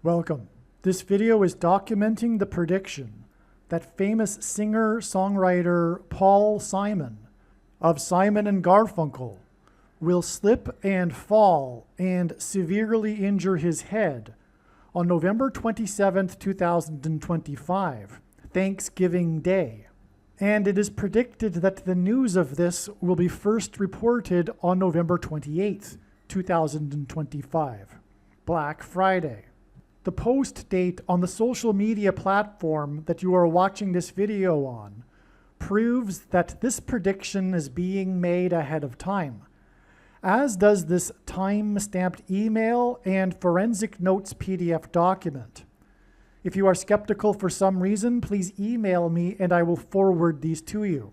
Welcome. This video is documenting the prediction that famous singer-songwriter Paul Simon of Simon and Garfunkel will slip and fall and severely injure his head on November 27th, 2025, Thanksgiving Day. And it is predicted that the news of this will be first reported on November 28th, 2025, Black Friday. The post date on the social media platform that you are watching this video on proves that this prediction is being made ahead of time, as does this time-stamped email and forensic notes PDF document. If you are skeptical for some reason, please email me and I will forward these to you.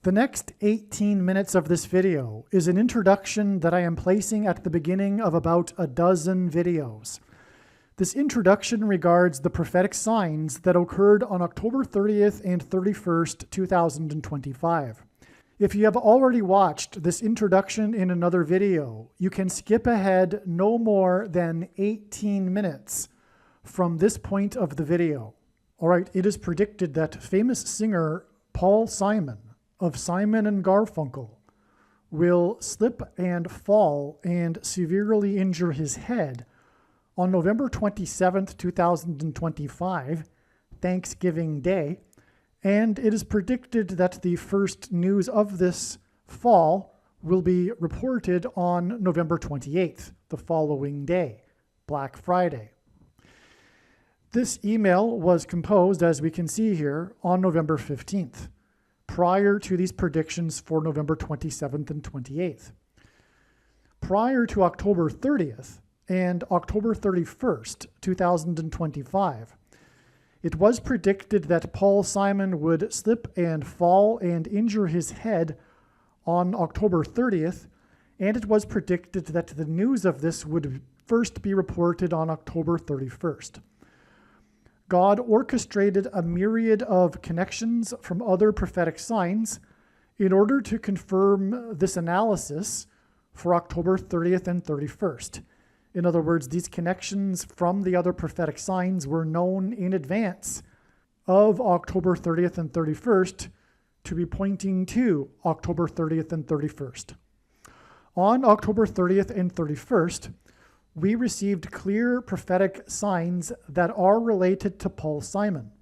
The next 18 minutes of this video is an introduction that I am placing at the beginning of about a dozen videos. This introduction regards the prophetic signs that occurred on October 30th and 31st, 2025. If you have already watched this introduction in another video, you can skip ahead no more than 18 minutes from this point of the video. All right, it is predicted that famous singer Paul Simon of Simon and Garfunkel will slip and fall and severely injure his head on November 27th, 2025, Thanksgiving Day, and it is predicted that the first news of this fall will be reported on November 28th, the following day, Black Friday. This email was composed, as we can see here, on November 15th, prior to these predictions for November 27th and 28th. Prior to October 30th, and October 31st, 2025. It was predicted that Paul Simon would slip and fall and injure his head on October 30th, and it was predicted that the news of this would first be reported on October 31st. God orchestrated a myriad of connections from other prophetic signs in order to confirm this analysis for October 30th and 31st. In other words, these connections from the other prophetic signs were known in advance of October 30th and 31st to be pointing to October 30th and 31st. On October 30th and 31st, we received clear prophetic signs that are related to Paul Simon.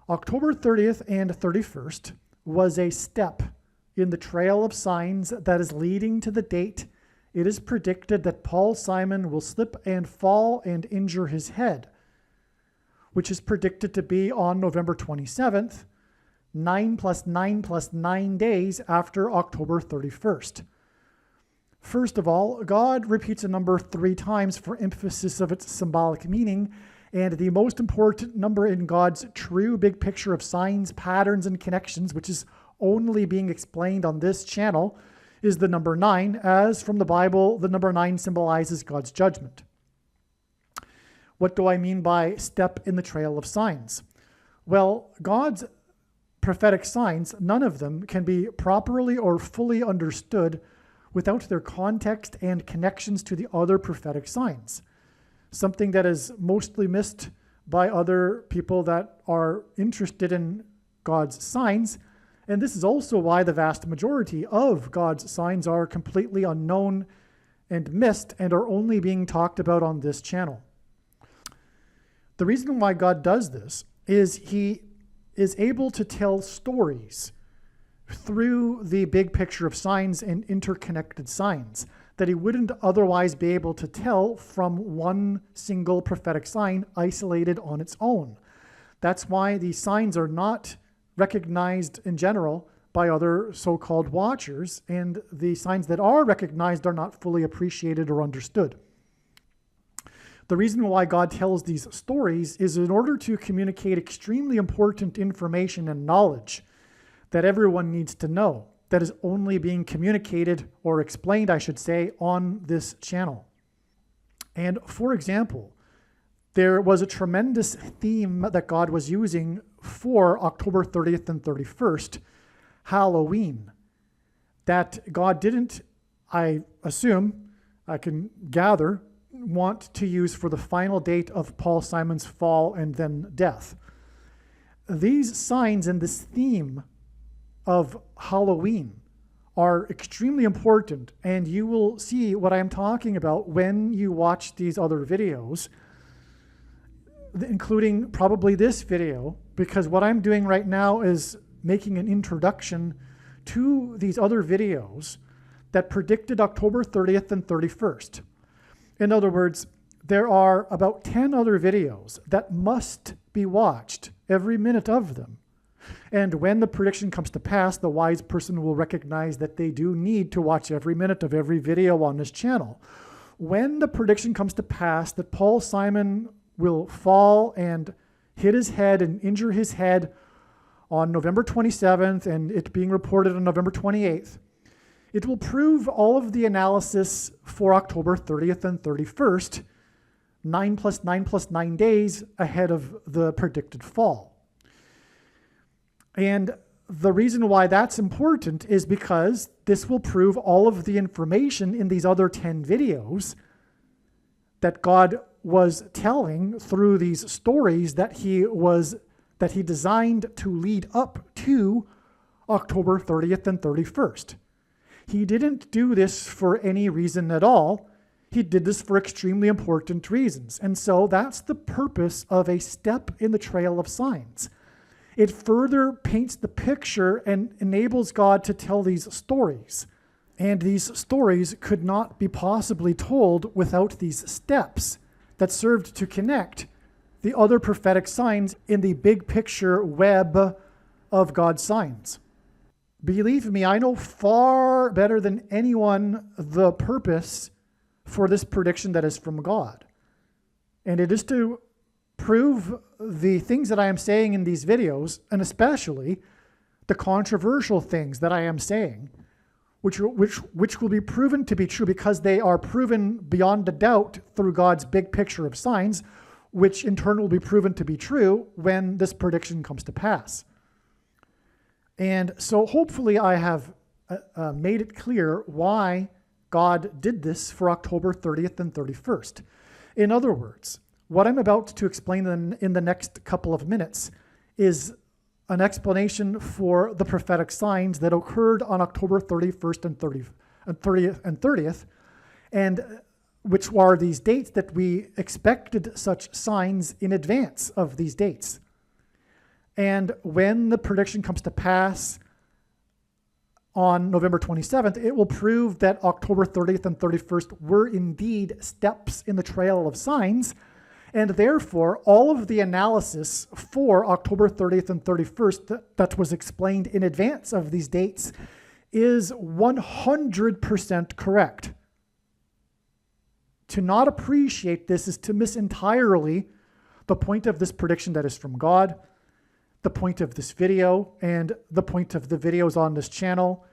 October 30th and 31st was a step in the trail of signs that is leading to the date it is predicted that Paul Simon will slip and fall and injure his head, which is predicted to be on November 27th, 9 + 9 + 9 days after October 31st. First of all, God repeats a number 3 times for emphasis of its symbolic meaning, and the most important number in God's true big picture of signs, patterns, and connections, which is only being explained on this channel, is the number 9, as from the Bible, the number 9 symbolizes God's judgment. What do I mean by step in the trail of signs? Well, God's prophetic signs, none of them can be properly or fully understood without their context and connections to the other prophetic signs, something that is mostly missed by other people that are interested in God's signs. And this is also why the vast majority of God's signs are completely unknown and missed and are only being talked about on this channel. The reason why God does this is He is able to tell stories through the big picture of signs and interconnected signs that He wouldn't otherwise be able to tell from one single prophetic sign isolated on its own. That's why these signs are not recognized in general by other so-called watchers, and the signs that are recognized are not fully appreciated or understood. The reason why God tells these stories is in order to communicate extremely important information and knowledge that everyone needs to know, that is only being communicated or explained, I should say, on this channel. And for example, there was a tremendous theme that God was using for October 30th and 31st, Halloween, that God didn't, I assume, I can gather, want to use for the final date of Paul Simon's fall and then death. These signs and this theme of Halloween are extremely important, and you will see what I am talking about when you watch these other videos, including probably this video, because what I'm doing right now is making an introduction to these other videos that predicted October 30th and 31st. In other words, there are about 10 other videos that must be watched, every minute of them. And when the prediction comes to pass, the wise person will recognize that they do need to watch every minute of every video on this channel. When the prediction comes to pass that Paul Simon will fall and hit his head and injure his head on November 27th, and it being reported on November 28th, it will prove all of the analysis for October 30th and 31st, 9 plus 9 plus 9 days ahead of the predicted fall. And the reason why that's important is because this will prove all of the information in these other 10 videos that God was telling through these stories that he designed to lead up to October 30th and 31st. He didn't do this for any reason at all. He did this for extremely important reasons. And so that's the purpose of a step in the trail of signs. It further paints the picture and enables God to tell these stories. And these stories could not be possibly told without these steps that served to connect the other prophetic signs in the big picture web of God's signs. Believe me, I know far better than anyone the purpose for this prediction that is from God. And it is to prove the things that I am saying in these videos, and especially the controversial things that I am saying, which will be proven to be true because they are proven beyond a doubt through God's big picture of signs, which in turn will be proven to be true when this prediction comes to pass. And so hopefully I have made it clear why God did this for October 30th and 31st. In other words, what I'm about to explain in the next couple of minutes is an explanation for the prophetic signs that occurred on October 31st and 30th, and which are these dates that we expected such signs in advance of these dates. And when the prediction comes to pass on November 27th, it will prove that October 30th and 31st were indeed steps in the trail of signs, and therefore all of the analysis for October 30th and 31st that was explained in advance of these dates is 100% correct. To not appreciate this is to miss entirely the point of this prediction that is from God, the point of this video, and the point of the videos on this channel.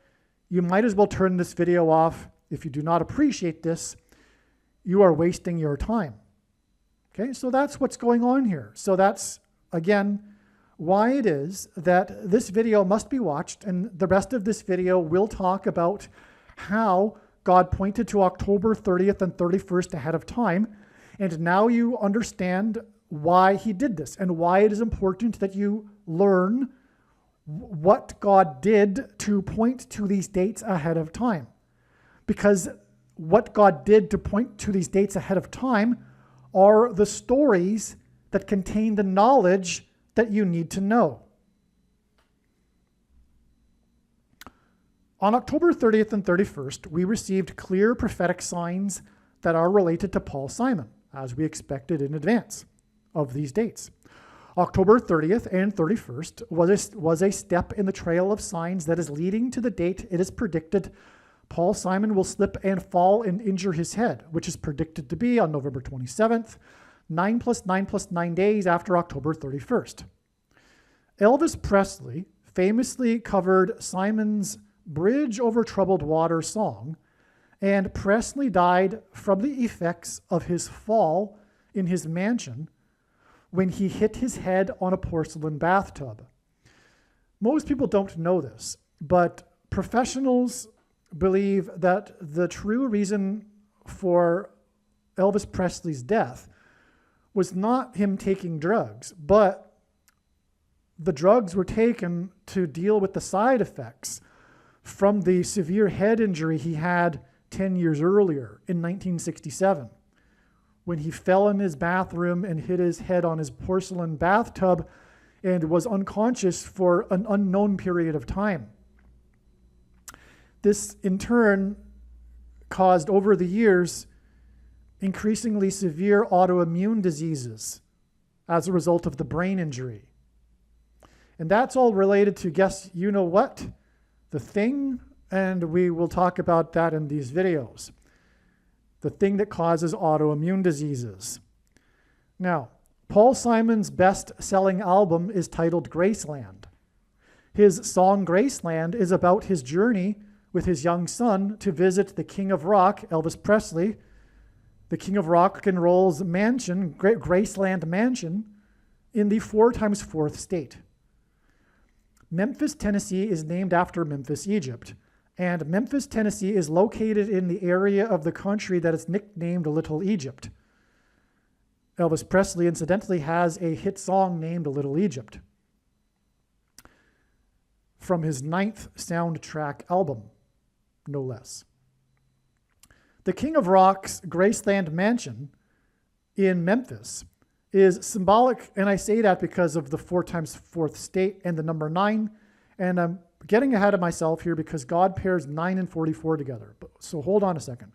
You might as well turn this video off. If you do not appreciate this, you are wasting your time. Okay, so that's what's going on here. So that's, again, why it is that this video must be watched, and the rest of this video will talk about how God pointed to October 30th and 31st ahead of time, and now you understand why he did this and why it is important that you learn what God did to point to these dates ahead of time. Because what God did to point to these dates ahead of time are the stories that contain the knowledge that you need to know. On October 30th and 31st, we received clear prophetic signs that are related to Paul Simon, as we expected in advance of these dates. October 30th and 31st was a step in the trail of signs that is leading to the date it is predicted Paul Simon will slip and fall and injure his head, which is predicted to be on November 27th, 9 plus 9 plus 9 days after October 31st. Elvis Presley famously covered Simon's Bridge Over Troubled Water song, and Presley died from the effects of his fall in his mansion when he hit his head on a porcelain bathtub. Most people don't know this, but professionals believe that the true reason for Elvis Presley's death was not him taking drugs, but the drugs were taken to deal with the side effects from the severe head injury he had 10 years earlier in 1967, when he fell in his bathroom and hit his head on his porcelain bathtub and was unconscious for an unknown period of time. This, in turn, caused over the years increasingly severe autoimmune diseases as a result of the brain injury. And that's all related to, guess you know what? The Thing, and we will talk about that in these videos. The thing that causes autoimmune diseases. Now, Paul Simon's best-selling album is titled Graceland. His song Graceland is about his journey with his young son to visit the King of Rock, Elvis Presley, the King of Rock and Roll's mansion, Graceland Mansion, in the 4x4th state. Memphis, Tennessee is named after Memphis, Egypt, and Memphis, Tennessee is located in the area of the country that is nicknamed Little Egypt. Elvis Presley, incidentally, has a hit song named Little Egypt from his 9th soundtrack album, no less. The King of Rock's Graceland Mansion in Memphis is symbolic, and I say that because of the 4x4th state and the number 9, and I'm getting ahead of myself here because God pairs 9 and 44 together. So hold on a second.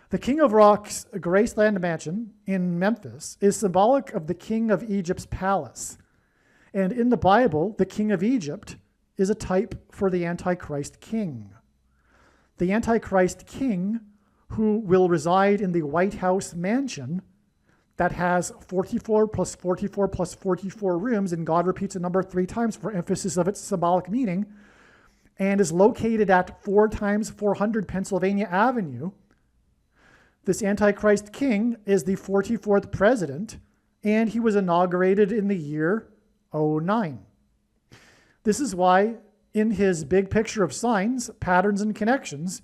The King of Rock's Graceland Mansion in Memphis is symbolic of the King of Egypt's palace. And in the Bible, the King of Egypt is a type for the Antichrist king. The Antichrist king, who will reside in the White House mansion that has 44 plus 44 plus 44 rooms, and God repeats the number 3 times for emphasis of its symbolic meaning, and is located at 4x400 Pennsylvania Avenue. This Antichrist king is the 44th president, and he was inaugurated in the year 09. This is why in his big picture of signs, patterns, and connections,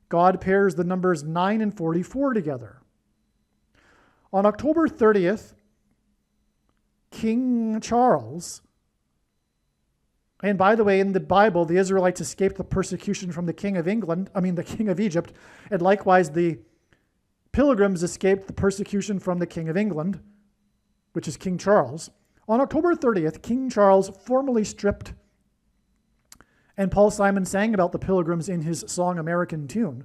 God pairs the numbers 9 and 44 together. On October 30th, King Charles, and by the way, in the Bible, the Israelites escaped the persecution from the King of the King of Egypt, and likewise the Pilgrims escaped the persecution from the King of England, which is King Charles. On October 30th, King Charles formally stripped, and Paul Simon sang about the Pilgrims in his song American Tune.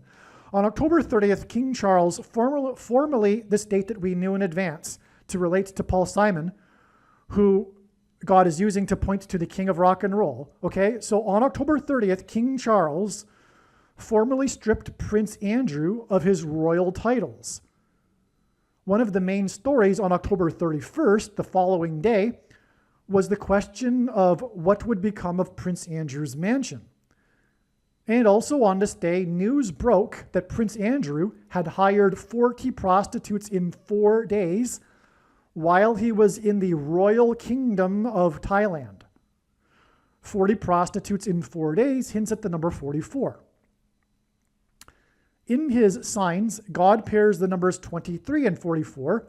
On October 30th, King Charles, formally this date that we knew in advance to relate to Paul Simon, who God is using to point to the King of Rock and Roll. Okay, so on October 30th, King Charles formally stripped Prince Andrew of his royal titles. One of the main stories on October 31st, the following day, was the question of what would become of Prince Andrew's mansion. And also on this day, news broke that Prince Andrew had hired 40 prostitutes in 4 days while he was in the royal kingdom of Thailand. 40 prostitutes in 4 days hints at the number 44. In his signs, God pairs the numbers 23 and 44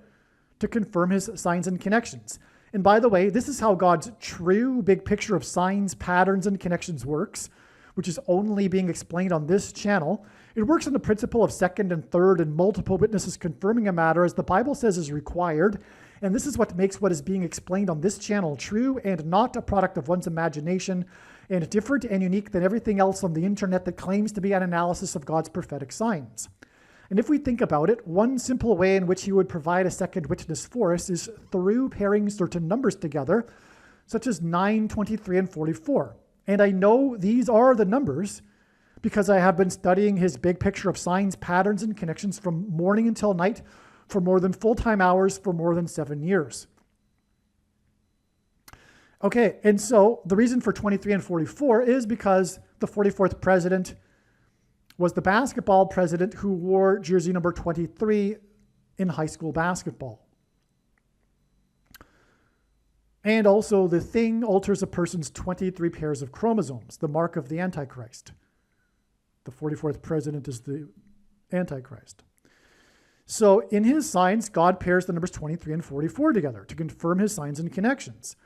to confirm his signs and connections. And by the way, this is how God's true big picture of signs, patterns, and connections works, which is only being explained on this channel. It works on the principle of second and third and multiple witnesses confirming a matter as the Bible says is required. And this is what makes what is being explained on this channel true and not a product of one's imagination, and different and unique than everything else on the internet that claims to be an analysis of God's prophetic signs. And if we think about it, one simple way in which he would provide a second witness for us is through pairing certain numbers together, such as 9, 23, and 44. And I know these are the numbers because I have been studying his big picture of signs, patterns, and connections from morning until night for more than full-time hours for more than 7 years. Okay, and so the reason for 23 and 44 is because the 44th president was the basketball president who wore jersey number 23 in high school basketball. And also the thing alters a person's 23 pairs of chromosomes, the mark of the Antichrist. The 44th president is the Antichrist. So in his signs, God pairs the numbers 23 and 44 together to confirm his signs and connections.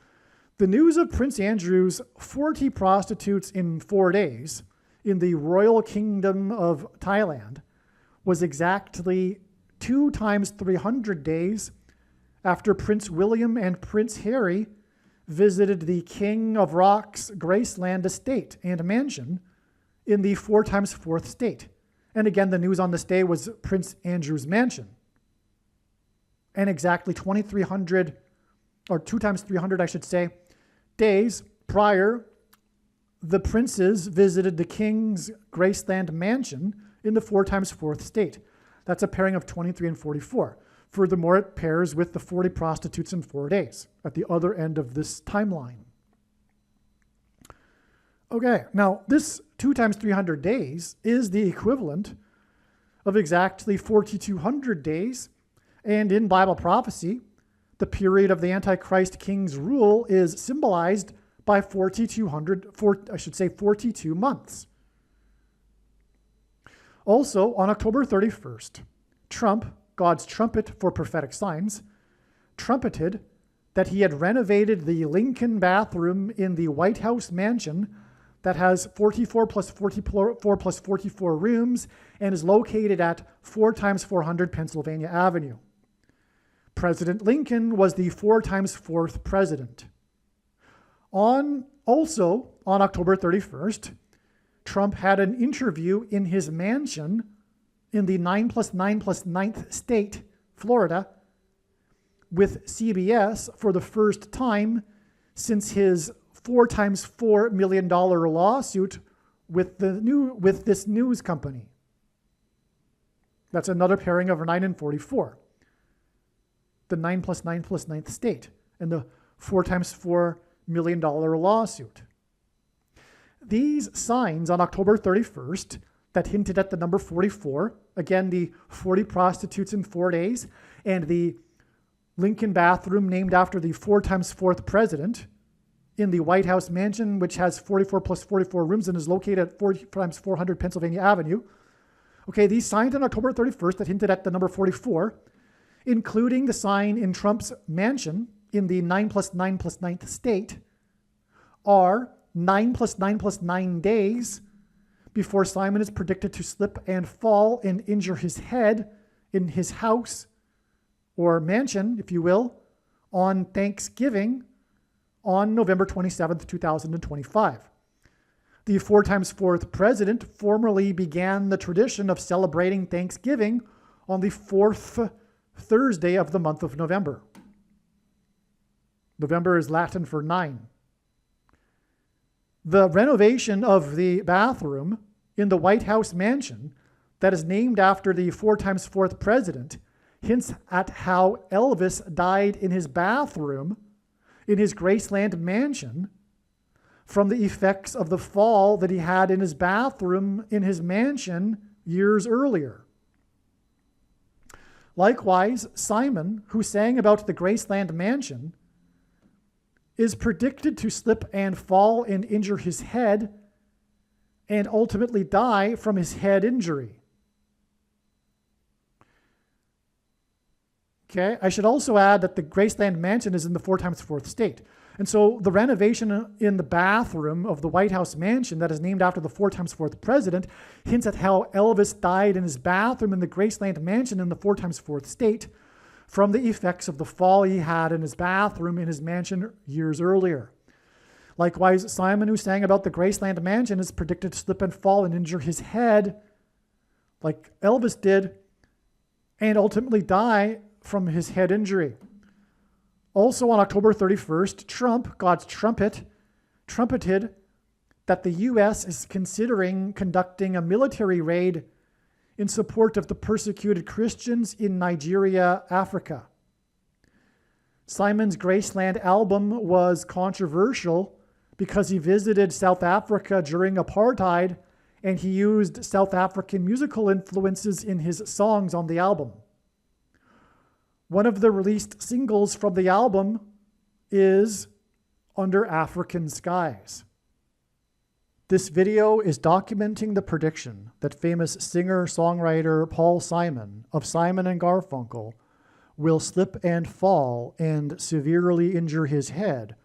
The news of Prince Andrew's 40 prostitutes in 4 days in the Royal Kingdom of Thailand was exactly 2 times 300 days after Prince William and Prince Harry visited the King of Rock's Graceland estate and mansion in the 4 times 4th state. And again, the news on this day was Prince Andrew's mansion. And exactly 2,300, or 2 times 300, I should say, days prior, the princes visited the King's Graceland mansion in the 4 times 4th state. That's a pairing of 23 and 44. Furthermore, it pairs with the 40 prostitutes in 4 days at the other end of this timeline. Okay, now this 2 times 300 days is the equivalent of exactly 4,200 days. And in Bible prophecy, the period of the Antichrist king's rule is symbolized by 42 months. Also, on October 31st, Trump, God's trumpet for prophetic signs, trumpeted that he had renovated the Lincoln bathroom in the White House mansion that has 44 plus 44 plus 44 rooms and is located at 4 times 400 Pennsylvania Avenue. President Lincoln was the 4 times 4th president. Also, on October 31st, Trump had an interview in his mansion in the 9 plus 9 plus 9th state, Florida, with CBS for the first time since his $4 times $4 million lawsuit with this news company. That's another pairing of 9 and 44. The 9 plus 9 plus 9th state and the $4 times $4 million lawsuit. These signs on October 31st that hinted at the number 44, again, the 40 prostitutes in 4 days, and the Lincoln bathroom named after the 4 times 4th president in the White House mansion, which has 44 plus 44 rooms and is located at 4 times 400 Pennsylvania Avenue. Okay, these signs on October 31st that hinted at the number 44, including the sign in Trump's mansion in the 9 plus 9 plus 9th state, are 9 plus 9 plus 9 days before Simon is predicted to slip and fall and injure his head in his house or mansion, if you will, on Thanksgiving on November 27th, 2025. The 4 times 4th president formally began the tradition of celebrating Thanksgiving on the 4th Thursday of the month of November. November is Latin for 9. The renovation of the bathroom in the White House mansion that is named after the 4 times 4th president hints at how Elvis died in his bathroom in his Graceland mansion from the effects of the fall that he had in his bathroom in his mansion years earlier. Likewise, Simon, who sang about the Graceland mansion, is predicted to slip and fall and injure his head and ultimately die from his head injury. Okay, I should also add that the Graceland mansion is in the 4 times 4th state. And so the renovation in the bathroom of the White House mansion that is named after the 4 times 4th president hints at how Elvis died in his bathroom in the Graceland mansion in the 4 times 4th state from the effects of the fall he had in his bathroom in his mansion years earlier. Likewise, Simon, who sang about the Graceland mansion, is predicted to slip and fall and injure his head like Elvis did and ultimately die from his head injury. Also on October 31st, Trump, God's trumpet, trumpeted that the U.S. is considering conducting a military raid in support of the persecuted Christians in Nigeria, Africa. Simon's Graceland album was controversial because he visited South Africa during apartheid and he used South African musical influences in his songs on the album. One of the released singles from the album is Under African Skies. This video is documenting the prediction that famous singer-songwriter Paul Simon of Simon and Garfunkel will slip and fall and severely injure his head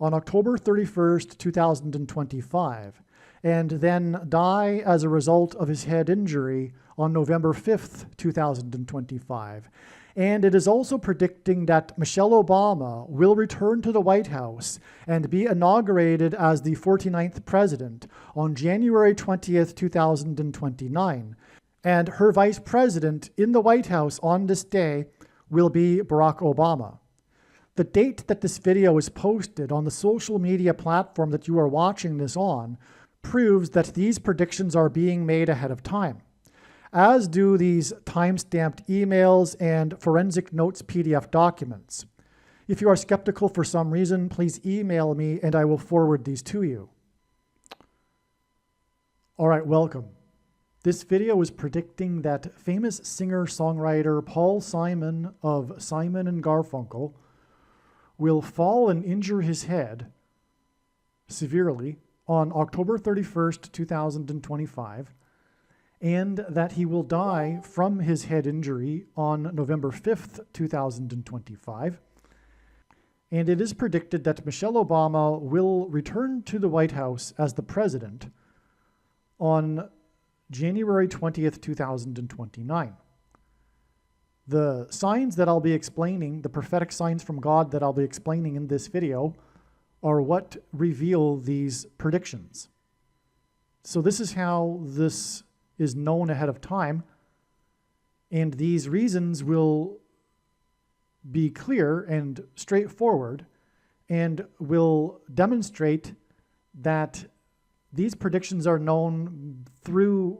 on October 31st, 2025, and then die as a result of his head injury on November 5th, 2025. And it is also predicting that Michelle Obama will return to the White House and be inaugurated as the 49th president on January 20th, 2029. And her vice president in the White House on this day will be Barack Obama. The date that this video is posted on the social media platform that you are watching this on proves that these predictions are being made ahead of time, as do these time-stamped emails and forensic notes PDF documents. If you are skeptical for some reason, please email me and I will forward these to you. All right, welcome. This video is predicting that famous singer-songwriter Paul Simon of Simon and Garfunkel will fall and injure his head severely on October 31st, 2025, and that he will die from his head injury on November 5th, 2025. And it is predicted that Michelle Obama will return to the White House as the president on January 20th, 2029. The signs that I'll be explaining, the prophetic signs from God that I'll be explaining in this video, are what reveal these predictions. So this is how this is known ahead of time, and these reasons will be clear and straightforward and will demonstrate that these predictions are known through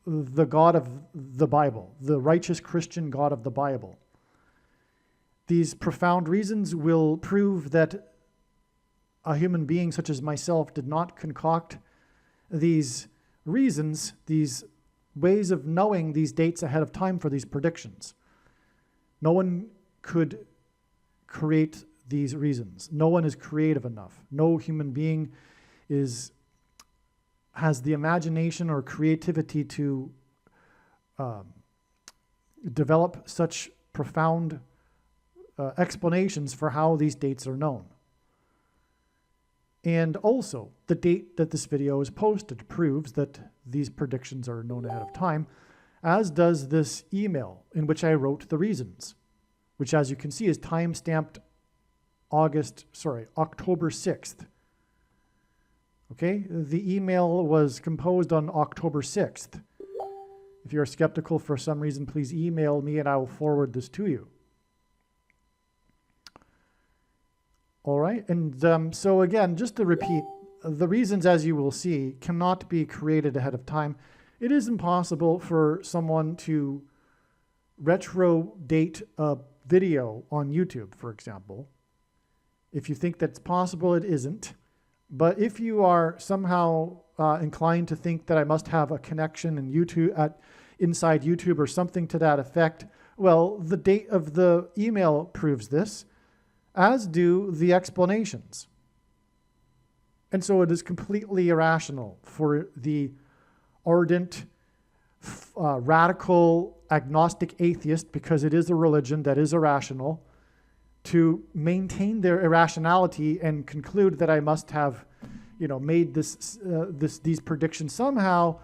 the God of the Bible, the righteous Christian God of the Bible. These profound reasons will prove that a human being such as myself did not concoct these reasons, these ways of knowing these dates ahead of time for these predictions. No one could create these reasons. No one is creative enough. No human being has the imagination or creativity to develop such profound explanations for how these dates are known. And also, the date that this video is posted proves that these predictions are known ahead of time, as does this email in which I wrote the reasons, which, as you can see, is time-stamped October 6th. Okay, the email was composed on October 6th. If you're skeptical for some reason, please email me and I will forward this to you. All right, and so again, just to repeat, the reasons, as you will see, cannot be created ahead of time. It is impossible for someone to retro date a video on YouTube, for example. If you think that's possible, it isn't. But if you are somehow inclined to think that I must have a connection in YouTube, inside YouTube or something to that effect, well, the date of the email proves this, as do the explanations. And so it is completely irrational for the ardent, radical, agnostic atheist, because it is a religion that is irrational, to maintain their irrationality and conclude that I must have, made these predictions somehow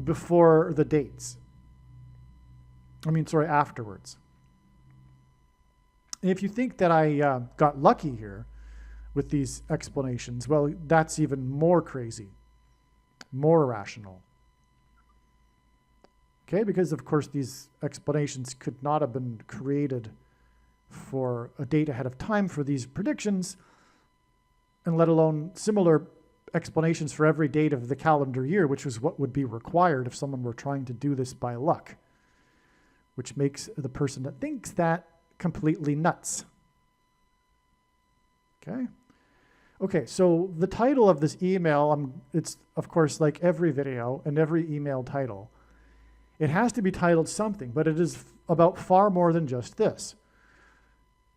before the dates. Afterwards. And if you think that I got lucky here with these explanations, well, that's even more crazy, more irrational. Okay, because of course these explanations could not have been created for a date ahead of time for these predictions, and let alone similar explanations for every date of the calendar year, which is what would be required if someone were trying to do this by luck, which makes the person that thinks that completely nuts. Okay, so the title of this email, it's of course like every video and every email title. It has to be titled something, but it is about far more than just this.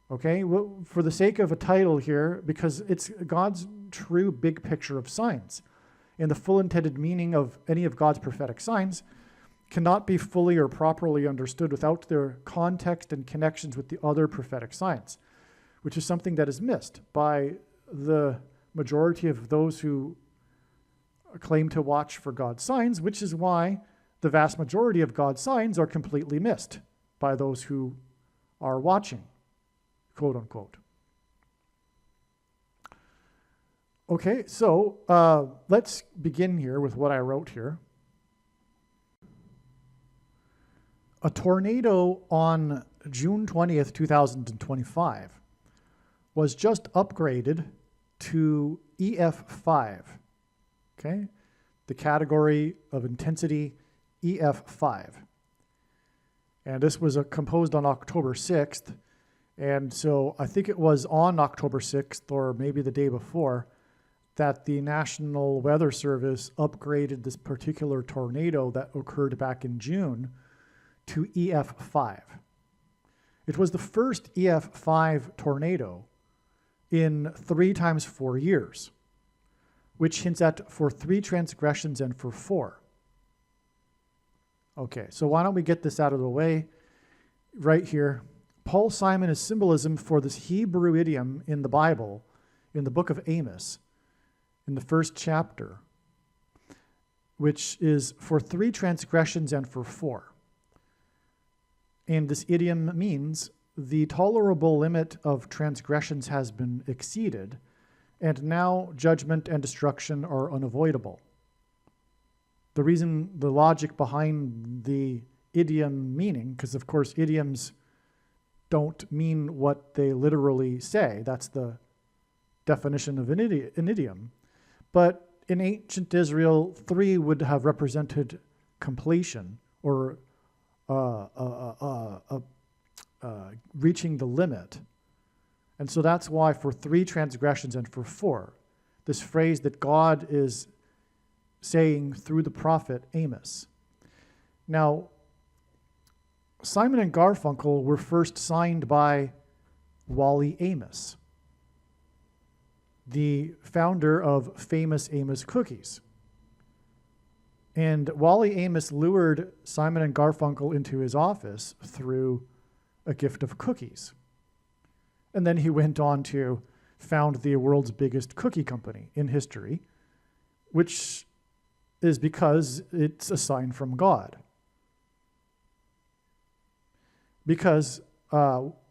Okay, well, for the sake of a title here, because it's God's true big picture of science. and the full intended meaning of any of God's prophetic signs cannot be fully or properly understood without their context and connections with the other prophetic signs, which is something that is missed by the majority of those who claim to watch for God's signs, which is why the vast majority of God's signs are completely missed by those who are watching, quote unquote. Okay, so let's begin here with what I wrote here. A tornado on June 20th, 2025 was just upgraded to EF5, okay? The category of intensity EF5. And this was composed on October 6th, and so I think it was on October 6th, or maybe the day before, that the National Weather Service upgraded this particular tornado that occurred back in June to EF5. It was the first EF5 tornado in 3 times 4 years, which hints at for 3 transgressions and for 4. Okay, so why don't we get this out of the way right here. Paul Simon is symbolism for this Hebrew idiom in the Bible, in the book of Amos, in the 1st chapter, which is for 3 transgressions and for 4. And this idiom means the tolerable limit of transgressions has been exceeded, and now judgment and destruction are unavoidable. The reason, the logic behind the idiom meaning, because of course idioms don't mean what they literally say. That's the definition of an idiom. But in ancient Israel, 3 would have represented completion or reaching the limit. And so that's why for 3 transgressions and for 4, this phrase that God is saying through the prophet Amos. Now, Simon and Garfunkel were first signed by Wally Amos, the founder of famous Amos cookies. And Wally Amos lured Simon and Garfunkel into his office through a gift of cookies. And then he went on to found the world's biggest cookie company in history, which is because it's a sign from God. Because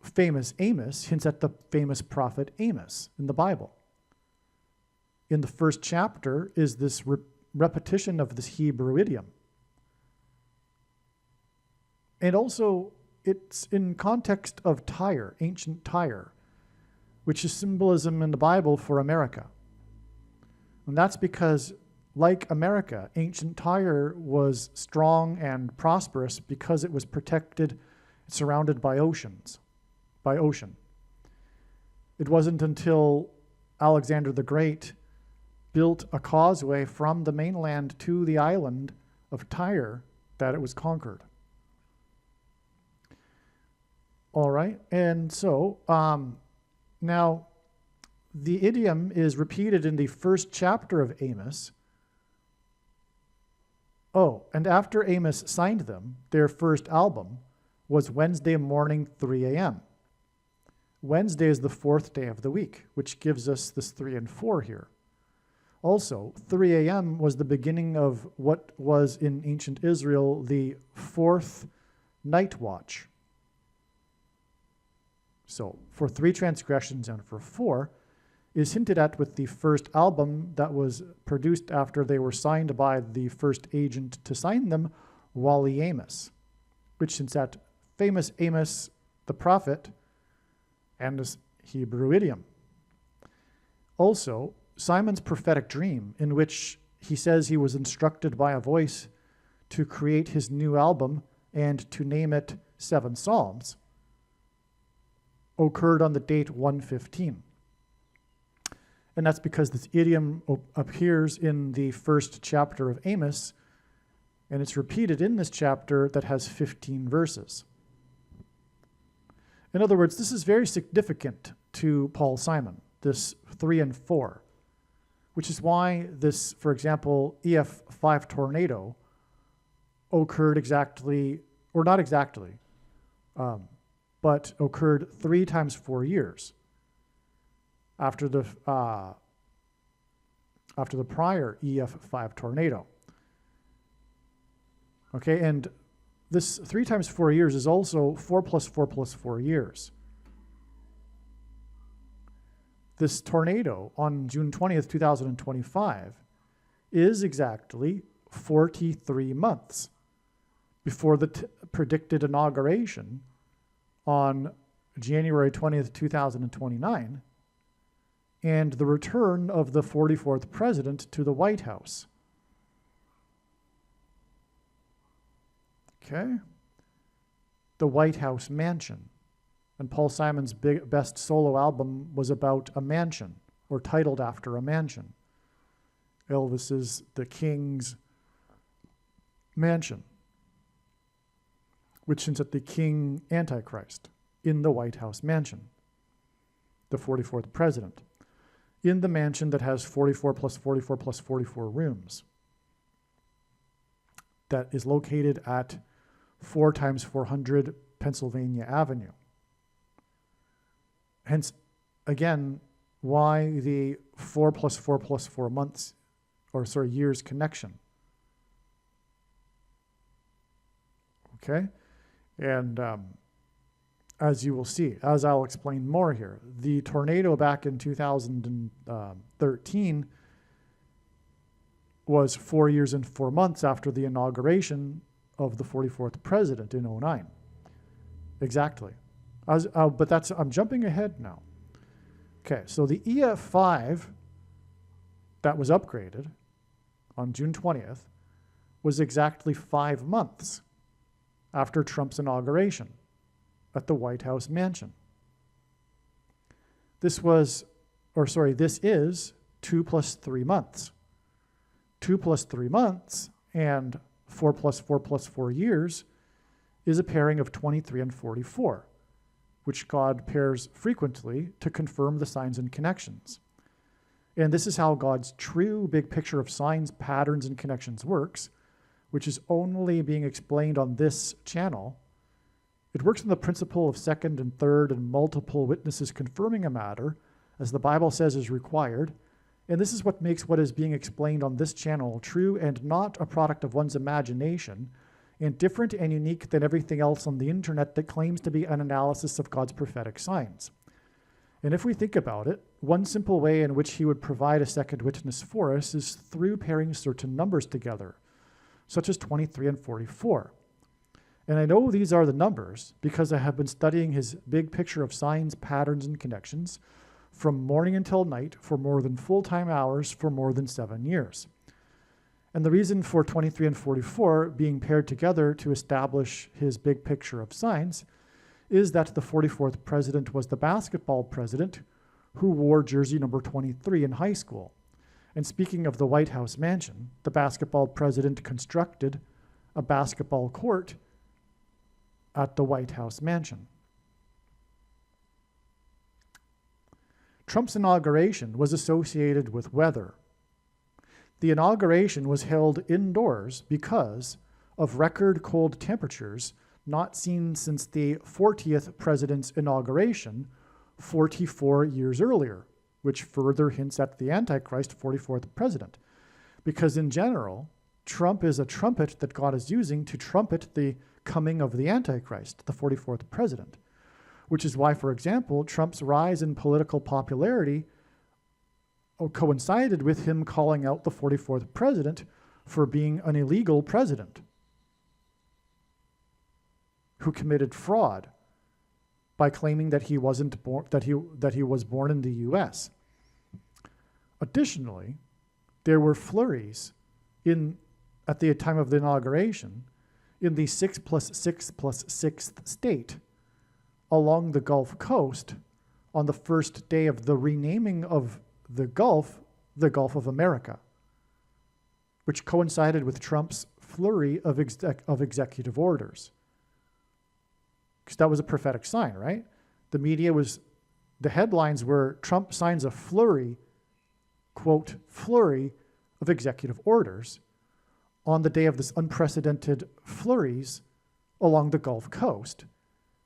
famous Amos hints at the famous prophet Amos in the Bible. In the 1st chapter is this repetition of this Hebrew idiom. And also, it's in context of Tyre, ancient Tyre, which is symbolism in the Bible for America. And that's because, like America, ancient Tyre was strong and prosperous because it was protected, surrounded by ocean. It wasn't until Alexander the Great built a causeway from the mainland to the island of Tyre that it was conquered. All right, and so now the idiom is repeated in the 1st chapter of Amos. Oh, and after Amos signed them, their first album was Wednesday morning, 3 a.m. Wednesday is the 4th day of the week, which gives us this 3 and 4 here. Also, 3 a.m. was the beginning of what was in ancient Israel the 4th night watch. So, for 3 transgressions and for 4 is hinted at with the first album that was produced after they were signed by the first agent to sign them, Wally Amos, which hints at famous Amos the prophet and this Hebrew idiom. Also, Simon's prophetic dream, in which he says he was instructed by a voice to create his new album and to name it 7 Psalms, occurred on the date 115. And that's because this idiom appears in the 1st chapter of Amos, and it's repeated in this chapter that has 15 verses. In other words, this is very significant to Paul Simon, this 3 and 4, which is why this, for example, EF5 tornado occurred exactly, or not exactly, but occurred 3 times 4 years after the prior EF5 tornado. Okay, and this 3 times 4 years is also 4 plus 4 plus 4 years. This tornado on June 20th, 2025 is exactly 43 months before the predicted inauguration on January 20th, 2029, and the return of the 44th president to the White House. Okay? The White House mansion. And Paul Simon's best solo album was about a mansion, or titled after a mansion. Elvis's The King's Mansion, which hints at the King Antichrist in the White House mansion, the 44th president, in the mansion that has 44 plus 44 plus 44 rooms, that is located at 4 times 400 Pennsylvania Avenue. Hence, again, why the 4 plus 4 plus 4 months, years connection. Okay? And as you will see, as I'll explain more here, the tornado back in 2013 was 4 years and 4 months after the inauguration of the 44th president in 2009. Exactly. But I'm jumping ahead now. Okay, so the EF5 that was upgraded on June 20th was exactly 5 months after Trump's inauguration at the White House mansion. This is 2 plus 3 months. 2 plus 3 months and 4 plus 4 plus 4 years is a pairing of 23 and 44, which God pairs frequently to confirm the signs and connections. And this is how God's true big picture of signs, patterns, and connections works, which is only being explained on this channel. It works on the principle of second and third and multiple witnesses confirming a matter, as the Bible says is required. And this is what makes what is being explained on this channel true and not a product of one's imagination, and different and unique than everything else on the internet that claims to be an analysis of God's prophetic signs. And if we think about it, one simple way in which he would provide a second witness for us is through pairing certain numbers together, such as 23 and 44. And I know these are the numbers because I have been studying his big picture of signs, patterns, and connections from morning until night for more than full-time hours for more than 7 years. And the reason for 23 and 44 being paired together to establish his big picture of signs is that the 44th president was the basketball president who wore jersey number 23 in high school. And speaking of the White House mansion, the basketball president constructed a basketball court at the White House mansion. Trump's inauguration was associated with weather. The inauguration was held indoors because of record cold temperatures not seen since the 40th president's inauguration 44 years earlier, which further hints at the Antichrist 44th president. Because in general, Trump is a trumpet that God is using to trumpet the coming of the Antichrist, the 44th president, which is why, for example, Trump's rise in political popularity coincided with him calling out the 44th president for being an illegal president who committed fraud by claiming that he wasn't born, that he was born in the U.S. Additionally, there were flurries at the time of the inauguration in the 6 plus 6 plus 6th state along the Gulf Coast on the first day of the renaming of the Gulf of America, which coincided with Trump's flurry of executive orders. Because that was a prophetic sign, right? The headlines were Trump signs a flurry, quote, flurry of executive orders on the day of this unprecedented flurries along the Gulf Coast,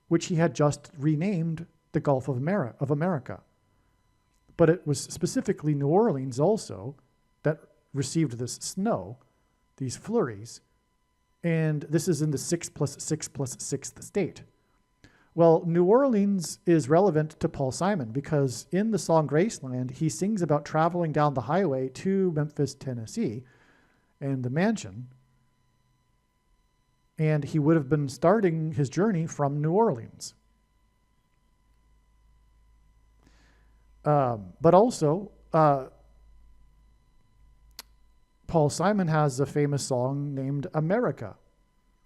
which he had just renamed the Gulf of America. But it was specifically New Orleans also that received this snow, these flurries, and this is in the 6+6+6th state. Well, New Orleans is relevant to Paul Simon because in the song Graceland, he sings about traveling down the highway to Memphis, Tennessee, and the mansion, and he would have been starting his journey from New Orleans. But also, Paul Simon has a famous song named America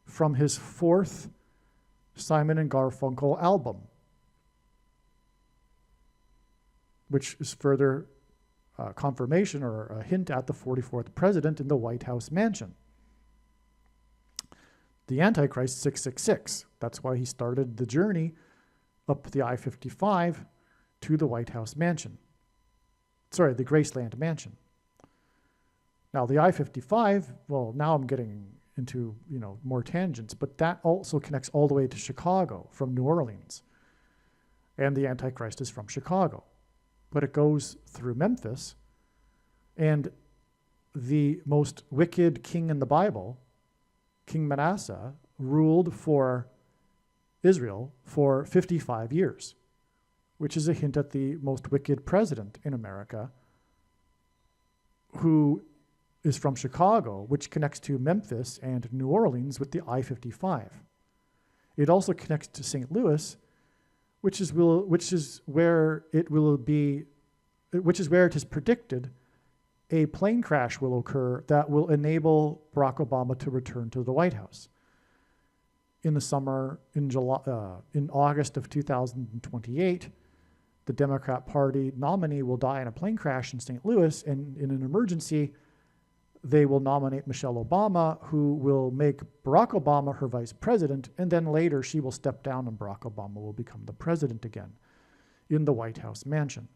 from his fourth Simon and Garfunkel album, which is further confirmation or a hint at the 44th president in the White House mansion. The Antichrist 666. That's why he started the journey up the I-55 to the White House mansion. Sorry, the Graceland mansion. Now the I-55, well, now I'm getting into, more tangents, but that also connects all the way to Chicago from New Orleans. And the Antichrist is from Chicago. But it goes through Memphis, and the most wicked king in the Bible, King Manasseh, ruled for Israel for 55 years, which is a hint at the most wicked president in America, who is from Chicago, which connects to Memphis and New Orleans with the I-55. It also connects to St. Louis, which is where it is predicted a plane crash will occur that will enable Barack Obama to return to the White House. In the summer, in August of 2028, the Democrat Party nominee will die in a plane crash in St. Louis, and in an emergency, they will nominate Michelle Obama, who will make Barack Obama her vice president, and then later she will step down and Barack Obama will become the president again in the White House mansion.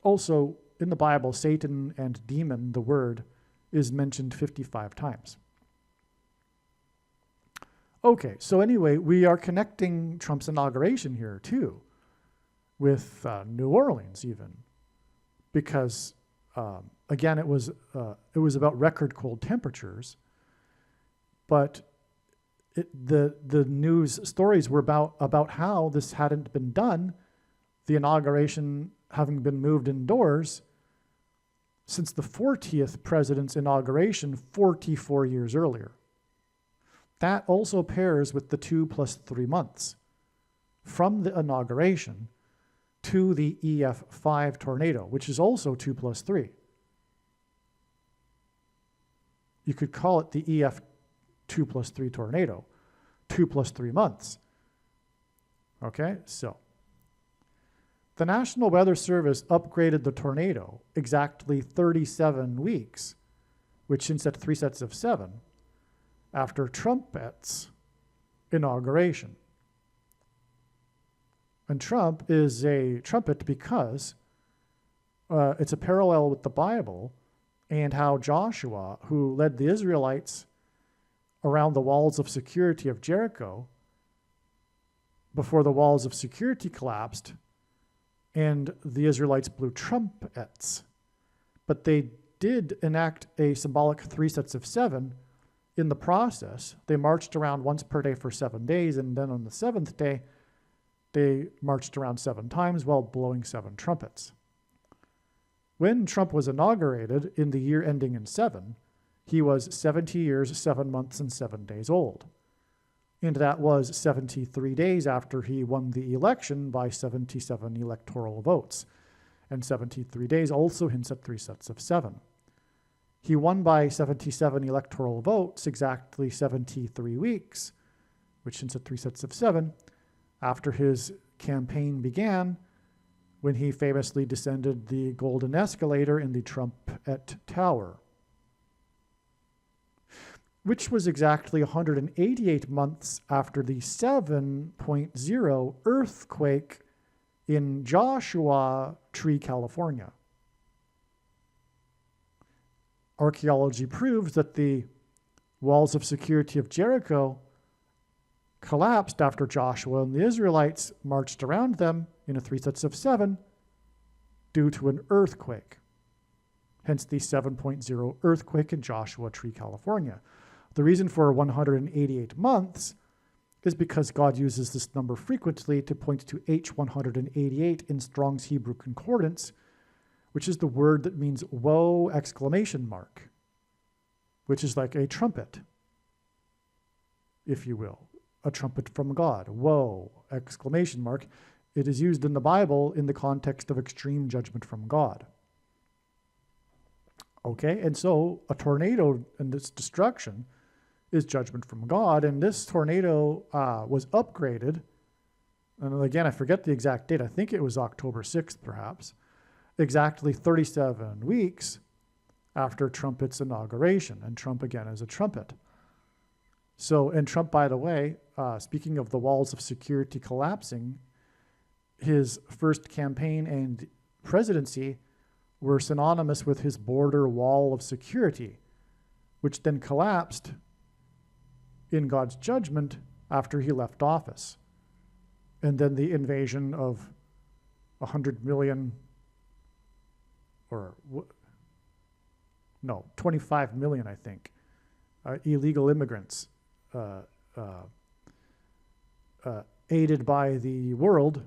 Also, in the Bible, Satan and demon, the word, is mentioned 55 times. Okay, so anyway, we are connecting Trump's inauguration here too with New Orleans even, because again, it was about record cold temperatures, but the news stories were about how this hadn't been done, the inauguration having been moved indoors since the 40th president's inauguration 44 years earlier. That also pairs with the 2 + 3 months from the inauguration to the EF5 tornado, which is also 2 + 3. You could call it the EF 2 + 3 tornado, 2 + 3 months. Okay, so the National Weather Service upgraded the tornado exactly 37 weeks, which hints at 3 sets of 7, after Trump's inauguration. And Trump is a trumpet because it's a parallel with the Bible and how Joshua, who led the Israelites around the walls of security of Jericho, before the walls of security collapsed, and the Israelites blew trumpets. But they did enact a symbolic 3 sets of 7 in the process. They marched around once per day for 7 days, and then on the 7th day, they marched around 7 times while blowing 7 trumpets. When Trump was inaugurated in the year ending in 7, he was 70 years, 7 months, and 7 days old. And that was 73 days after he won the election by 77 electoral votes. And 73 days also hints at 3 sets of 7. He won by 77 electoral votes, exactly 73 weeks, which hints at 3 sets of 7, after his campaign began, when he famously descended the golden escalator in the Trumpet Tower, which was exactly 188 months after the 7.0 earthquake in Joshua Tree, California. Archaeology proves that the walls of security of Jericho collapsed after Joshua and the Israelites marched around them in 3 sets of 7 due to an earthquake. Hence the 7.0 earthquake in Joshua Tree, California. The reason for 188 months is because God uses this number frequently to point to H188 in Strong's Hebrew Concordance, which is the word that means woe exclamation mark, which is like a trumpet, if you will, a trumpet from God, woe exclamation mark. It is used in the Bible in the context of extreme judgment from God. Okay, and so a tornado and its destruction is judgment from God, and this tornado was upgraded, and again, I forget the exact date, I think it was October 6th perhaps, exactly 37 weeks after Trump's inauguration, and Trump again is a trumpet. So, and Trump, by the way, speaking of the walls of security collapsing, his first campaign and presidency were synonymous with his border wall of security, which then collapsed in God's judgment after he left office. And then the invasion of 100 million, or no, 25 million, I think, illegal immigrants aided by the world,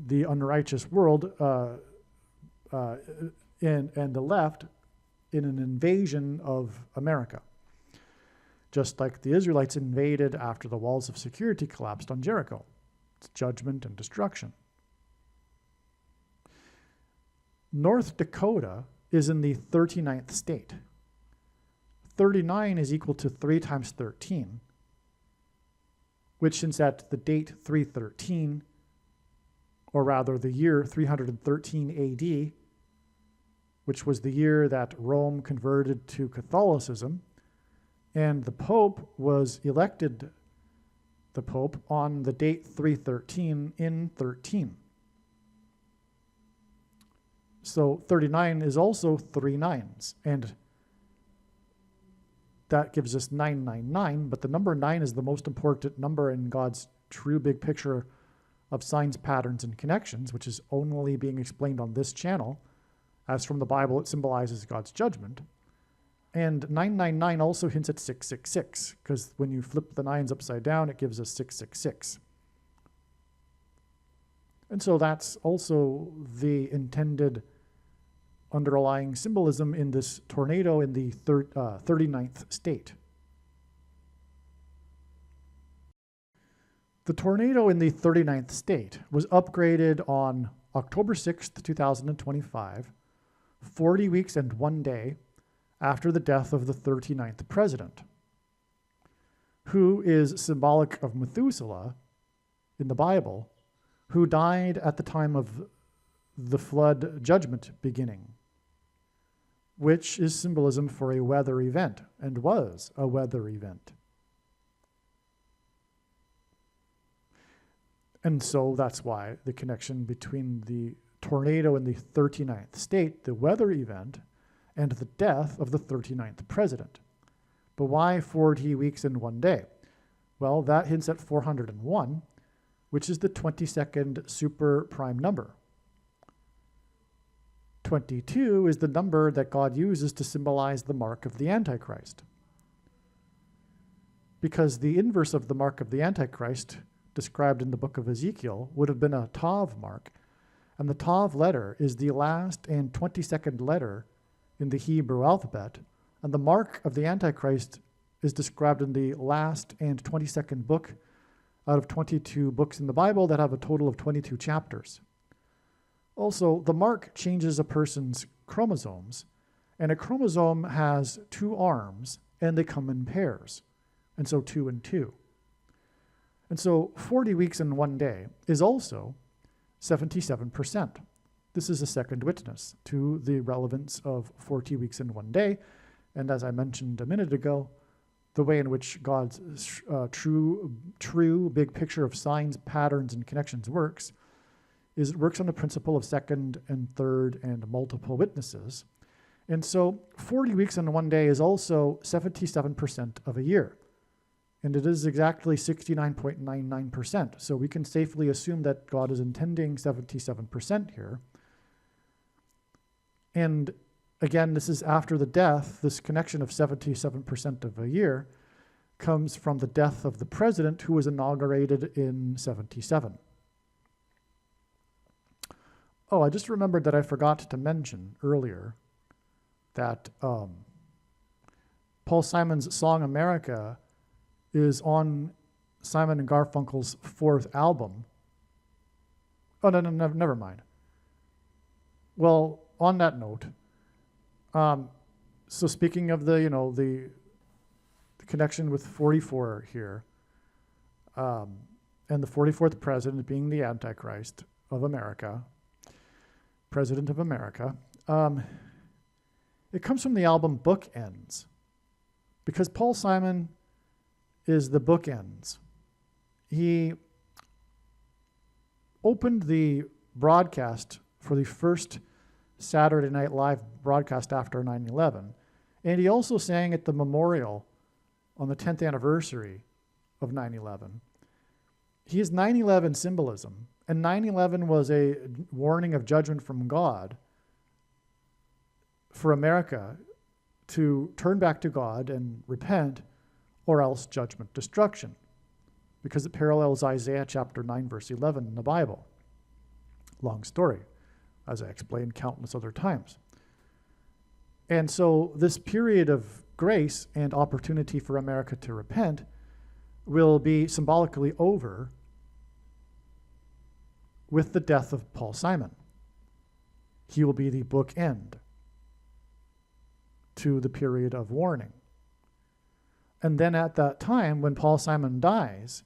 the unrighteous world, and the left in an invasion of America. Just like the Israelites invaded after the walls of security collapsed on Jericho. It's judgment and destruction. North Dakota is in the 39th state. 39 is equal to 3 times 13, which since at the date 313, or rather the year 313 AD, which was the year that Rome converted to Catholicism, and the Pope was elected the Pope on the date 313 in 13. So 39 is also 3 nines, and that gives us 999, but the number 9 is the most important number in God's true big picture of signs, patterns, and connections, which is only being explained on this channel. As from the Bible, it symbolizes God's judgment. And 999 also hints at 666, because when you flip the 9s upside down, it gives us 666. And so that's also the intended underlying symbolism in this tornado in the 39th state. The tornado in the 39th state was upgraded on October 6th, 2025, 40 weeks and 1 day after the death of the 39th president, who is symbolic of Methuselah in the Bible, who died at the time of the flood judgment beginning, which is symbolism for a weather event, and was a weather event. And so that's why the connection between the tornado in the 39th state, the weather event, and the death of the 39th president. But why 40 weeks and 1 day? Well, that hints at 401, which is the 22nd super prime number. 22 is the number that God uses to symbolize the mark of the Antichrist. Because the inverse of the mark of the Antichrist, described in the book of Ezekiel, would have been a Tav mark, and the Tav letter is the last and 22nd letter in the Hebrew alphabet, and the mark of the Antichrist is described in the last and 22nd book out of 22 books in the Bible that have a total of 22 chapters. Also, the mark changes a person's chromosomes, and a chromosome has 2 arms, and they come in pairs, and so 2 and 2. And so 40 weeks and 1 day is also 77%. This is a second witness to the relevance of 40 weeks and 1 day. And as I mentioned a minute ago, the way in which God's true big picture of signs, patterns, and connections works is it works on the principle of second and third and multiple witnesses. And so 40 weeks in one day is also 77% of a year. And it is exactly 69.99%. So we can safely assume that God is intending 77% here. And again, this is after the death. This connection of 77% of a year comes from the death of the president who was inaugurated in 77. Oh, I just remembered that I forgot to mention earlier that Paul Simon's song America is on Simon and Garfunkel's 4th album. Oh, no, never mind. Well, on that note, so speaking of the connection with 44 here, and the 44th president being the Antichrist of America, President of America, it comes from the album Bookends, because Paul Simon is the bookends. He opened the broadcast for the first Saturday Night Live broadcast after 9/11, and he also sang at the memorial on the 10th anniversary of 9/11. He is 9/11 symbolism, and 9/11 was a warning of judgment from God for America to turn back to God and repent, or else judgment, destruction, because it parallels Isaiah chapter 9, verse 11 in the Bible. Long story, as I explained countless other times. And so this period of grace and opportunity for America to repent will be symbolically over with the death of Paul Simon. He will be the bookend to the period of warning. And then at that time, when Paul Simon dies,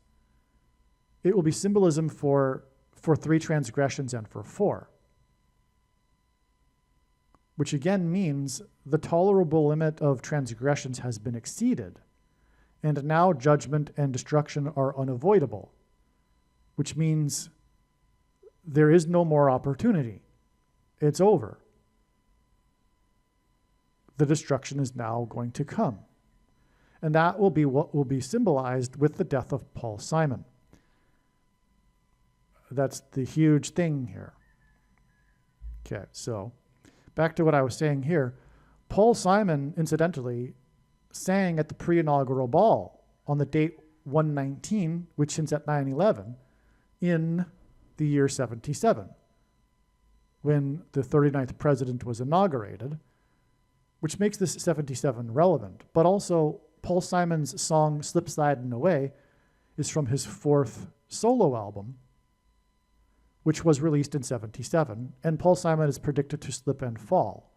it will be symbolism for 3 transgressions and for 4. Which again means the tolerable limit of transgressions has been exceeded, and now judgment and destruction are unavoidable, which means there is no more opportunity. It's over. The destruction is now going to come. And that will be what will be symbolized with the death of Paul Simon. That's the huge thing here. Okay, so back to what I was saying here. Paul Simon, incidentally, sang at the pre-inaugural ball on the date 119, which hints at 9/11, in the year 77, when the 39th president was inaugurated, which makes this 77 relevant. But also, Paul Simon's song Slip Slidin' Away is from his 4th solo album, which was released in 77, and Paul Simon is predicted to slip and fall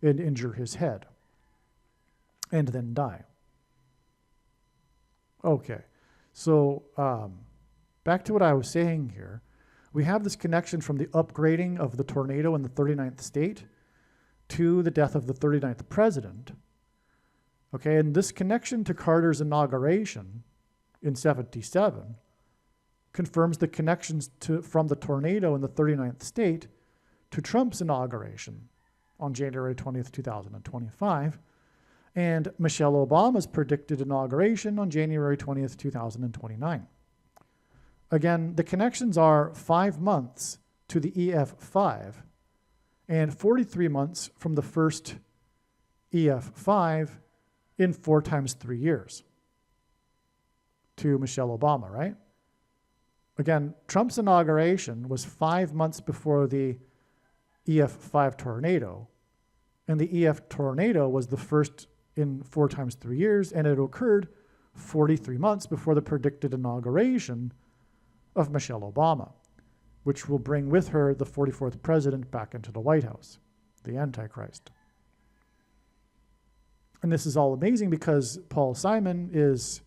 and injure his head and then die. Okay, so back to what I was saying here. We have this connection from the upgrading of the tornado in the 39th state to the death of the 39th president. Okay, and this connection to Carter's inauguration in 77 confirms the connections from the tornado in the 39th state to Trump's inauguration on January 20th, 2025, and Michelle Obama's predicted inauguration on January 20th, 2029. Again, the connections are 5 months to the EF5 and 43 months from the first EF5 in 4 times 3 years to Michelle Obama, right? Again, Trump's inauguration was 5 months before the EF5 tornado, and the EF tornado was the first in 4 times 3 years, and it occurred 43 months before the predicted inauguration of Michelle Obama, which will bring with her the 44th president back into the White House, the Antichrist. And this is all amazing because Paul Simon is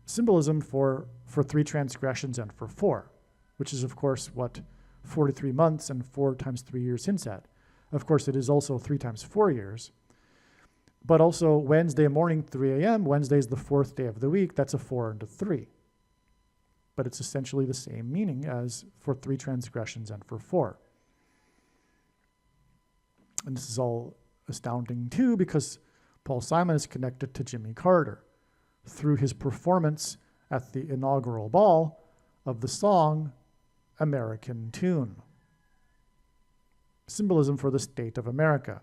symbolism for 3 transgressions and for 4, which is, of course, what 43 months and 4 times 3 years hints at. Of course, it is also 3 times 4 years. But also Wednesday morning, 3 a.m., Wednesday is the 4th day of the week. That's a 4 and a 3. but it's essentially the same meaning as for 3 transgressions and for 4. And this is all astounding too, because Paul Simon is connected to Jimmy Carter through his performance at the inaugural ball of the song American Tune. Symbolism for the state of America.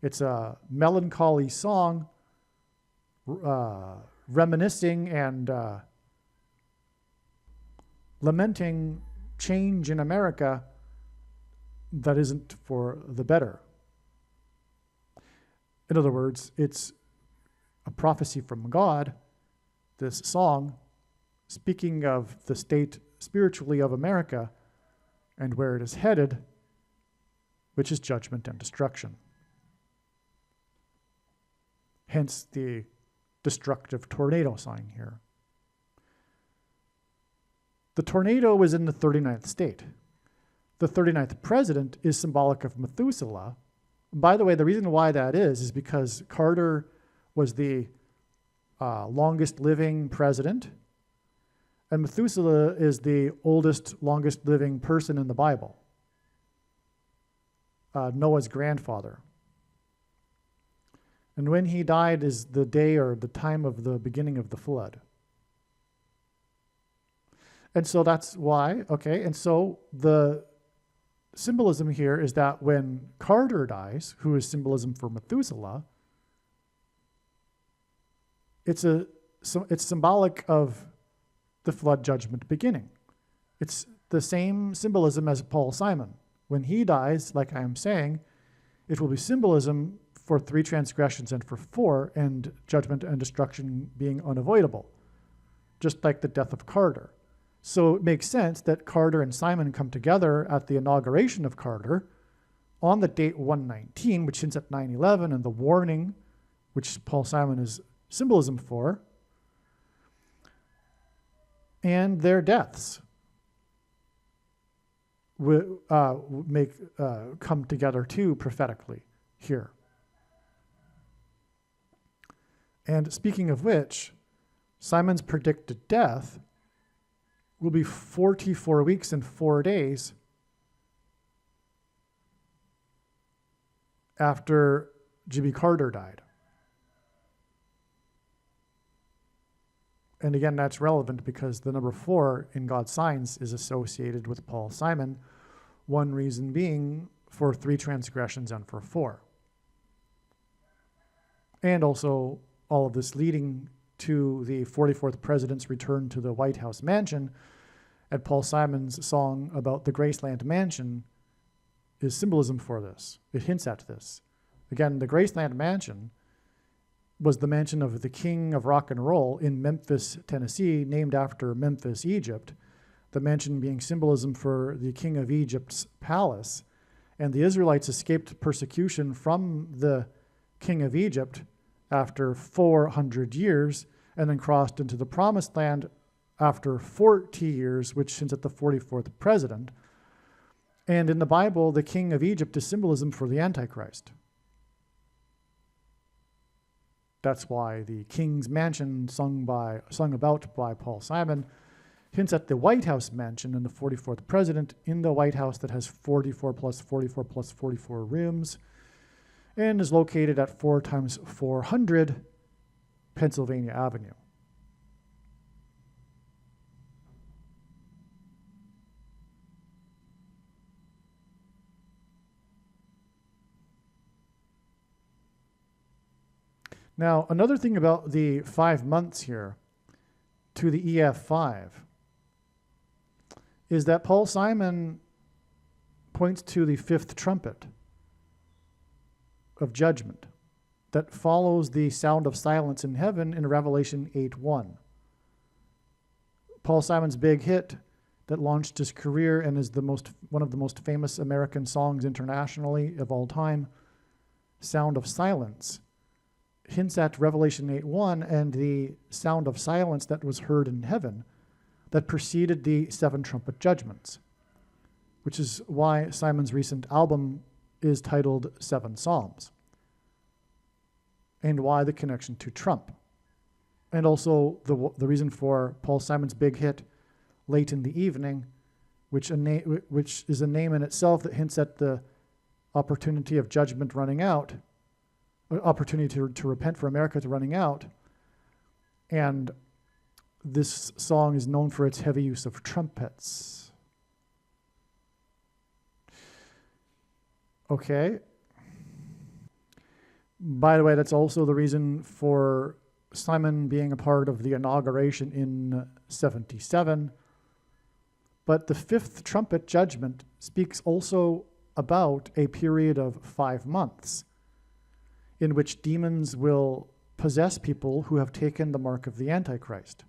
It's a melancholy song reminiscing and lamenting change in America that isn't for the better. In other words, it's a prophecy from God, this song, speaking of the state spiritually of America and where it is headed, which is judgment and destruction. Hence the destructive tornado sign here. The tornado was in the 39th state. The 39th president is symbolic of Methuselah. By the way, the reason why that is because Carter was the longest living president, and Methuselah is the oldest, longest living person in the Bible, Noah's grandfather. And when he died is the day or the time of the beginning of the flood. And so that's why, okay, and so the symbolism here is that when Carter dies, who is symbolism for Methuselah, it's symbolic of the flood judgment beginning. It's the same symbolism as Paul Simon. When he dies, like I am saying, it will be symbolism for 3 transgressions and for 4, and judgment and destruction being unavoidable, just like the death of Carter. So it makes sense that Carter and Simon come together at the inauguration of Carter on the date 119, which hints at 9/11 and the warning, which Paul Simon is symbolism for, and their deaths come together too prophetically here. And speaking of which, Simon's predicted death will be 44 weeks and 4 days after Jimmy Carter died. And again, that's relevant because the number 4 in God's signs is associated with Paul Simon, one reason being for 3 transgressions and for 4. And also all of this leading to the 44th president's return to the White House mansion, and Paul Simon's song about the Graceland mansion is symbolism for this. It hints at this. Again, the Graceland mansion was the mansion of the king of rock and roll in Memphis, Tennessee, named after Memphis, Egypt, the mansion being symbolism for the king of Egypt's palace. And the Israelites escaped persecution from the king of Egypt after 400 years, and then crossed into the promised land after 40 years, which hints at the 44th president. And in the Bible, the king of Egypt is symbolism for the Antichrist. That's why the king's mansion sung about by Paul Simon hints at the White House mansion and the 44th president in the White House that has 44 plus 44 plus 44 rooms and is located at 4 times 400 Pennsylvania Avenue. Now, another thing about the 5 months here to the EF5 is that Paul Simon points to the 5th trumpet of judgment that follows the sound of silence in heaven in Revelation 8:1. Paul Simon's big hit that launched his career and is one of the most famous American songs internationally of all time, Sound of Silence, hints at Revelation 8:1 and the sound of silence that was heard in heaven that preceded the 7 trumpet judgments, which is why Simon's recent album is titled 7 Psalms, and why the connection to Trump. And also the reason for Paul Simon's big hit late in the evening, which is a name in itself that hints at the opportunity of judgment running out, opportunity to repent for America to running out. And this song is known for its heavy use of trumpets. Okay. By the way, that's also the reason for Simon being a part of the inauguration in 77. But the fifth trumpet judgment speaks also about a period of 5 months in which demons will possess people who have taken the mark of the Antichrist.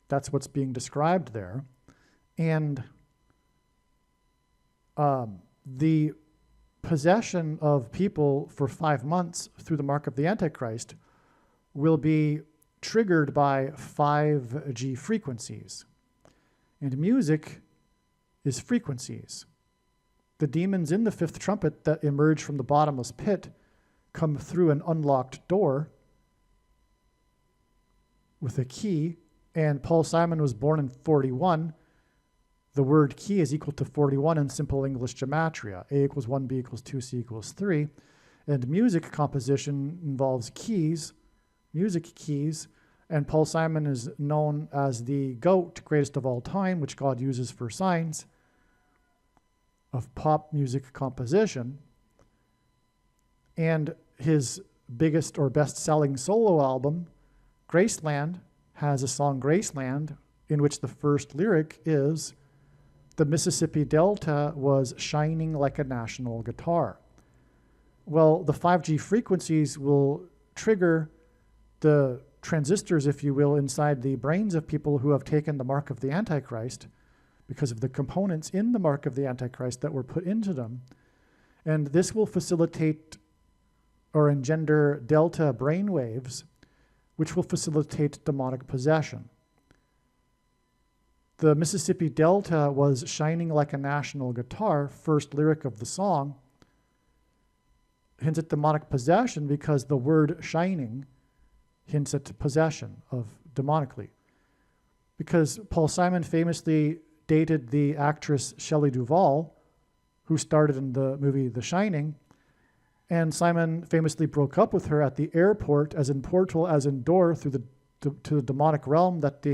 That's what's being described there. And the possession of people for 5 months through the mark of the Antichrist will be triggered by 5G frequencies. And music is frequencies. The demons in the fifth trumpet that emerge from the bottomless pit come through an unlocked door with a key, and Paul Simon was born in 41. The word key is equal to 41 in simple English gematria. A equals 1, B equals 2, C equals 3. And music composition involves keys, music keys, and Paul Simon is known as the GOAT, greatest of all time, which God uses for signs of pop music composition. And his biggest or best-selling solo album, Graceland, has a song, Graceland, in which the first lyric is, "The Mississippi Delta was shining like a national guitar." Well, the 5G frequencies will trigger the transistors, if you will, inside the brains of people who have taken the mark of the Antichrist because of the components in the mark of the Antichrist that were put into them. And this will facilitate or engender delta brainwaves, which will facilitate demonic possession. The Mississippi Delta was shining like a national guitar, first lyric of the song, hints at demonic possession because the word shining hints at possession of demonically. Because Paul Simon famously dated the actress Shelley Duvall, who starred in the movie The Shining, and Simon famously broke up with her at the airport, as in portal, as in door, through to the demonic realm that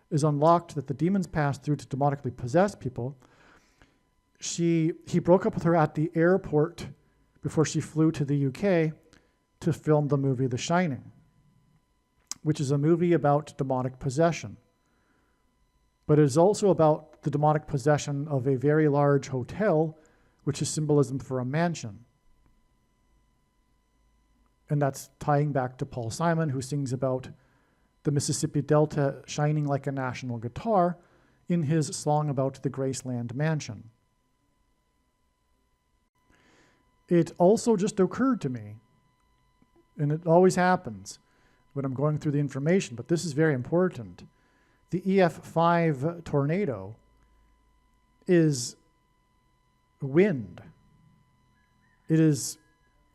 is unlocked, that the demons pass through to demonically possess people. He broke up with her at the airport before she flew to the UK to film the movie The Shining, which is a movie about demonic possession. But it is also about the demonic possession of a very large hotel, which is symbolism for a mansion. And that's tying back to Paul Simon, who sings about the Mississippi Delta shining like a national guitar in his song about the Graceland mansion. It also just occurred to me, and it always happens when I'm going through the information, but this is very important. The EF5 tornado is wind. It is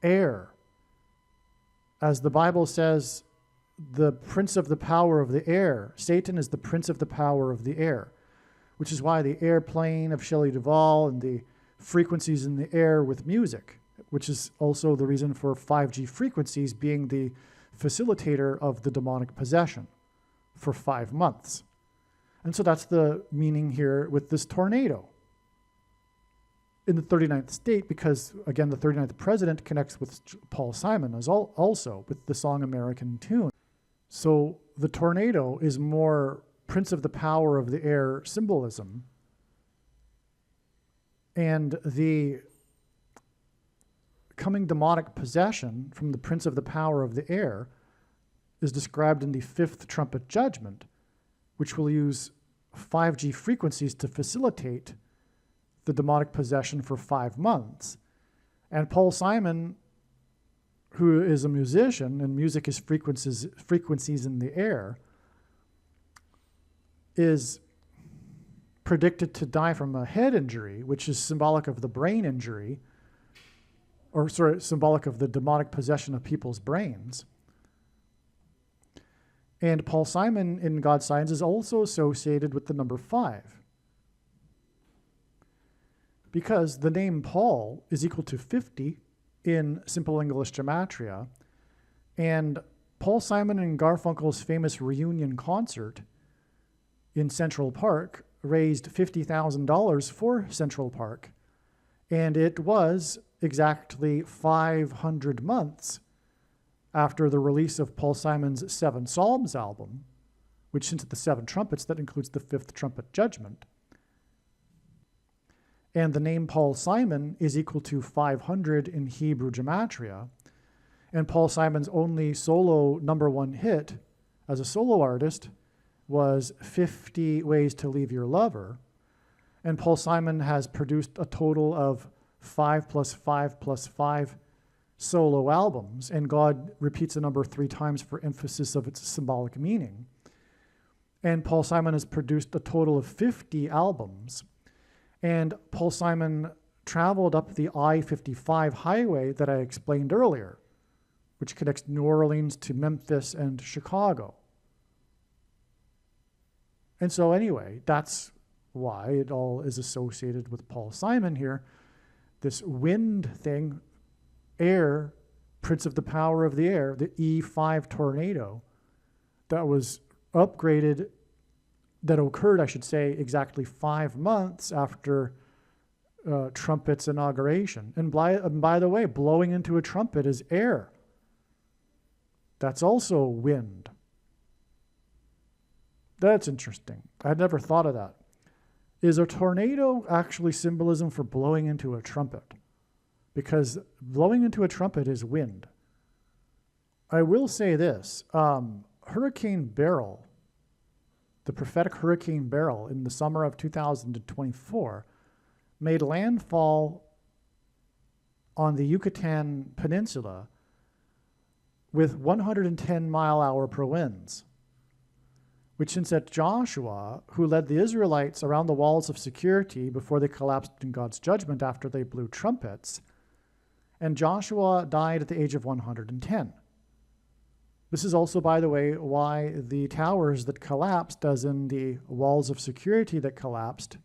air. As the Bible says, the prince of the power of the air, Satan is the prince of the power of the air, which is why the airplane of Shelley Duvall and the frequencies in the air with music, which is also the reason for 5G frequencies being the facilitator of the demonic possession for 5 months. And so that's the meaning here with this tornado in the 39th state, because, again, the 39th president connects with Paul Simon as also with the song American Tune. So the tornado is more prince of the power of the air symbolism, and the coming demonic possession from the prince of the power of the air is described in the fifth trumpet judgment, which will use 5G frequencies to facilitate the demonic possession for 5 months. And Paul Simon, who is a musician, and music is frequencies in the air, is predicted to die from a head injury, which is symbolic of the brain injury, or symbolic of the demonic possession of people's brains. And Paul Simon in God's Signs is also associated with the number 5. Because the name Paul is equal to 50 in Simple English Gematria, and Paul Simon and Garfunkel's famous reunion concert in Central Park raised $50,000 for Central Park, and it was exactly 500 months after the release of Paul Simon's 7 Psalms album, which since the 7 trumpets, that includes the 5th trumpet judgment. And the name Paul Simon is equal to 500 in Hebrew Gematria, and Paul Simon's only solo number 1 hit as a solo artist was 50 Ways to Leave Your Lover, and Paul Simon has produced a total of 5 plus 5 plus 5 solo albums, and God repeats the number 3 times for emphasis of its symbolic meaning. And Paul Simon has produced a total of 50 albums, and Paul Simon traveled up the I-55 highway that I explained earlier, which connects New Orleans to Memphis and Chicago. And so anyway, that's why it all is associated with Paul Simon here. This wind thing, air, prince of the power of the air, the E5 tornado that was upgraded, that occurred, I should say, exactly 5 months after Trumpet's inauguration. And by the way, blowing into a trumpet is air. That's also wind. That's interesting. I'd never thought of that. Is a tornado actually symbolism for blowing into a trumpet? Because blowing into a trumpet is wind. I will say this. Hurricane Beryl, the prophetic Hurricane Beryl in the summer of 2024, made landfall on the Yucatan Peninsula with 110 mile-per-hour winds, which hints at Joshua, who led the Israelites around the walls of security before they collapsed in God's judgment after they blew trumpets. And Joshua died at the age of 110. This is also, by the way, why the towers that collapsed, as in the walls of security that collapsed,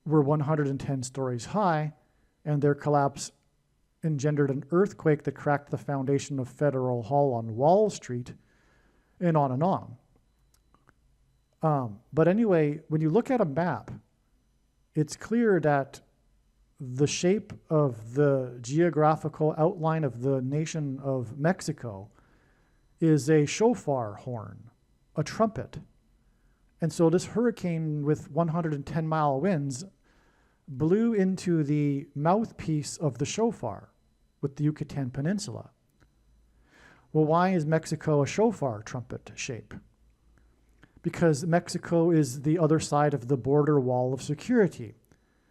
were 110 stories high, and their collapse engendered an earthquake that cracked the foundation of Federal Hall on Wall Street, and on and on. But anyway, when you look at a map, it's clear that the shape of the geographical outline of the nation of Mexico is a shofar horn, a trumpet. And so this hurricane with 110-mile winds blew into the mouthpiece of the shofar with the Yucatan Peninsula. Well, why is Mexico a shofar trumpet shape? Because Mexico is the other side of the border wall of security,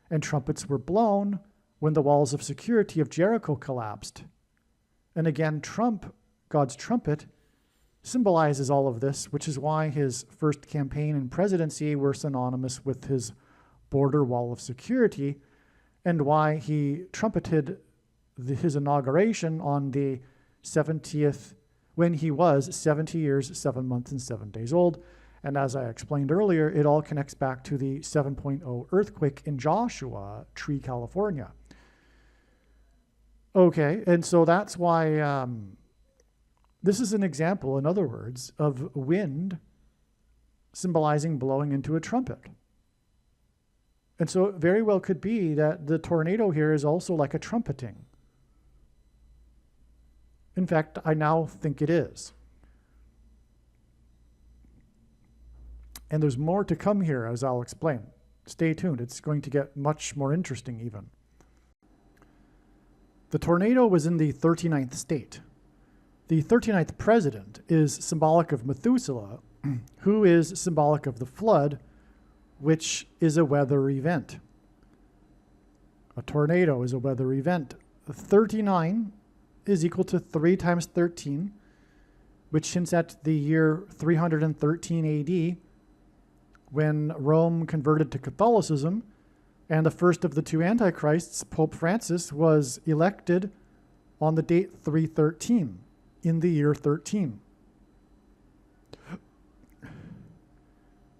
and trumpets were blown when the walls of security of Jericho collapsed. And again, God's trumpet, symbolizes all of this, which is why his first campaign and presidency were synonymous with his border wall of security, and why he trumpeted his inauguration on the 70th, when he was 70 years, 7 months, and 7 days old. And as I explained earlier, it all connects back to the 7.0 earthquake in Joshua Tree, California. Okay, and so that's why this is an example, in other words, of wind symbolizing blowing into a trumpet. And so it very well could be that the tornado here is also like a trumpeting. In fact, I now think it is. And there's more to come here, as I'll explain. Stay tuned. It's going to get much more interesting even. The tornado was in the 39th state. The 39th president is symbolic of Methuselah, who is symbolic of the flood, which is a weather event. A tornado is a weather event. 39 is equal to 3 times 13, which hints at the year 313 AD, when Rome converted to Catholicism, and the first of the two antichrists, Pope Francis, was elected on the date 313, in the year 13.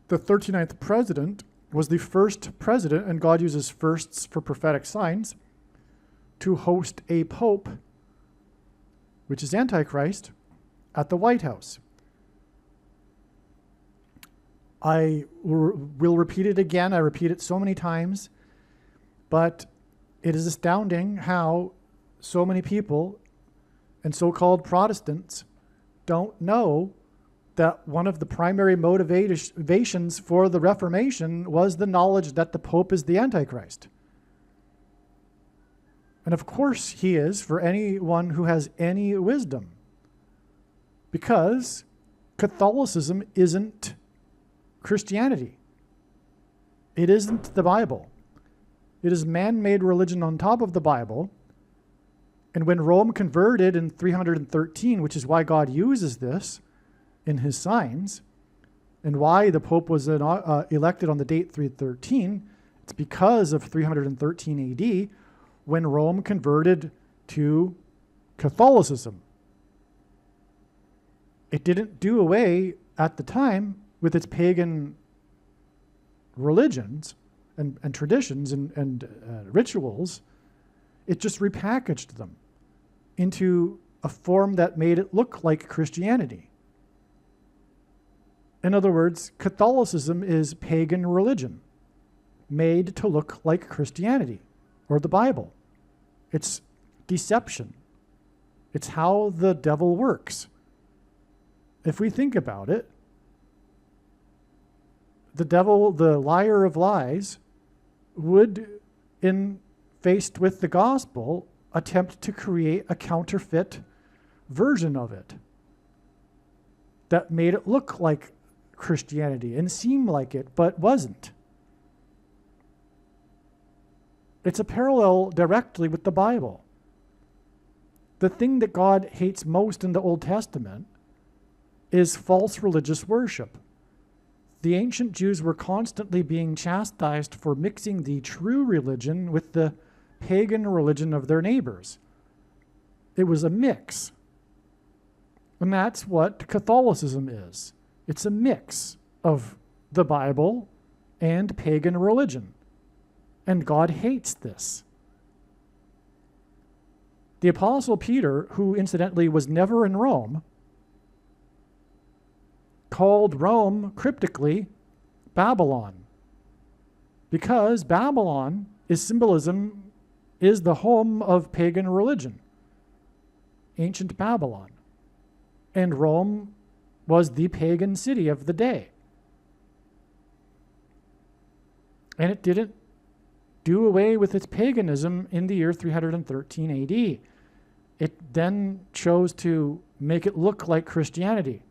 The 39th president was the first president, and God uses firsts for prophetic signs, to host a pope, which is Antichrist, at the White House. I will repeat it again. I repeat it so many times, but it is astounding how so many people and so-called Protestants don't know that one of the primary motivations for the Reformation was the knowledge that the Pope is the Antichrist. And of course he is, for anyone who has any wisdom, because Catholicism isn't Christianity. It isn't the Bible. It is man-made religion on top of the Bible. And when Rome converted in 313, which is why God uses this in his signs, and why the Pope was elected on the date 313, it's because of 313 AD, when Rome converted to Catholicism. It didn't do away at the time with its pagan religions and traditions and rituals. It just repackaged them into a form that made it look like Christianity. In other words, Catholicism is pagan religion made to look like Christianity or the Bible. It's deception. It's how the devil works. If we think about it, the devil, the liar of lies, would, in faced with the gospel, attempt to create a counterfeit version of it that made it look like Christianity and seem like it, but wasn't. It's a parallel directly with the Bible. The thing that God hates most in the Old Testament is false religious worship. The ancient Jews were constantly being chastised for mixing the true religion with the pagan religion of their neighbors. It was a mix. And that's what Catholicism is. It's a mix of the Bible and pagan religion. And God hates this. The Apostle Peter, who incidentally was never in Rome, called Rome cryptically Babylon, because Babylon is symbolism, is the home of pagan religion, ancient Babylon. And Rome was the pagan city of the day. And it didn't do away with its paganism in the year 313 AD. It then chose to make it look like Christianity.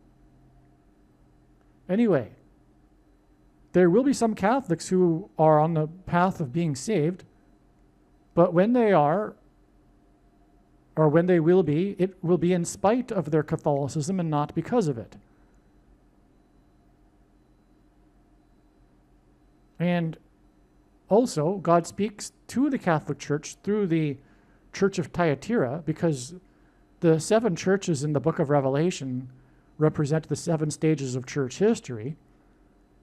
Anyway, there will be some Catholics who are on the path of being saved, but when they are, or when they will be, it will be in spite of their Catholicism and not because of it. And also, God speaks to the Catholic Church through the Church of Thyatira, because the 7 churches in the book of Revelation represent the 7 stages of church history.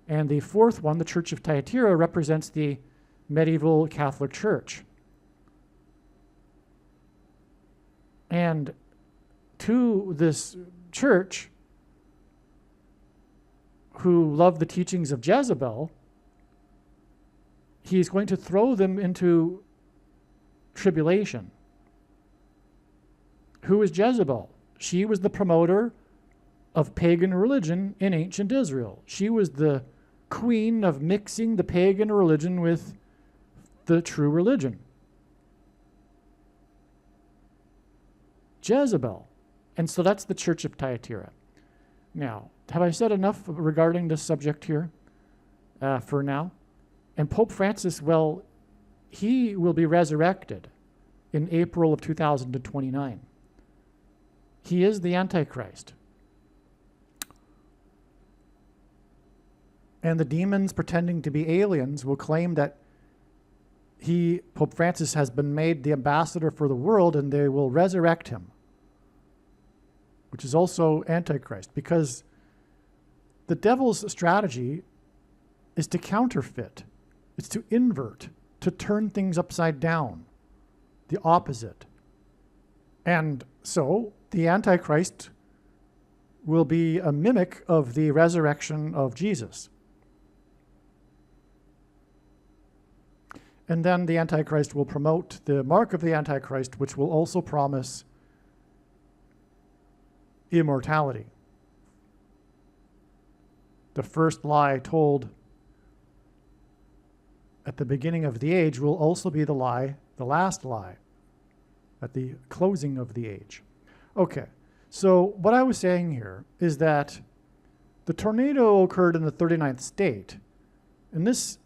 And the 4th one, the Church of Thyatira, represents the medieval Catholic Church. And to this church, who love the teachings of Jezebel, he's going to throw them into tribulation. Who is Jezebel? She was the promoter of pagan religion in ancient Israel. She was the queen of mixing the pagan religion with the true religion. Jezebel. And so that's the Church of Thyatira. Now, have I said enough regarding this subject here for now? And Pope Francis, well, he will be resurrected in April of 2029. He is the Antichrist. And the demons pretending to be aliens will claim that Pope Francis, has been made the ambassador for the world, and they will resurrect him, which is also Antichrist, because the devil's strategy is to counterfeit. It's to invert, to turn things upside down, the opposite. And so the Antichrist will be a mimic of the resurrection of Jesus. And then the Antichrist will promote the mark of the Antichrist, which will also promise immortality. The first lie told at the beginning of the age will also be the last lie, at the closing of the age. Okay, so what I was saying here is that the tornado occurred in the 39th state, and this,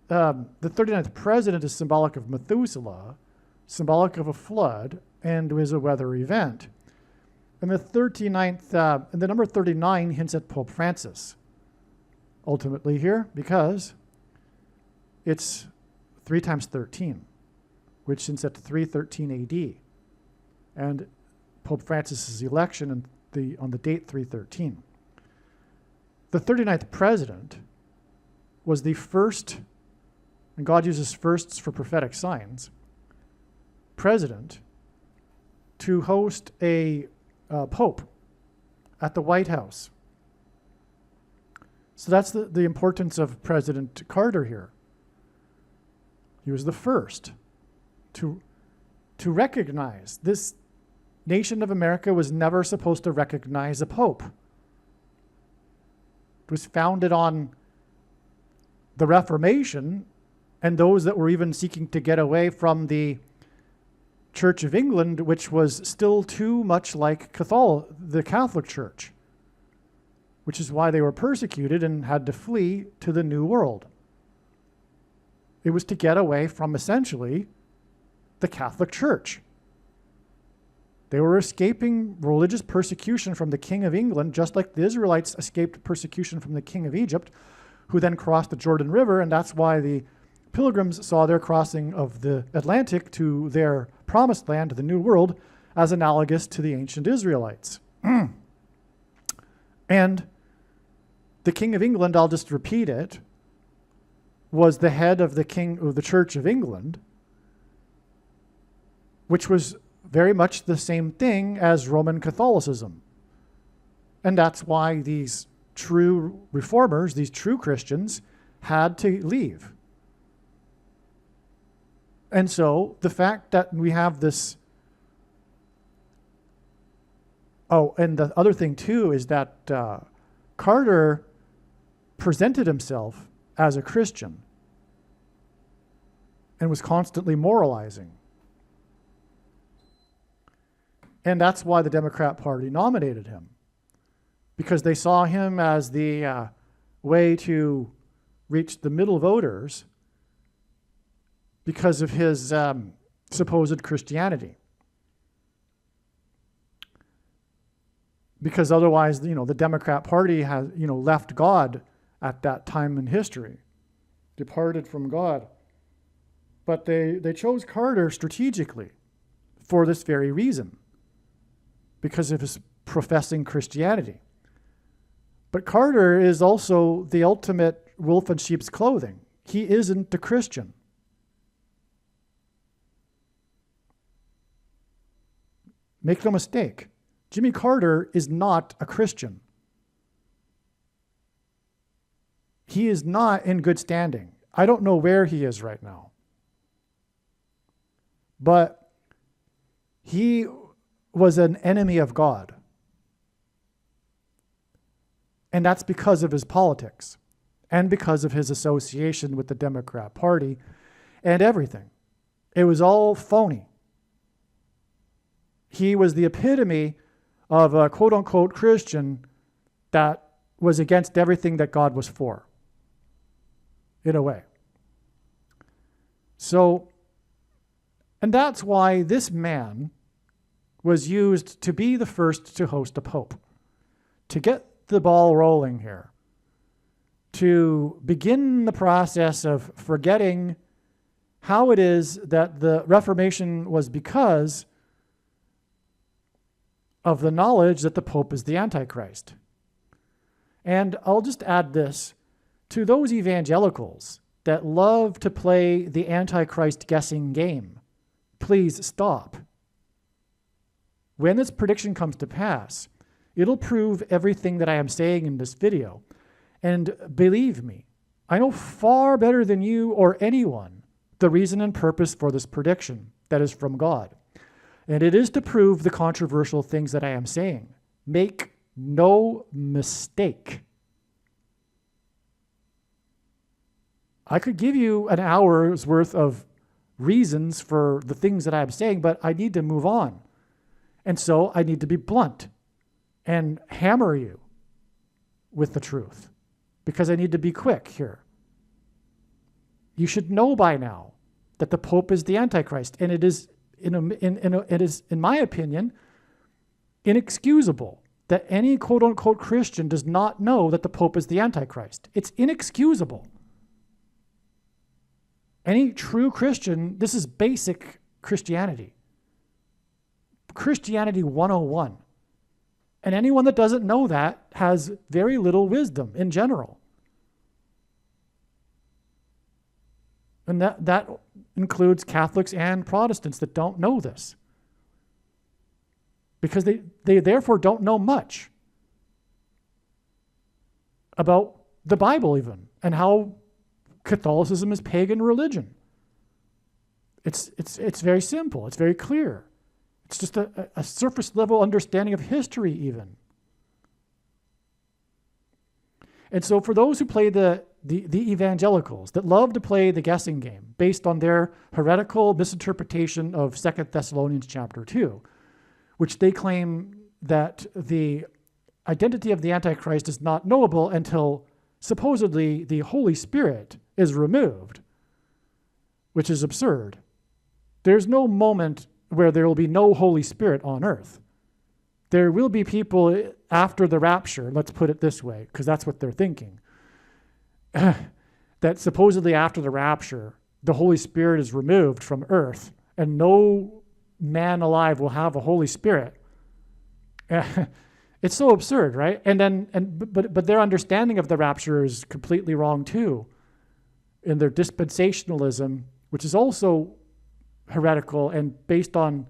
the 39th president is symbolic of Methuselah, symbolic of a flood, and was a weather event. And the 39th, and the number 39 hints at Pope Francis, ultimately here, because it's 3 times 13, which hints at 313 AD, and Pope Francis's election on the date 313. The 39th president was the first, and God uses firsts for prophetic signs, president to host a pope at the White House. So that's the importance of President Carter here. He was the first to recognize. This nation of America was never supposed to recognize a pope. It was founded on the Reformation and those that were even seeking to get away from the Church of England, which was still too much like the Catholic Church, which is why they were persecuted and had to flee to the New World. It was to get away from, essentially, the Catholic Church. They were escaping religious persecution from the King of England, just like the Israelites escaped persecution from the King of Egypt, who then crossed the Jordan River, and that's why the Pilgrims saw their crossing of the Atlantic to their promised land, the New World, as analogous to the ancient Israelites. And the King of England, I'll just repeat it, was the head of the Church of England, which was very much the same thing as Roman Catholicism. And that's why these true reformers, these true Christians, had to leave. And so the fact that we have this... Oh, and the other thing too is that Carter presented himself as a Christian and was constantly moralizing. And that's why the Democrat Party nominated him, because they saw him as the way to reach the middle voters because of his supposed Christianity. Because otherwise, the Democrat Party has, left God at that time in history, departed from God. But they chose Carter strategically for this very reason, because of his professing Christianity. But Carter is also the ultimate wolf in sheep's clothing. He isn't a Christian. Make no mistake, Jimmy Carter is not a Christian. He is not in good standing. I don't know where he is right now. But he was an enemy of God. And that's because of his politics and because of his association with the Democrat Party and everything. It was all phony. He was the epitome of a quote-unquote Christian that was against everything that God was for, in a way. So, and that's why this man was used to be the first to host a pope, to get the ball rolling here, to begin the process of forgetting how it is that the Reformation was because of the knowledge that the Pope is the Antichrist. And I'll just add this to those evangelicals that love to play the Antichrist guessing game, please stop. When this prediction comes to pass, it'll prove everything that I am saying in this video. And believe me, I know far better than you or anyone the reason and purpose for this prediction that is from God. And it is to prove the controversial things that I am saying. Make no mistake. I could give you an hour's worth of reasons for the things that I'm saying, but I need to move on. And so I need to be blunt and hammer you with the truth because I need to be quick here. You should know by now that the Pope is the Antichrist, and it is, it is, in my opinion, inexcusable that any quote-unquote Christian does not know that the Pope is the Antichrist. It's inexcusable. Any true Christian, this is basic Christianity. Christianity 101. And anyone that doesn't know that has very little wisdom in general. And that includes Catholics and Protestants that don't know this. Because they therefore don't know much about the Bible even, and how Catholicism is pagan religion. It's very simple. It's very clear. It's just a surface level understanding of history even. And so for those who play the evangelicals that love to play the guessing game based on their heretical misinterpretation of 2 Thessalonians chapter 2, which they claim that the identity of the Antichrist is not knowable until supposedly the Holy Spirit is removed, which is absurd. There's no moment where there will be no Holy Spirit on earth. There will be people after the rapture, let's put it this way, because that's what they're thinking, that supposedly after the rapture, the Holy Spirit is removed from earth and no man alive will have a Holy Spirit. It's so absurd, right? But their understanding of the rapture is completely wrong too, in their dispensationalism, which is also heretical and based on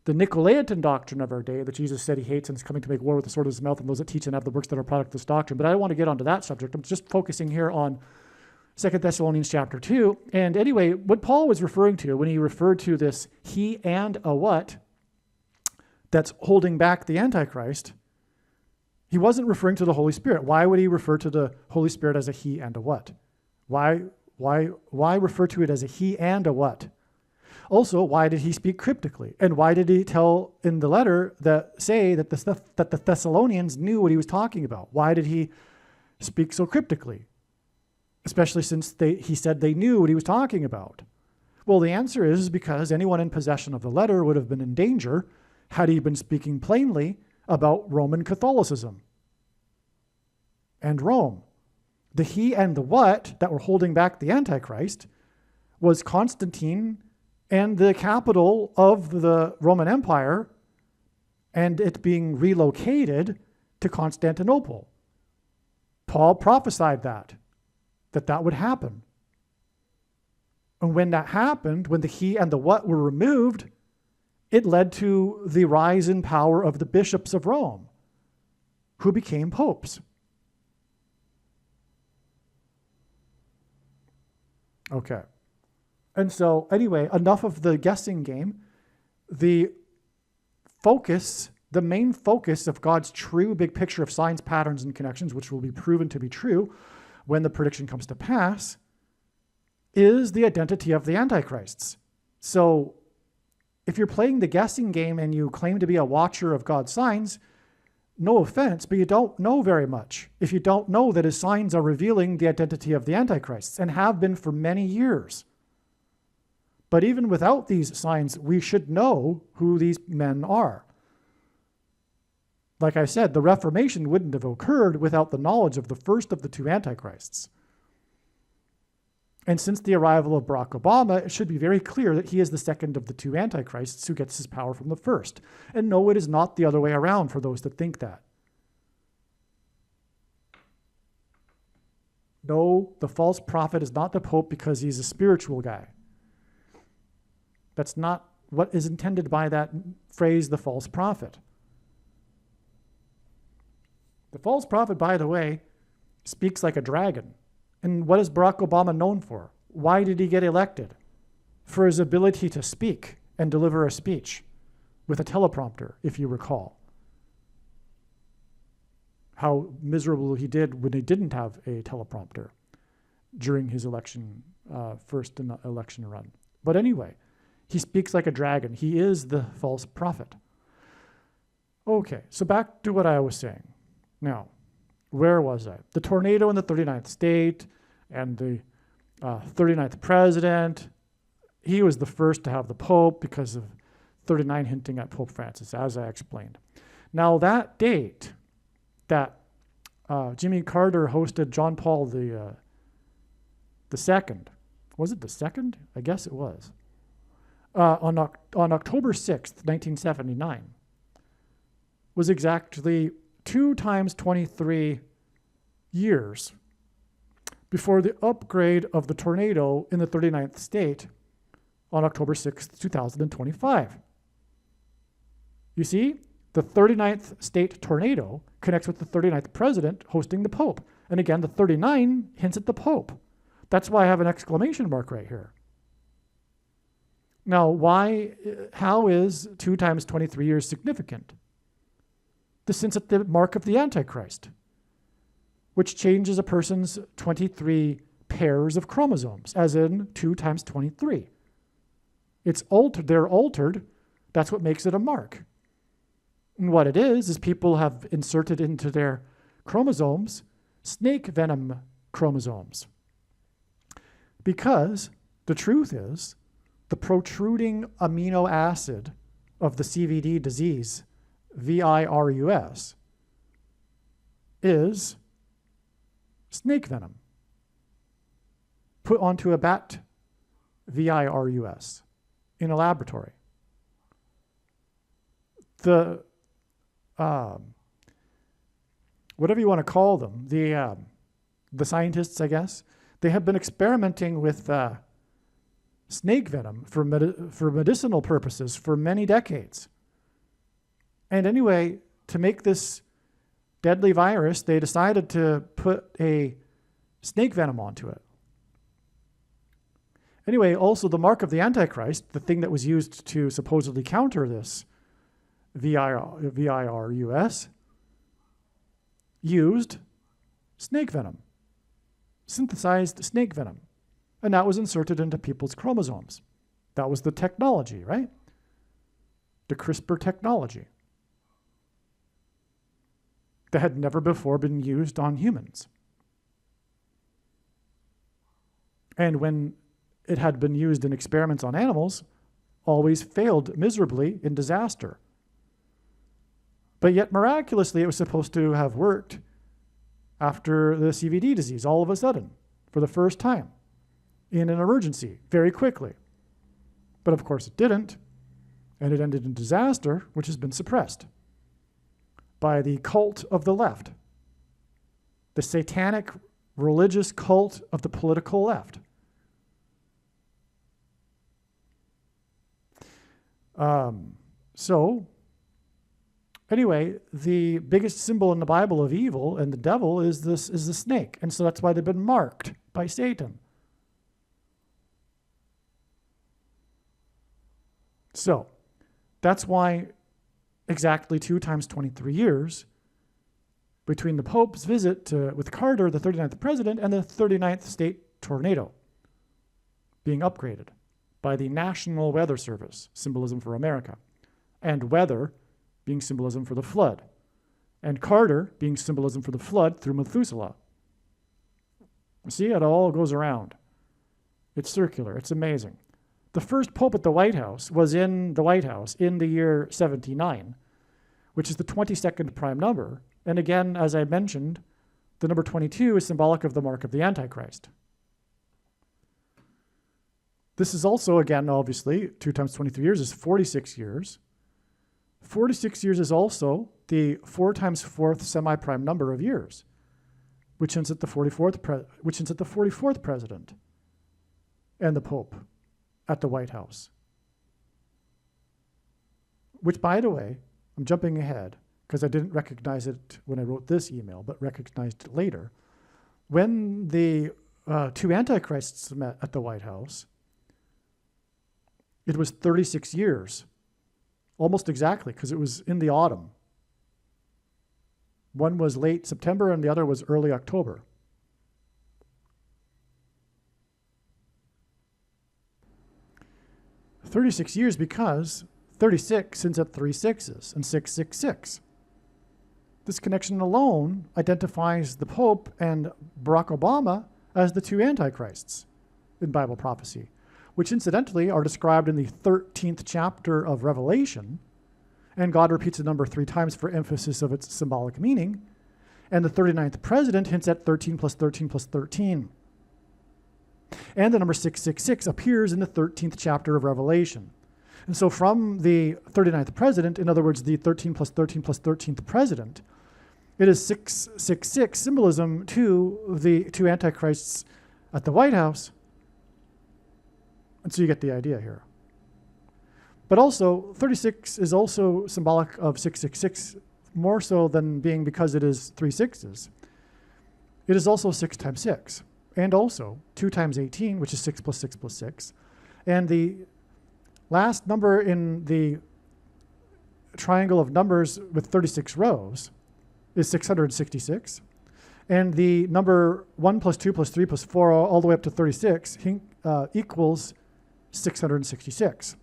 the Nicolaitan doctrine of our day that Jesus said he hates and is coming to make war with the sword of his mouth and those that teach and have the works that are product of this doctrine. But I don't want to get onto that subject. I'm just focusing here on 2 Thessalonians chapter 2. And anyway, what Paul was referring to when he referred to this he and a what that's holding back the Antichrist, he wasn't referring to the Holy Spirit. Why would he refer to the Holy Spirit as a he and a what? Why refer to it as a he and a what? Also, why did he speak cryptically? And why did he tell in the letter that the Thessalonians knew what he was talking about? Why did he speak so cryptically? Especially since he said they knew what he was talking about. Well, the answer is because anyone in possession of the letter would have been in danger had he been speaking plainly about Roman Catholicism and Rome. The he and the what that were holding back the Antichrist was Constantine and the capital of the Roman Empire, and it being relocated to Constantinople. Paul prophesied that would happen. And when that happened, when the he and the what were removed, it led to the rise in power of the bishops of Rome, who became popes. Okay. And so, anyway, enough of the guessing game. The main focus of God's true big picture of signs, patterns, and connections, which will be proven to be true when the prediction comes to pass, is the identity of the Antichrists. So, if you're playing the guessing game and you claim to be a watcher of God's signs, no offense, but you don't know very much if you don't know that his signs are revealing the identity of the Antichrists and have been for many years. But even without these signs, we should know who these men are. Like I said, the Reformation wouldn't have occurred without the knowledge of the first of the two Antichrists. And since the arrival of Barack Obama, it should be very clear that he is the second of the two Antichrists who gets his power from the first. And no, it is not the other way around for those that think that. No, the false prophet is not the Pope because he's a spiritual guy. That's not what is intended by that phrase, the false prophet. The false prophet, by the way, speaks like a dragon. And what is Barack Obama known for? Why did he get elected? For his ability to speak and deliver a speech with a teleprompter, if you recall. How miserable he did when he didn't have a teleprompter during his first election run. But anyway, he speaks like a dragon. He is the false prophet. Okay, so back to what I was saying. Now, where was I? The tornado in the 39th state and the 39th president. He was the first to have the Pope because of 39 hinting at Pope Francis, as I explained. Now, that date that Jimmy Carter hosted John Paul the second, was it the second? I guess it was. On October 6th, 1979, was exactly 2 times 23 years before the upgrade of the tornado in the 39th state on October 6th, 2025. You see, the 39th state tornado connects with the 39th president hosting the Pope. And again, the 39 hints at the Pope. That's why I have an exclamation mark right here. Now, how is 2 times 23 years significant? This hints at the mark of the Antichrist, which changes a person's 23 pairs of chromosomes, as in 2 times 23. It's altered. They're altered. That's what makes it a mark. And what it is people have inserted into their chromosomes snake venom chromosomes. Because the truth is, the protruding amino acid of the CVD disease, VIRUS, is snake venom put onto a bat VIRUS in a laboratory. The whatever you want to call them, the scientists, I guess, they have been experimenting with snake venom for medicinal purposes for many decades. And anyway, to make this deadly virus, they decided to put a snake venom onto it. Anyway, also the mark of the Antichrist, the thing that was used to supposedly counter this VIRUS, used snake venom, synthesized snake venom. And that was inserted into people's chromosomes. That was the technology, right? The CRISPR technology that had never before been used on humans. And when it had been used in experiments on animals, always failed miserably in disaster. But yet miraculously, it was supposed to have worked after the CVD disease, all of a sudden, for the first time, in an emergency, very quickly. But of course it didn't, and it ended in disaster, which has been suppressed by the cult of the left, the satanic religious cult of the political left. Anyway, the biggest symbol in the Bible of evil and the devil is the snake. And so that's why they've been marked by Satan. So that's why exactly 2 times 23 years between the Pope's visit with Carter, the 39th president, and the 39th state tornado being upgraded by the National Weather Service, symbolism for America, and weather being symbolism for the flood, and Carter being symbolism for the flood through Methuselah. See, it all goes around. It's circular. It's amazing. The first pope at the White House was in the White House in the year 79, which is the 22nd prime number. And again, as I mentioned, the number 22 is symbolic of the mark of the Antichrist. This is also, again, obviously, 2 times 23 years is 46 years. 46 years is also the 4 times 4th semi-prime number of years. which hints at the 44th president and the Pope at the White House. Which, by the way, I'm jumping ahead because I didn't recognize it when I wrote this email, but recognized it later. When the two antichrists met at the White House, it was 36 years, almost exactly, because it was in the autumn. One was late September and the other was early October. "36 years because 36 hints at 3 sixes and 666. This connection alone identifies the Pope and Barack Obama as the two antichrists in Bible prophecy, which incidentally are described in the 13th chapter of Revelation, and God repeats the number 3 times for emphasis of its symbolic meaning, and the 39th president hints at 13 plus 13 plus 13. And the number 666 appears in the 13th chapter of Revelation. And so from the 39th president, in other words, the 13 plus 13 plus 13th president, it is 666 symbolism to the two antichrists at the White House. And so you get the idea here. But also, 36 is also symbolic of 666, more so than being because it is 3 sixes. It is also 6 times 6, and also 2 times 18, which is 6 plus 6 plus 6. And the last number in the triangle of numbers with 36 rows is 666. And the number 1 plus 2 plus 3 plus 4 all the way up to 36 equals 666.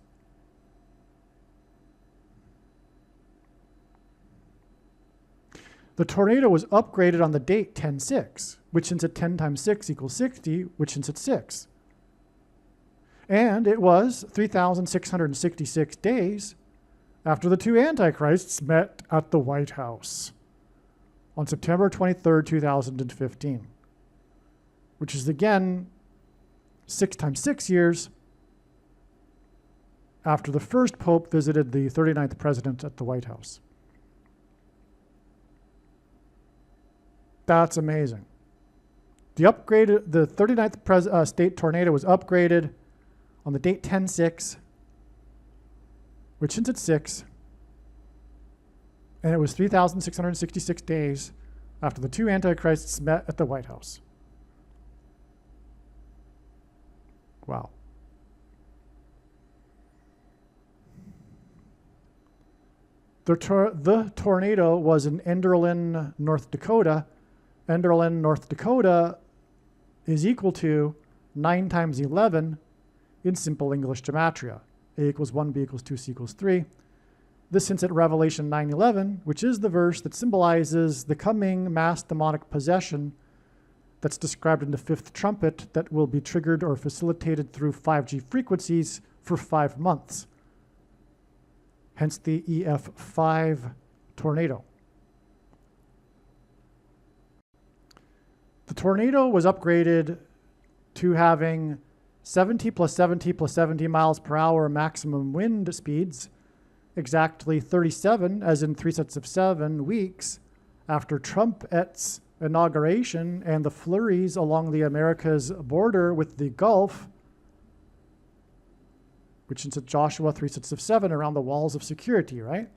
The tornado was upgraded on the date 10/6, which hints at 10 times 6 equals 60, which hints at 6. And it was 3,666 days after the two antichrists met at the White House on September 23rd, 2015, which is again 6 times 6 years after the first Pope visited the 39th president at the White House. That's amazing. The 39th state tornado was upgraded on the date 10/6, which hints at 6, and it was 3,666 days after the two antichrists met at the White House. Wow. The tornado was in Enderlin, North Dakota. Enderlin, North Dakota is equal to 9 times 11 in simple English gematria. A equals 1, B equals 2, C equals 3. This hints at Revelation 9:11, which is the verse that symbolizes the coming mass demonic possession that's described in the 5th trumpet that will be triggered or facilitated through 5G frequencies for 5 months. Hence the EF5 tornado. The tornado was upgraded to having 70 plus 70 plus 70 miles per hour maximum wind speeds, exactly 37, as in 3 sets of 7 weeks after Trump's inauguration and the flurries along the America's border with the Gulf, which is at Joshua 3 sets of 7 around the walls of security, right?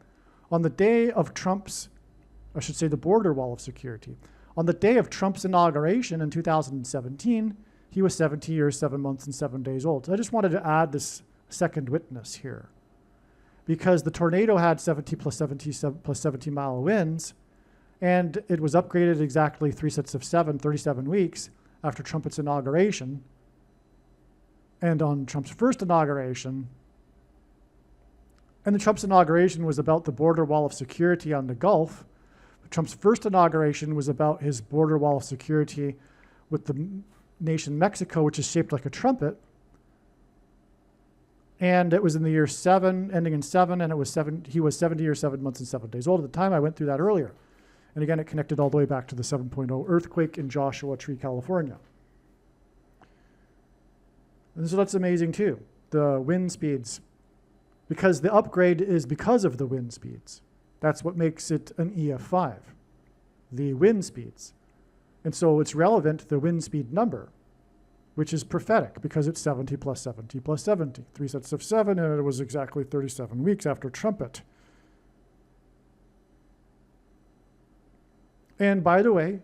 On the day of the border wall of security. On the day of Trump's inauguration in 2017, he was 70 years, 7 months, and 7 days old. So I just wanted to add this second witness here, because the tornado had 70 plus 70 plus 70 mile winds, and it was upgraded exactly 3 sets of 7, 37 weeks after Trump's inauguration. And on Trump's first inauguration, and the Trump's inauguration was about the border wall of security on the Gulf. Trump's first inauguration was about his border wall of security with the nation Mexico, which is shaped like a trumpet. And it was in the year 7, ending in 7, and he was 70 years, 7 months, and 7 days old at the time. I went through that earlier. And again, it connected all the way back to the 7.0 earthquake in Joshua Tree, California. And so that's amazing too, the wind speeds, because the upgrade is because of the wind speeds. That's what makes it an EF5, the wind speeds. And so it's relevant to the wind speed number, which is prophetic because it's 70 plus 70 plus 70. 3 sets of 7, and it was exactly 37 weeks after trumpet. And by the way,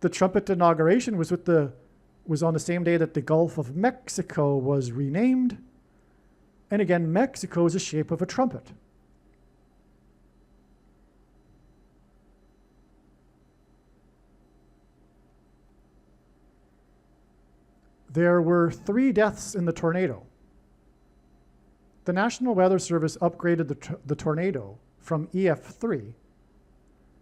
the trumpet inauguration was on the same day that the Gulf of Mexico was renamed. And again, Mexico is the shape of a trumpet. There were 3 deaths in the tornado. The National Weather Service upgraded the tornado from EF3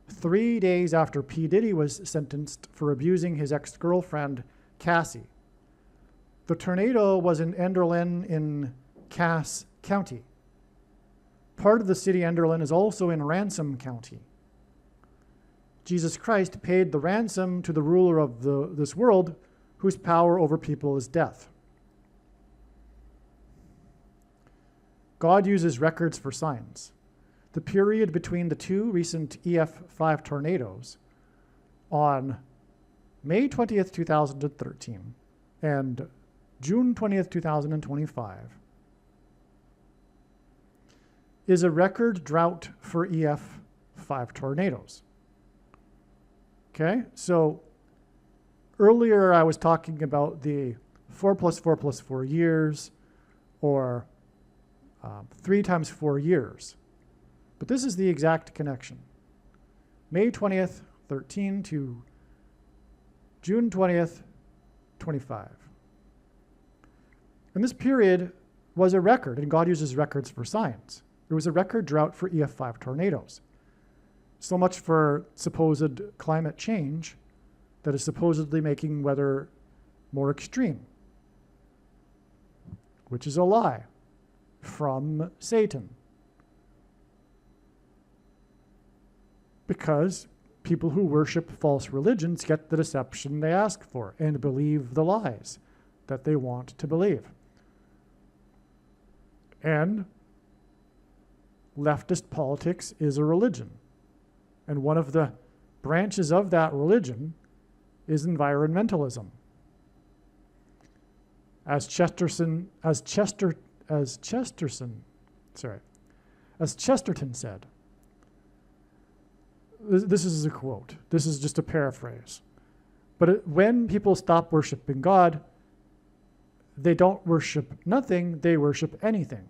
3 days after P. Diddy was sentenced for abusing his ex-girlfriend, Cassie. The tornado was in Enderlin in Cass County. Part of the city Enderlin is also in Ransom County. Jesus Christ paid the ransom to the ruler of this world, whose power over people is death. God uses records for signs. The period between the 2 recent EF5 tornadoes on May 20th, 2013 and June 20th, 2025 is a record drought for EF5 tornadoes. Okay, so earlier I was talking about the 4 plus 4 plus 4 years, or 3 times 4 years. But this is the exact connection. May 20th, 13 to June 20th, 25. And this period was a record, and God uses records for signs. It was a record drought for EF5 tornadoes. So much for supposed climate change that is supposedly making weather more extreme, which is a lie from Satan. Because people who worship false religions get the deception they ask for and believe the lies that they want to believe. And leftist politics is a religion. And one of the branches of that religion is environmentalism. As Chesterton said, this is a quote. This is just a paraphrase. But when people stop worshiping God, they don't worship nothing, they worship anything.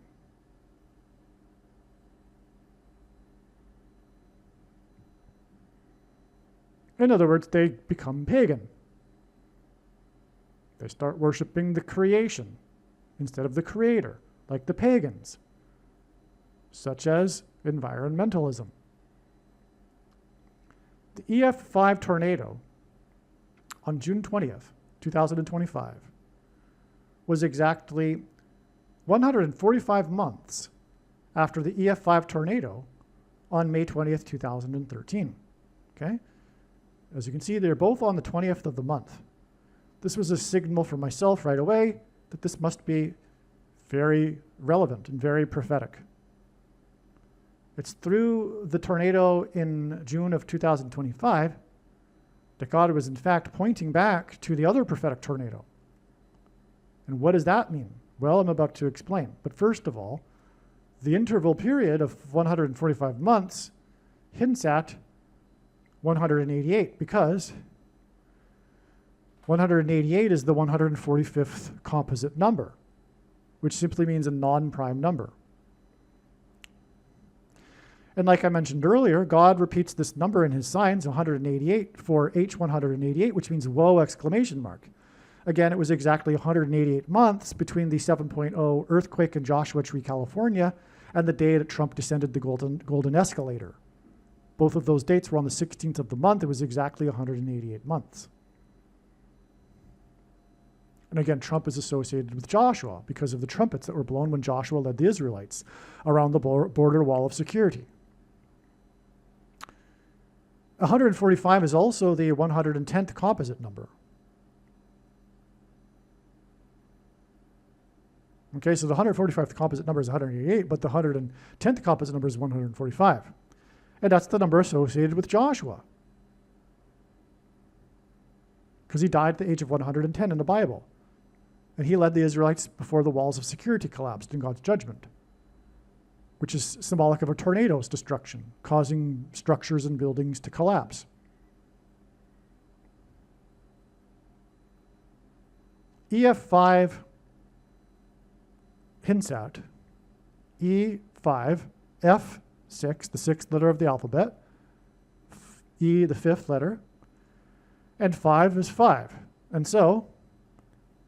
In other words, they become pagan. They start worshiping the creation instead of the creator, like the pagans, such as environmentalism. The EF5 tornado on June 20th, 2025 was exactly 145 months after the EF5 tornado on May 20th, 2013. Okay? As you can see, they're both on the 20th of the month. This was a signal for myself right away that this must be very relevant and very prophetic. It's through the tornado in June of 2025 that God was in fact pointing back to the other prophetic tornado. And what does that mean? Well, I'm about to explain. But first of all, the interval period of 145 months hints at 188 because 188 is the 145th composite number, which simply means a non-prime number. And like I mentioned earlier, God repeats this number in his signs, 188, for H188, which means whoa, exclamation mark. Again, it was exactly 188 months between the 7.0 earthquake in Joshua Tree, California, and the day that Trump descended the golden escalator. Both of those dates were on the 16th of the month. It was exactly 188 months. And again, Trump is associated with Joshua because of the trumpets that were blown when Joshua led the Israelites around the border wall of security. 145 is also the 110th composite number. Okay, so the 145th composite number is 188, but the 110th composite number is 145. And that's the number associated with Joshua. because he died at the age of 110 in the Bible. And he led the Israelites before the walls of security collapsed in God's judgment, which is symbolic of a tornado's destruction, causing structures and buildings to collapse. EF5 hints at E5, F6, the sixth letter of the alphabet, E, the fifth letter, and 5 is 5. And so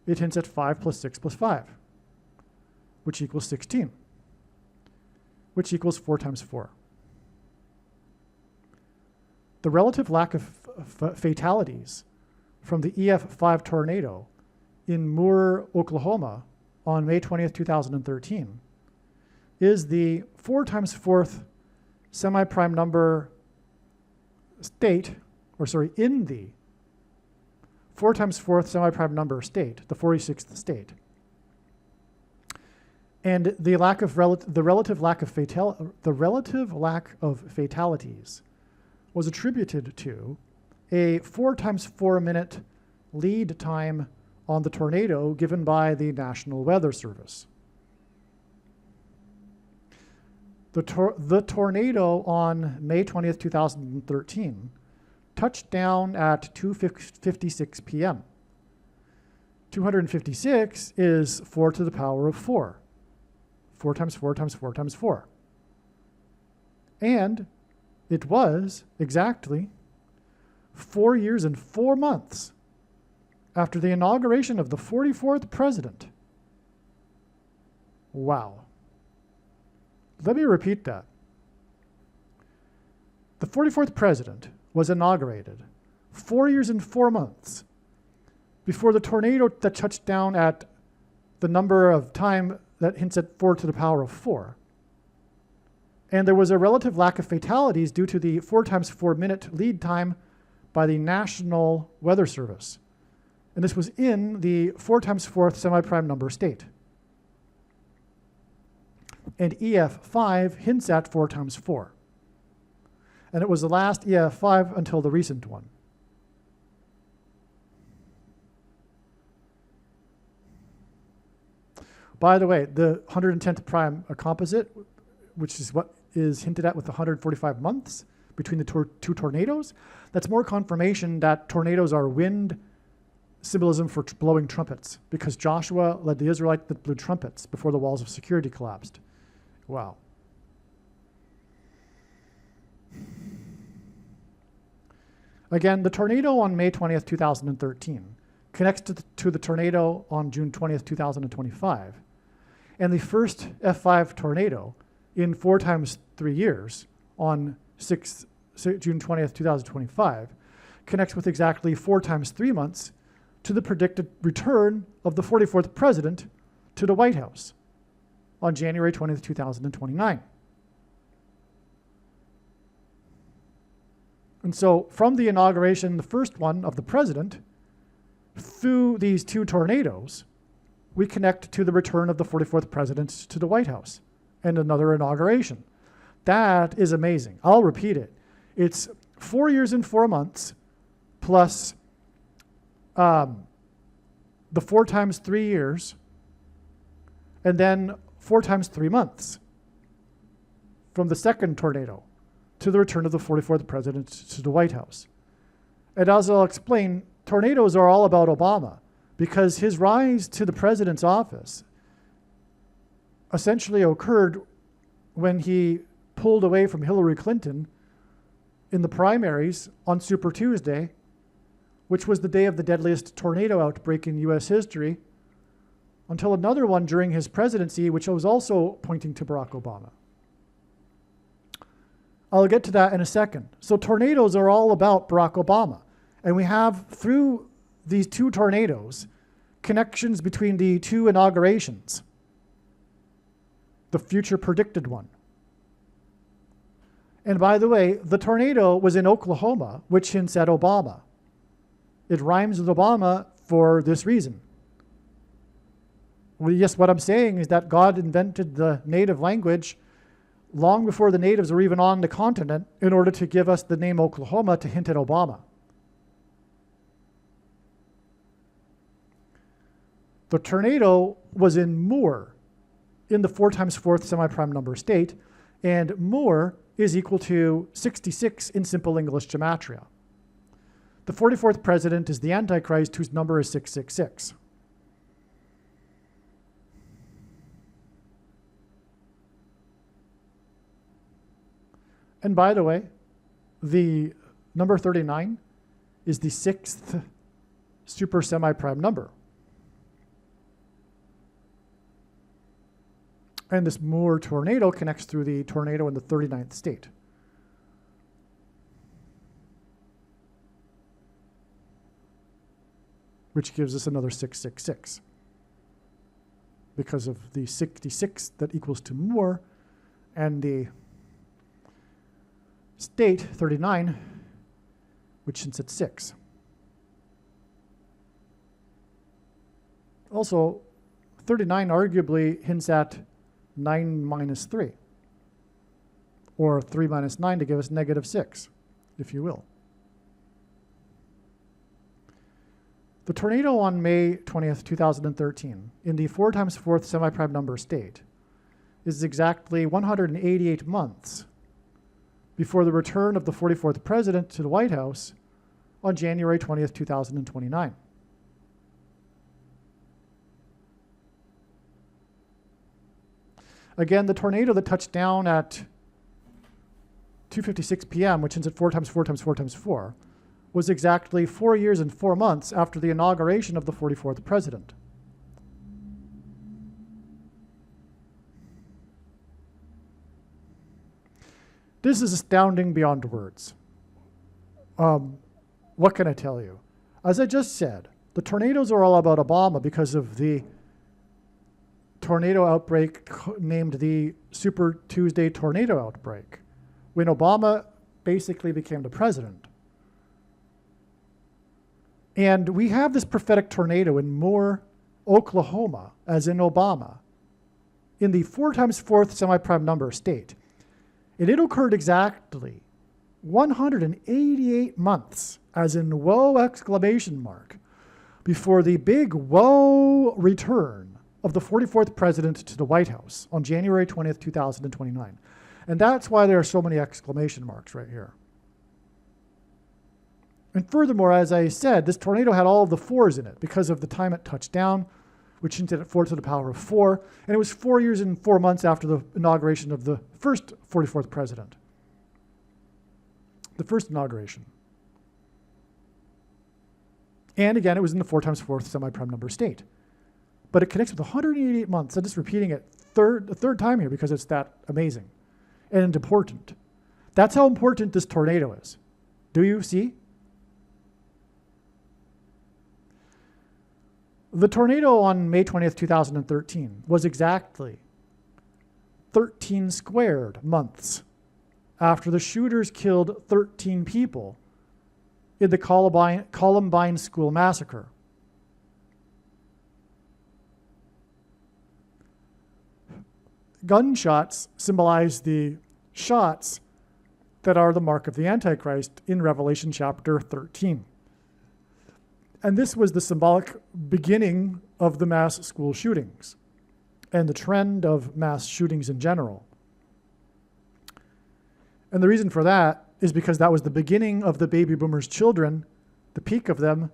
it hints at 5 plus 6 plus 5, which equals 16, which equals 4 times 4. The relative lack of fatalities from the EF5 tornado in Moore, Oklahoma on May 20th, 2013 is the 4 times 4th semi-prime number state, in the 4 times 4th semi-prime number state, the 46th state. And the relative lack of fatalities was attributed to a 4 times 4 minute lead time on the tornado given by the National Weather Service. The tornado on May 20th, 2013 touched down at 2:56 p.m. 256 is 4 to the power of 4. 4 times 4 times 4 times 4. And it was exactly 4 years and 4 months after the inauguration of the 44th president. Wow. Let me repeat that. The 44th president was inaugurated 4 years and 4 months before the tornado that touched down at the number of time that hints at 4 to the power of 4. And there was a relative lack of fatalities due to the 4 times 4 minute lead time by the National Weather Service. And this was in the 4 times 4th semi-prime number state. And EF5 hints at 4 times 4. And it was the last EF5 until the recent one. By the way, the 110th prime composite, which is what is hinted at with the 145 months between the two tornadoes, that's more confirmation that tornadoes are wind symbolism for blowing trumpets, because Joshua led the Israelites that blew trumpets before the walls of security collapsed. Wow. Again, the tornado on May 20th, 2013 connects to the tornado on June 20th, 2025. And the first F5 tornado in 4 times 3 years on June 20th, 2025 connects with exactly 4 times 3 months to the predicted return of the 44th president to the White House on January 20th, 2029. And so from the inauguration, the first one of the president, through these 2 tornadoes, we connect to the return of the 44th president to the White House and another inauguration. That is amazing. I'll repeat it. It's 4 years and 4 months plus the 4 times 3 years, and then 4 times 3 months from the second tornado to the return of the 44th president to the White House. And as I'll explain, tornadoes are all about Obama, because his rise to the president's office essentially occurred when he pulled away from Hillary Clinton in the primaries on Super Tuesday, which was the day of the deadliest tornado outbreak in U.S. history, until another one during his presidency, which was also pointing to Barack Obama. I'll get to that in a second. So tornadoes are all about Barack Obama. And we have, through these 2 tornadoes, connections between the 2 inaugurations, the future predicted one. And by the way, the tornado was in Oklahoma, which hints at Obama. It rhymes with Obama for this reason. Well, yes, what I'm saying is that God invented the native language long before the natives were even on the continent in order to give us the name Oklahoma to hint at Obama. The tornado was in Moore, in the 4 times 4th semi-prime number state, and Moore is equal to 66 in simple English gematria. The 44th president is the Antichrist, whose number is 666. And by the way, the number 39 is the 6th super semi-prime number. And this Moore tornado connects through the tornado in the 39th state. Which gives us another 666. Because of the 66 that equals to Moore, and the state 39, which hints at 6. Also, 39 arguably hints at 9 minus 3, or 3 minus 9 to give us negative 6, if you will. The tornado on May 20th, 2013, in the 4 times 4th semi-prime number state, is exactly 188 months before the return of the 44th president to the White House on January 20th, 2029. Again, the tornado that touched down at 2:56 p.m., which ends at 4 times 4 times 4 times 4, was exactly 4 years and 4 months after the inauguration of the 44th president. This is astounding beyond words. What can I tell you? As I just said, the tornadoes are all about Obama because of the tornado outbreak named the Super Tuesday tornado outbreak, when Obama basically became the president. And we have this prophetic tornado in Moore, Oklahoma, as in Obama, in the 4 times 4th semi-prime number state. And it occurred exactly 188 months, as in whoa exclamation mark, before the big whoa return of the 44th president to the White House on January 20th, 2029. And that's why there are so many exclamation marks right here. And furthermore, as I said, this tornado had all of the 4s in it because of the time it touched down, which hinted at 4 to the power of 4. And it was 4 years and 4 months after the inauguration of the first 44th president. The first inauguration. And again, it was in the 4 times 4th semi-prime number state. But it connects with 188 months. I'm just repeating it a third time here because it's that amazing and important. That's how important this tornado is. Do you see? The tornado on May 20th, 2013 was exactly 13 squared months after the shooters killed 13 people in the Columbine school massacre. Gunshots symbolize the shots that are the mark of the Antichrist in Revelation chapter 13. And this was the symbolic beginning of the mass school shootings and the trend of mass shootings in general. And the reason for that is because that was the beginning of the baby boomers' children, the peak of them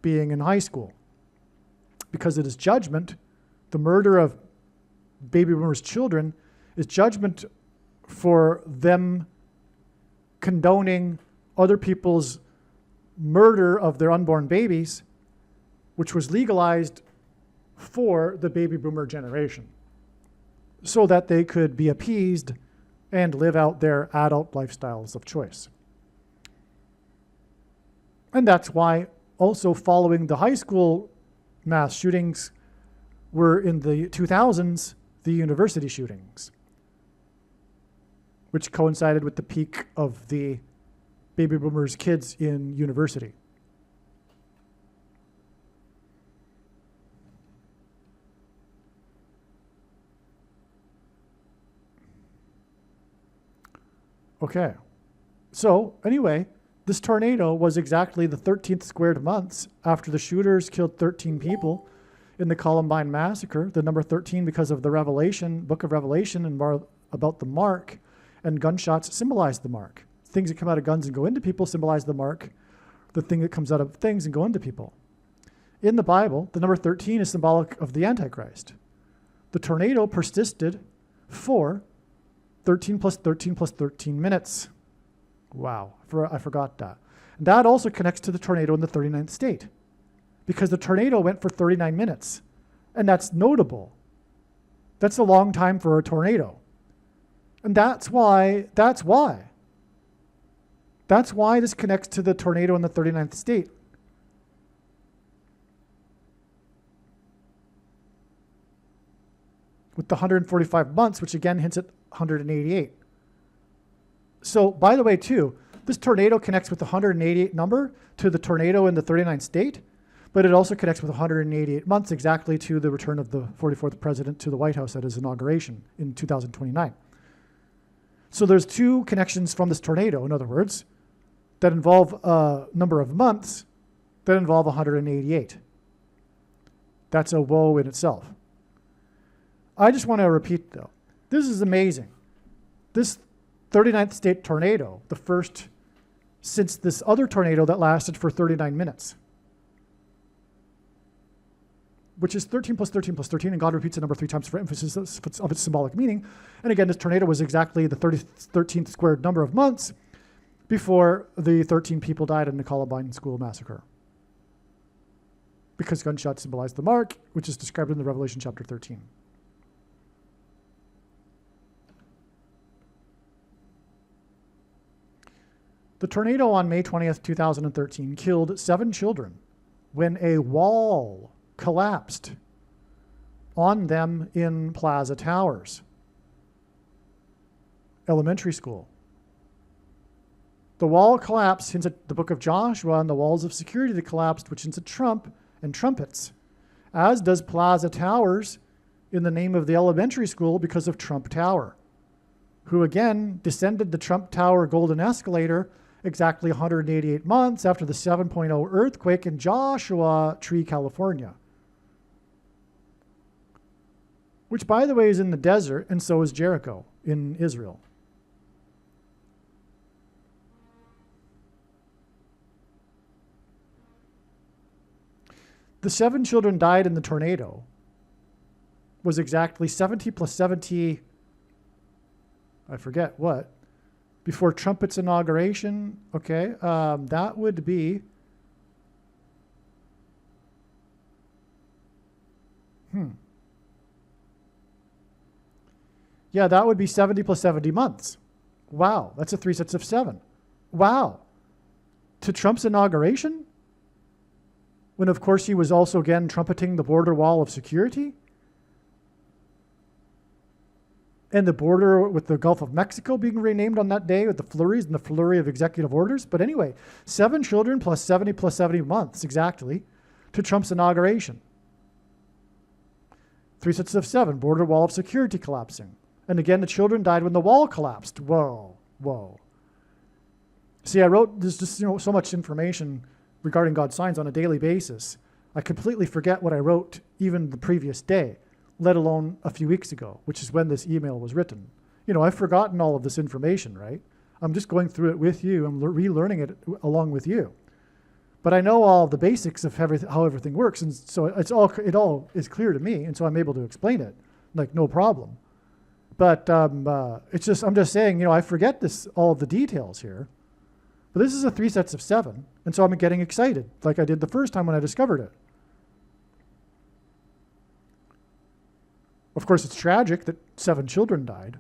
being in high school. Because it is judgment, the murder of baby boomers' children is judgment for them condoning other people's murder of their unborn babies, which was legalized for the baby boomer generation, so that they could be appeased and live out their adult lifestyles of choice. And that's why also following the high school mass shootings were in the 2000s, the university shootings, which coincided with the peak of the baby boomers' kids in university. Okay, so anyway, this tornado was exactly the 13th squared months after the shooters killed 13 people in the Columbine massacre, the number 13 because of the Revelation, book of Revelation, and more about the mark, and gunshots symbolize the mark. Things that come out of guns and go into people symbolize the mark, the thing that comes out of things and go into people. In the Bible, the number 13 is symbolic of the Antichrist. The tornado persisted for 13 plus 13 plus 13 minutes. Wow, I forgot that. And that also connects to the tornado in the 39th state, because the tornado went for 39 minutes. And that's notable. That's a long time for a tornado. And that's why this connects to the tornado in the 39th state. With the 145 months, which again hints at 188. So, by the way, too, this tornado connects with the 188 number to the tornado in the 39th state, but it also connects with 188 months exactly to the return of the 44th president to the White House at his inauguration in 2029. So there's two connections from this tornado, in other words, that involve a number of months that involve 188. That's a woe in itself. I just want to repeat, though, this is amazing. This 39th state tornado, the first since this other tornado that lasted for 39 minutes, which is 13 plus 13 plus 13, and God repeats the number 3 times for emphasis of its symbolic meaning. And again, this tornado was exactly the 13th squared number of months before the 13 people died in the Columbine school massacre, because gunshots symbolize the mark, which is described in the Revelation chapter 13. The tornado on May 20th, 2013 killed 7 children when a wall collapsed on them in Plaza Towers Elementary School. The wall collapsed hints at the book of Joshua and the walls of security that collapsed, which hints at Trump and trumpets, as does Plaza Towers in the name of the elementary school because of Trump Tower, who again descended the Trump Tower golden escalator exactly 188 months after the 7.0 earthquake in Joshua Tree, California, which, by the way, is in the desert, and so is Jericho in Israel. The 7 children died in the tornado was exactly 70 plus 70, I forget what, before Trumpet's inauguration. Okay, that would be, yeah, that would be 70 plus 70 months. Wow, that's a 3 sets of 7. Wow. To Trump's inauguration? When, of course, he was also again trumpeting the border wall of security? And the border with the Gulf of Mexico being renamed on that day with the flurries and the flurry of executive orders. But anyway, 7 children plus 70 months exactly to Trump's inauguration. 3 sets of 7, border wall of security collapsing. And again, the children died when the wall collapsed. Whoa, whoa. See, there's just so much information regarding God's signs on a daily basis. I completely forget what I wrote even the previous day, let alone a few weeks ago, which is when this email was written. I've forgotten all of this information, right? I'm just going through it with you. I'm relearning it along with you. But I know all the basics of how everything works, and so it all is clear to me, and so I'm able to explain it, like no problem. But I'm just saying, I forget all of the details here. But this is a 3 sets of 7, and so I'm getting excited, like I did the first time when I discovered it. Of course, it's tragic that 7 children died.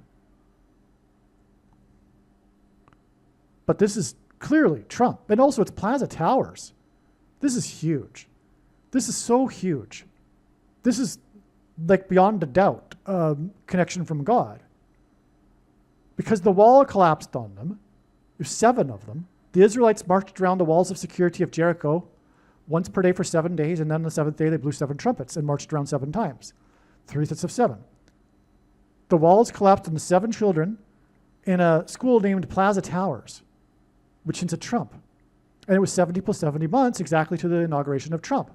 But this is clearly Trump. And also, it's Plaza Towers. This is huge. This is so huge. This is, like, beyond a doubt, connection from God. Because the wall collapsed on them. There's 7 of them. The Israelites marched around the walls of security of Jericho once per day for 7 days, and then on the 7th day they blew 7 trumpets and marched around 7 times. 3 sets of 7. The walls collapsed on the 7 children in a school named Plaza Towers, which hints at Trump. And it was 70 plus 70 months exactly to the inauguration of Trump.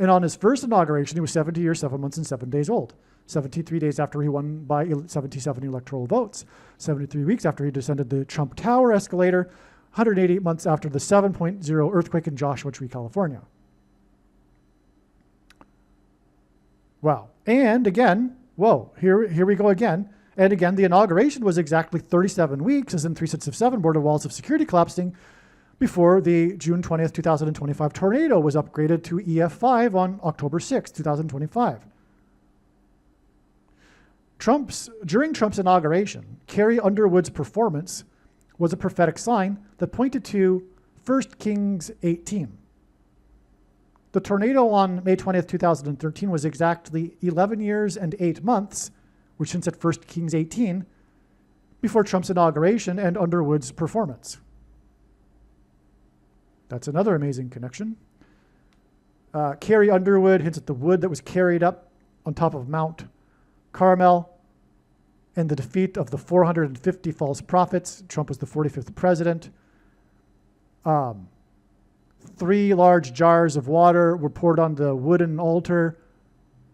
And on his first inauguration, he was 70 years, 7 months, and 7 days old. 73 days after he won by 77 electoral votes. 73 weeks after he descended the Trump Tower escalator. 188 months after the 7.0 earthquake in Joshua Tree, California. Wow. And again, whoa, here we go again. And again, the inauguration was exactly 37 weeks, as in 3 sets of 7 border walls of security collapsing, before the June 20th, 2025 tornado was upgraded to EF5 on October 6th, 2025. During Trump's inauguration, Carrie Underwood's performance was a prophetic sign that pointed to 1 Kings 18. The tornado on May 20th, 2013 was exactly 11 years and 8 months, which hints at 1 Kings 18, before Trump's inauguration and Underwood's performance. That's another amazing connection. Carrie Underwood hints at the wood that was carried up on top of Mount Carmel and the defeat of the 450 false prophets. Trump was the 45th president. 3 large jars of water were poured on the wooden altar.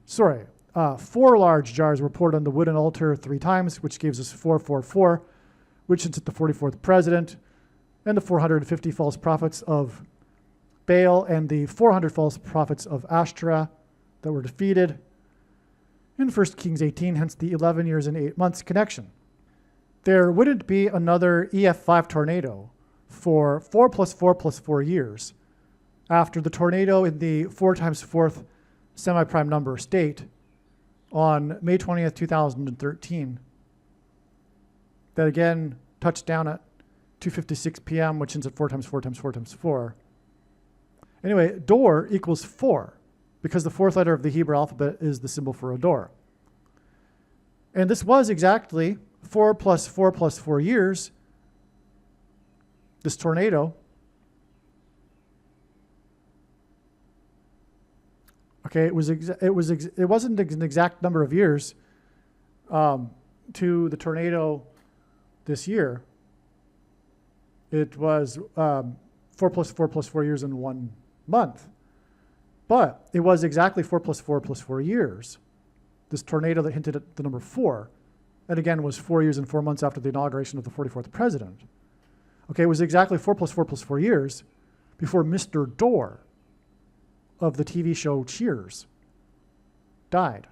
4 large jars were poured on the wooden altar 3 times, which gives us 444, which hints at the 44th president, and the 450 false prophets of Baal and the 400 false prophets of Ashtoreth that were defeated. In 1 Kings 18, hence the 11 years and 8 months connection. There wouldn't be another EF5 tornado for 4 plus 4 plus 4 years after the tornado in the 4 times 4th semi-prime number state on May 20th, 2013. That again touched down at 2:56 p.m., which ends at 4 times 4 times 4 times 4. Anyway, door equals 4, because the 4th letter of the Hebrew alphabet is the symbol for a door. And this was exactly 4 plus 4 plus 4 years, this tornado. Okay, it wasn't an exact number of years to the tornado this year. It was 4 plus 4 plus 4 years in 1 month. But it was exactly 4 plus 4 plus 4 years. This tornado that hinted at the number 4, and again was 4 years and 4 months after the inauguration of the 44th president. Okay, it was exactly 4 plus 4 plus 4 years before Mr. Door of the TV show Cheers died.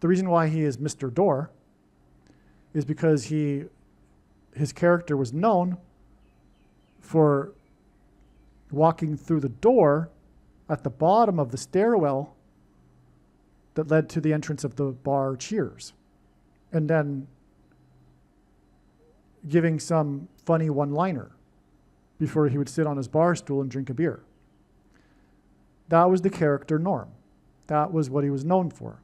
The reason why he is Mr. Door is because his character was known for walking through the door at the bottom of the stairwell that led to the entrance of the bar Cheers, and then giving some funny one-liner before he would sit on his bar stool and drink a beer. That was the character Norm. That was what he was known for.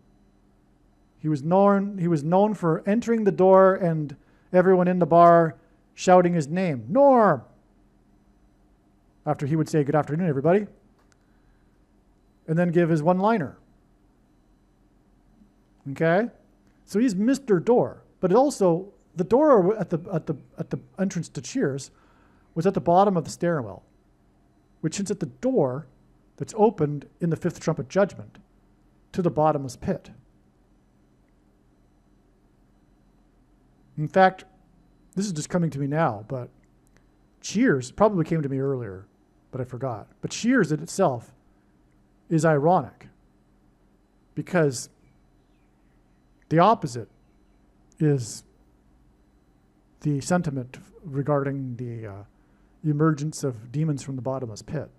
He was known for entering the door and everyone in the bar shouting his name, Norm, after he would say, "Good afternoon, everybody," and then give his one-liner. Okay? So he's Mr. Door, but it also, the door at the entrance to Cheers was at the bottom of the stairwell, which hints at the door that's opened in the 5th trumpet judgment to the bottomless pit. In fact, this is just coming to me now, but Cheers probably came to me earlier, but I forgot. But Cheers in itself is ironic because the opposite is the sentiment regarding the emergence of demons from the bottomless pit.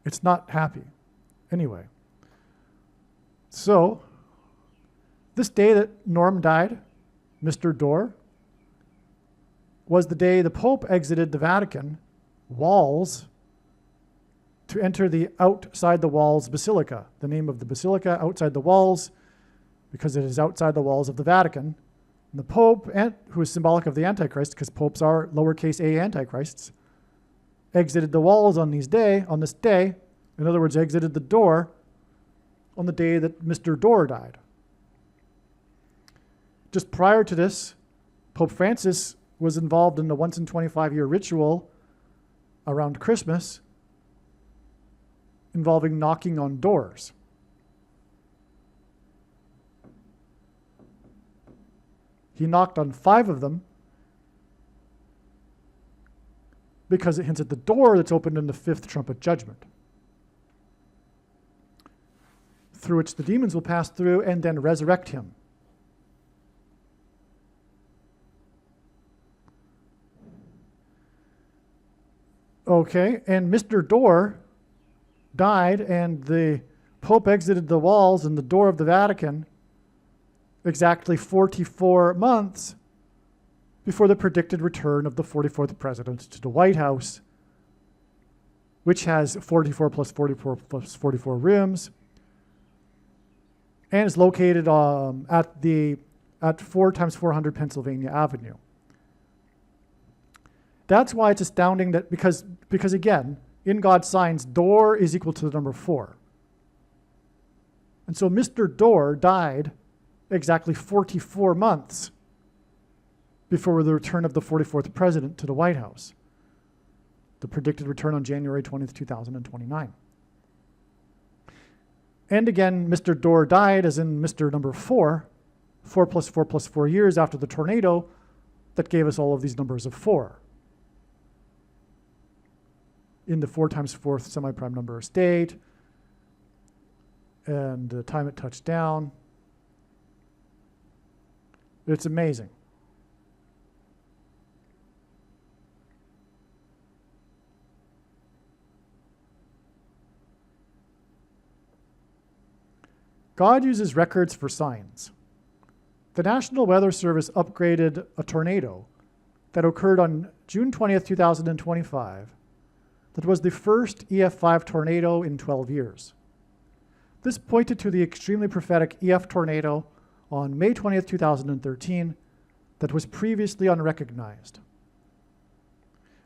It's not happy. Anyway, so this day that Norm died, Mr. Door, was the day the Pope exited the Vatican walls to enter the outside the walls basilica. The name of the basilica, outside the walls, because it is outside the walls of the Vatican. And the Pope, who is symbolic of the Antichrist, because popes are lowercase a antichrists, exited the walls on this day, in other words, exited the door on the day that Mr. Door died. Just prior to this, Pope Francis was involved in the once in 25-year ritual around Christmas involving knocking on doors. He knocked on 5 of them because it hints at the door that's opened in the 5th trumpet judgment, through which the demons will pass through and then resurrect him. Okay, and Mr. Door died, and the Pope exited the walls and the door of the Vatican exactly 44 months before the predicted return of the 44th president to the White House, which has 44 plus 44 plus 44 rooms, and is located at 4 times 400 Pennsylvania Avenue. That's why it's astounding that because again, in God's signs, door is equal to the number 4. And so Mr. Door died exactly 44 months before the return of the 44th president to the White House. The predicted return on January 20th, 2029. And again, Mr. Door died, as in Mr. number 4, 4 plus 4 plus 4 years after the tornado that gave us all of these numbers of 4. In the 4 times 4th semi-prime number state, and the time it touched down. It's amazing. God uses records for signs. The National Weather Service upgraded a tornado that occurred on June 20th, 2025, that was the first EF5 tornado in 12 years. This pointed to the extremely prophetic EF tornado on May 20th, 2013, that was previously unrecognized,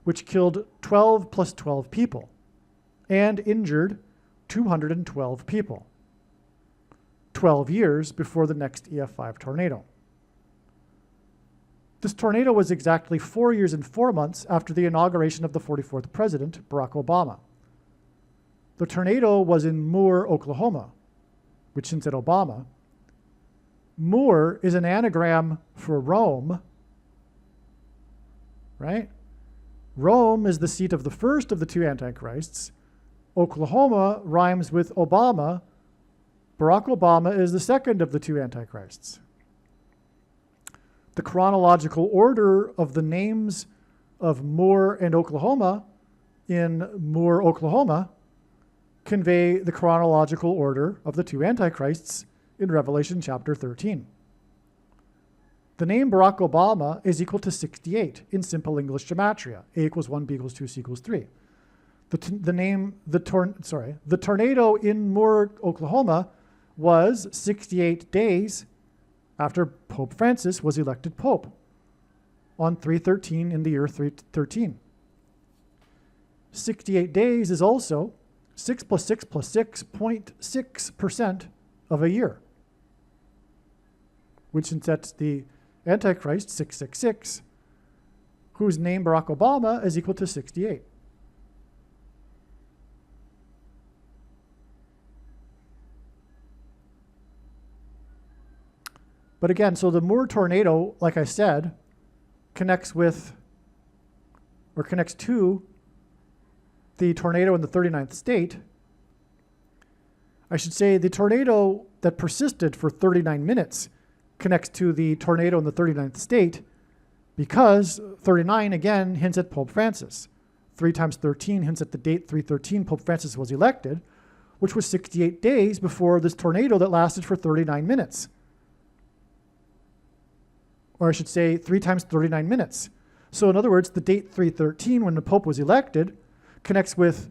which killed 12 plus 12 people and injured 212 people, 12 years before the next EF5 tornado. This tornado was exactly 4 years and 4 months after the inauguration of the 44th president, Barack Obama. The tornado was in Moore, Oklahoma, which hints at Obama. Moore is an anagram for Rome, right? Rome is the seat of the first of the 2 antichrists. Oklahoma rhymes with Obama. Barack Obama is the second of the 2 antichrists. The chronological order of the names of Moore and Oklahoma in Moore, Oklahoma, convey the chronological order of the 2 antichrists in Revelation chapter 13. The name Barack Obama is equal to 68 in simple English gematria. A equals 1, B equals 2, C equals 3. The tornado in Moore, Oklahoma was 68 days after Pope Francis was elected Pope on 3/13 in the year 313. 68 days is also 6 plus 6 plus 6.6% of a year, which sets the Antichrist 666, whose name Barack Obama is equal to 68. But again, so the Moore tornado, like I said, connects to the tornado in the 39th state. I should say the tornado that persisted for 39 minutes connects to the tornado in the 39th state because 39, again, hints at Pope Francis. 3 times 13 hints at the date 313 Pope Francis was elected, which was 68 days before this tornado that lasted for 39 minutes. Or I should say 3 times 39 minutes. So in other words, the date 313 when the Pope was elected connects with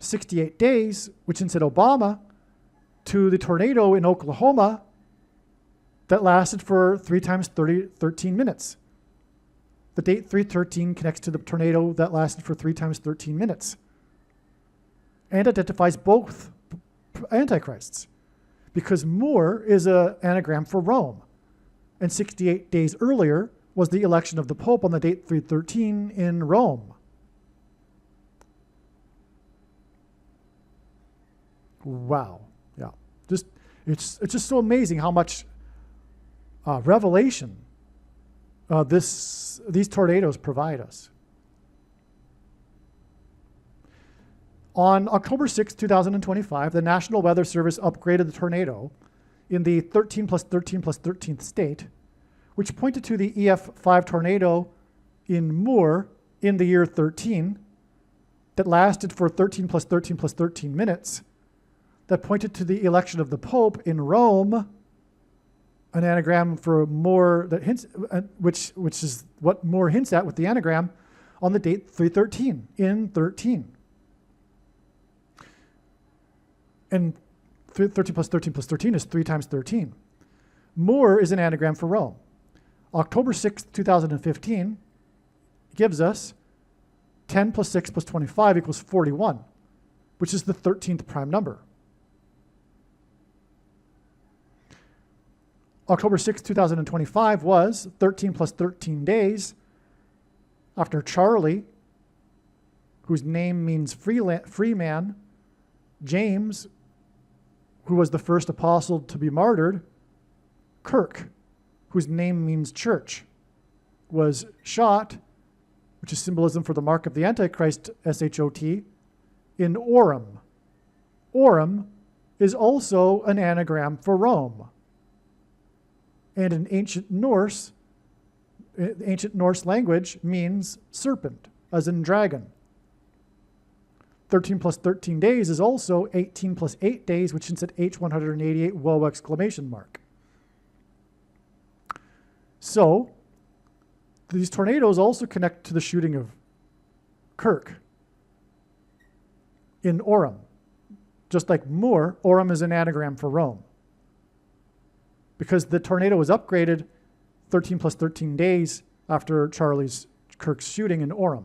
68 days, which hints at Obama, to the tornado in Oklahoma that lasted for 3 times 13 minutes. The date 313 connects to the tornado that lasted for 3 times 13 minutes and identifies both antichrists because Moore is an anagram for Rome. And 68 days earlier was the election of the Pope on the date 313 in Rome. Wow. Yeah. It's just so amazing how much revelation these tornadoes provide us. On October 6, 2025, the National Weather Service upgraded the tornado in the 13 plus 13 plus 13th state, which pointed to the EF5 tornado in Moore in the year 13 that lasted for 13 plus 13 plus 13 minutes, that pointed to the election of the Pope in Rome, an anagram for Moore that hints, which is what Moore hints at with the anagram, on the date 313 in 13. And 13 plus 13 plus 13 is 3 times 13. Moore is an anagram for Rome. October 6th, 2015 gives us 10 plus 6 plus 25 equals 41, which is the 13th prime number. October 6th, 2025 was 13 plus 13 days after Charlie, whose name means free man, James, who was the first apostle to be martyred, Kirk, whose name means church, was shot, which is symbolism for the mark of the Antichrist, S-H-O-T, in Orem. Orem is also an anagram for Rome. And in ancient Norse language means serpent, as in dragon. 13 plus 13 days is also 18 plus 8 days, which is at H188, whoa, exclamation mark. So, these tornadoes also connect to the shooting of Kirk in Orem. Just like Moore, Orem is an anagram for Rome. Because the tornado was upgraded 13 plus 13 days after Kirk's shooting in Orem.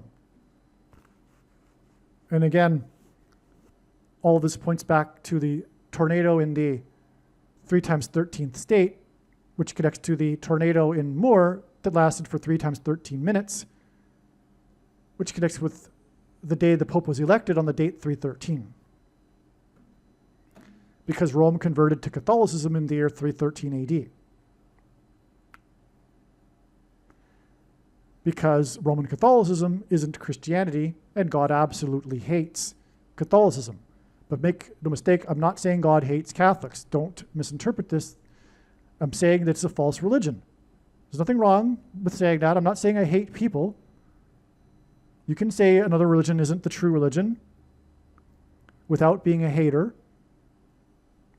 And again, all of this points back to the tornado in the 3 times 13th state, which connects to the tornado in Moore that lasted for 3 times 13 minutes, which connects with the day the Pope was elected on the date 313. Because Rome converted to Catholicism in the year 313 AD. Because Roman Catholicism isn't Christianity, and God absolutely hates Catholicism. But make no mistake, I'm not saying God hates Catholics. Don't misinterpret this. I'm saying that it's a false religion. There's nothing wrong with saying that. I'm not saying I hate people. You can say another religion isn't the true religion without being a hater.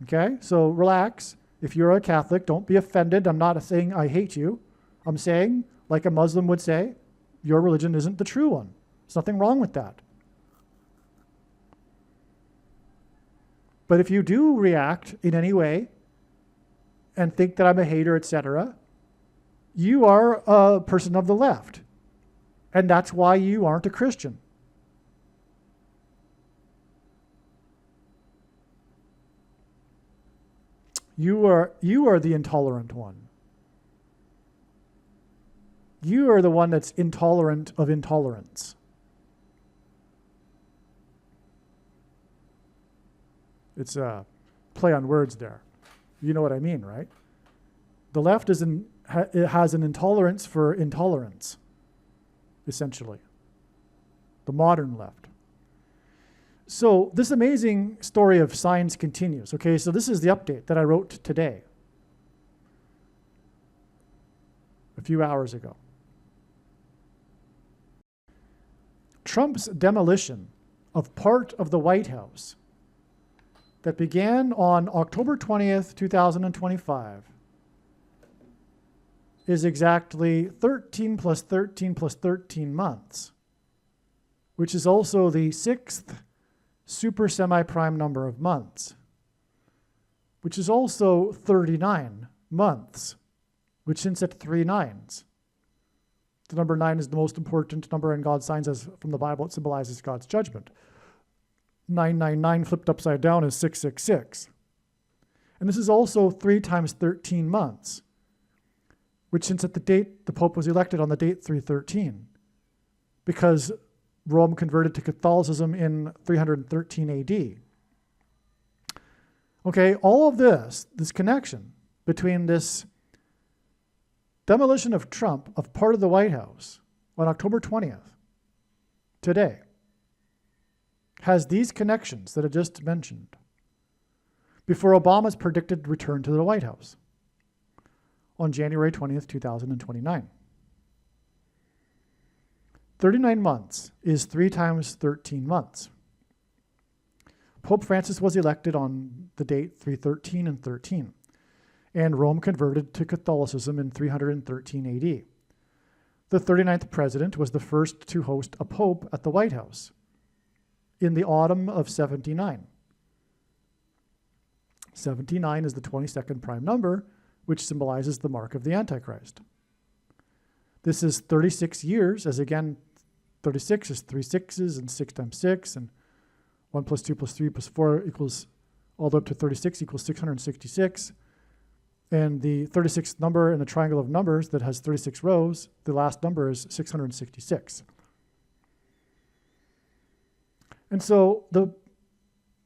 Okay, so relax. If you're a Catholic, don't be offended. I'm not saying I hate you. I'm saying, like a Muslim would say, your religion isn't the true one. There's nothing wrong with that. But if you do react in any way and think that I'm a hater, etc., you are a person of the left. And that's why you aren't a Christian. You are the intolerant one. You are the one that's intolerant of intolerance. It's a play on words there. You know what I mean, right? The left has an intolerance for intolerance, essentially. The modern left. So this amazing story of signs continues. Okay, so this is the update that I wrote today, a few hours ago. Trump's demolition of part of the White House that began on October 20th, 2025 is exactly 13 plus 13 plus 13 months, which is also the 6th super semi-prime number of months, which is also 39 months, which hints at 3 nines. The number 9 is the most important number in God's signs, as from the Bible it symbolizes God's judgment. 999 flipped upside down is 666. And this is also 3 times 13 months, which hints at the date the Pope was elected on the date 313, because Rome converted to Catholicism in 313 AD. Okay, all of this connection between this demolition of Trump, of part of the White House on October 20th, today, has these connections that I just mentioned before Obama's predicted return to the White House on January 20th, 2029. 39 months is 3 times 13 months. Pope Francis was elected on the date 313 and 13, and Rome converted to Catholicism in 313 AD. The 39th president was the first to host a pope at the White House in the autumn of 79. 79 is the 22nd prime number, which symbolizes the mark of the Antichrist. This is 36 years, as again, 36 is 3 6s, and 6 times 6, and 1 plus 2 plus 3 plus 4 equals, all the way up to 36 equals 666. And the 36th number in the triangle of numbers that has 36 rows, the last number is 666. And so the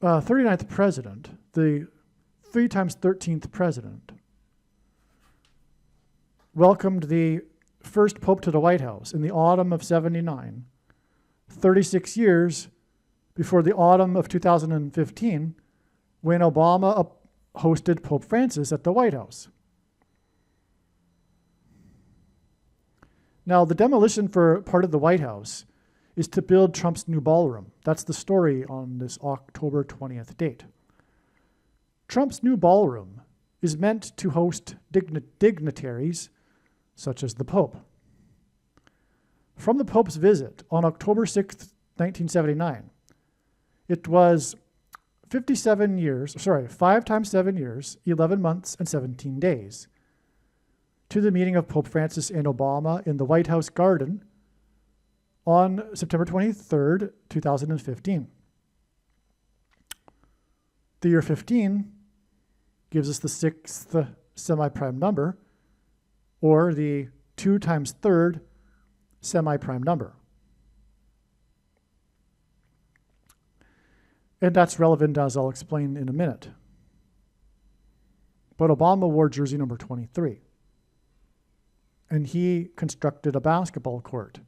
39th president, the 3 times 13th president, welcomed the first pope to the White House in the autumn of 79, 36 years before the autumn of 2015, when Obama hosted Pope Francis at the White House. Now, the demolition for part of the White House is to build Trump's new ballroom. That's the story on this October 20th date. Trump's new ballroom is meant to host dignitaries such as the Pope. From the Pope's visit on October 6th, 1979, it was 5 times 7 years, 11 months, and 17 days to the meeting of Pope Francis and Obama in the White House garden on September 23rd, 2015. The year 15 gives us the 6th semi-prime number, or the 2 times 3rd semi-prime number. And that's relevant, as I'll explain in a minute. But Obama wore jersey number 23. And he constructed a basketball court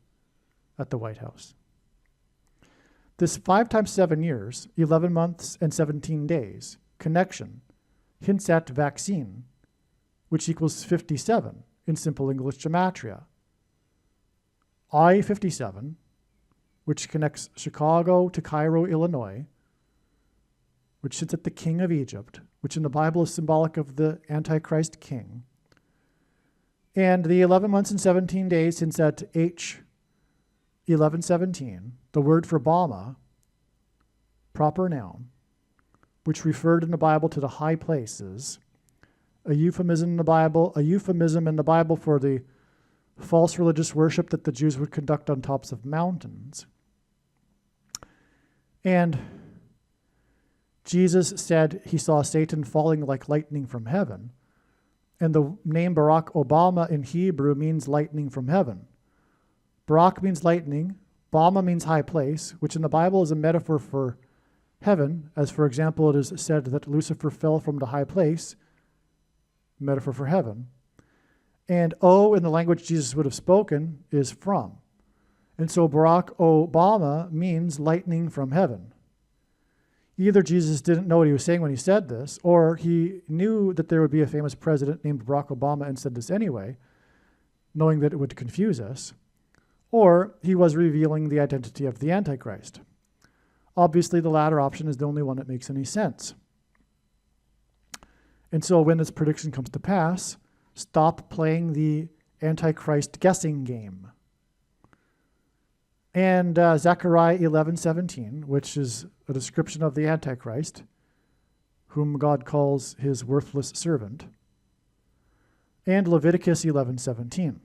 at the White House. This 5 times 7 years, 11 months and 17 days connection hints at vaccine, which equals 57 in simple English gematria. I-57, which connects Chicago to Cairo, Illinois, which sits at the king of Egypt, which in the Bible is symbolic of the Antichrist king. And the 11 months and 17 days hints at H1117, the word for Obama, proper noun, which referred in the Bible to the high places, a euphemism in the Bible for the false religious worship that the Jews would conduct on tops of mountains. And Jesus said he saw Satan falling like lightning from heaven. And the name Barack Obama in Hebrew means lightning from heaven. Barak means lightning, Obama means high place, which in the Bible is a metaphor for heaven, as for example, it is said that Lucifer fell from the high place, metaphor for heaven. And O, in the language Jesus would have spoken, is from. And so Barack Obama means lightning from heaven. Either Jesus didn't know what he was saying when he said this, or he knew that there would be a famous president named Barack Obama and said this anyway, knowing that it would confuse us, or he was revealing the identity of the Antichrist. Obviously, the latter option is the only one that makes any sense. And so when this prediction comes to pass, stop playing the Antichrist guessing game. And Zechariah 11:17, which is a description of the Antichrist, whom God calls his worthless servant, and Leviticus 11:17,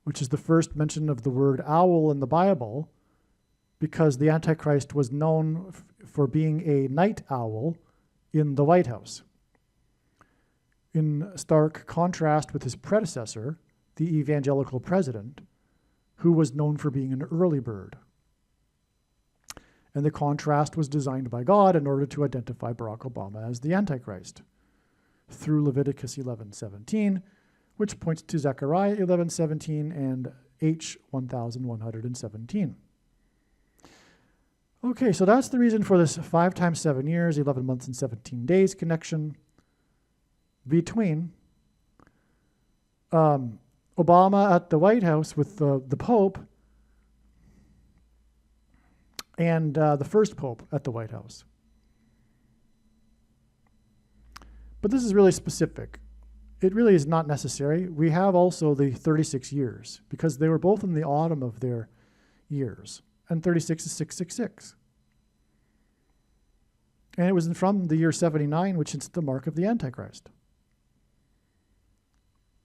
which is the first mention of the word owl in the Bible, because the Antichrist was known for being a night owl in the White House, in stark contrast with his predecessor, the evangelical president, who was known for being an early bird. And the contrast was designed by God in order to identify Barack Obama as the Antichrist through Leviticus 11:17, which points to Zechariah 11:17 and H 1117. Okay, so that's the reason for this 5 times 7 years, 11 months and 17 days connection between Obama at the White House with the Pope and the first Pope at the White House. But this is really specific. It really is not necessary. We have also the 36 years because they were both in the autumn of their years. And 36 is 666. And it was from the year 79, which is the mark of the Antichrist.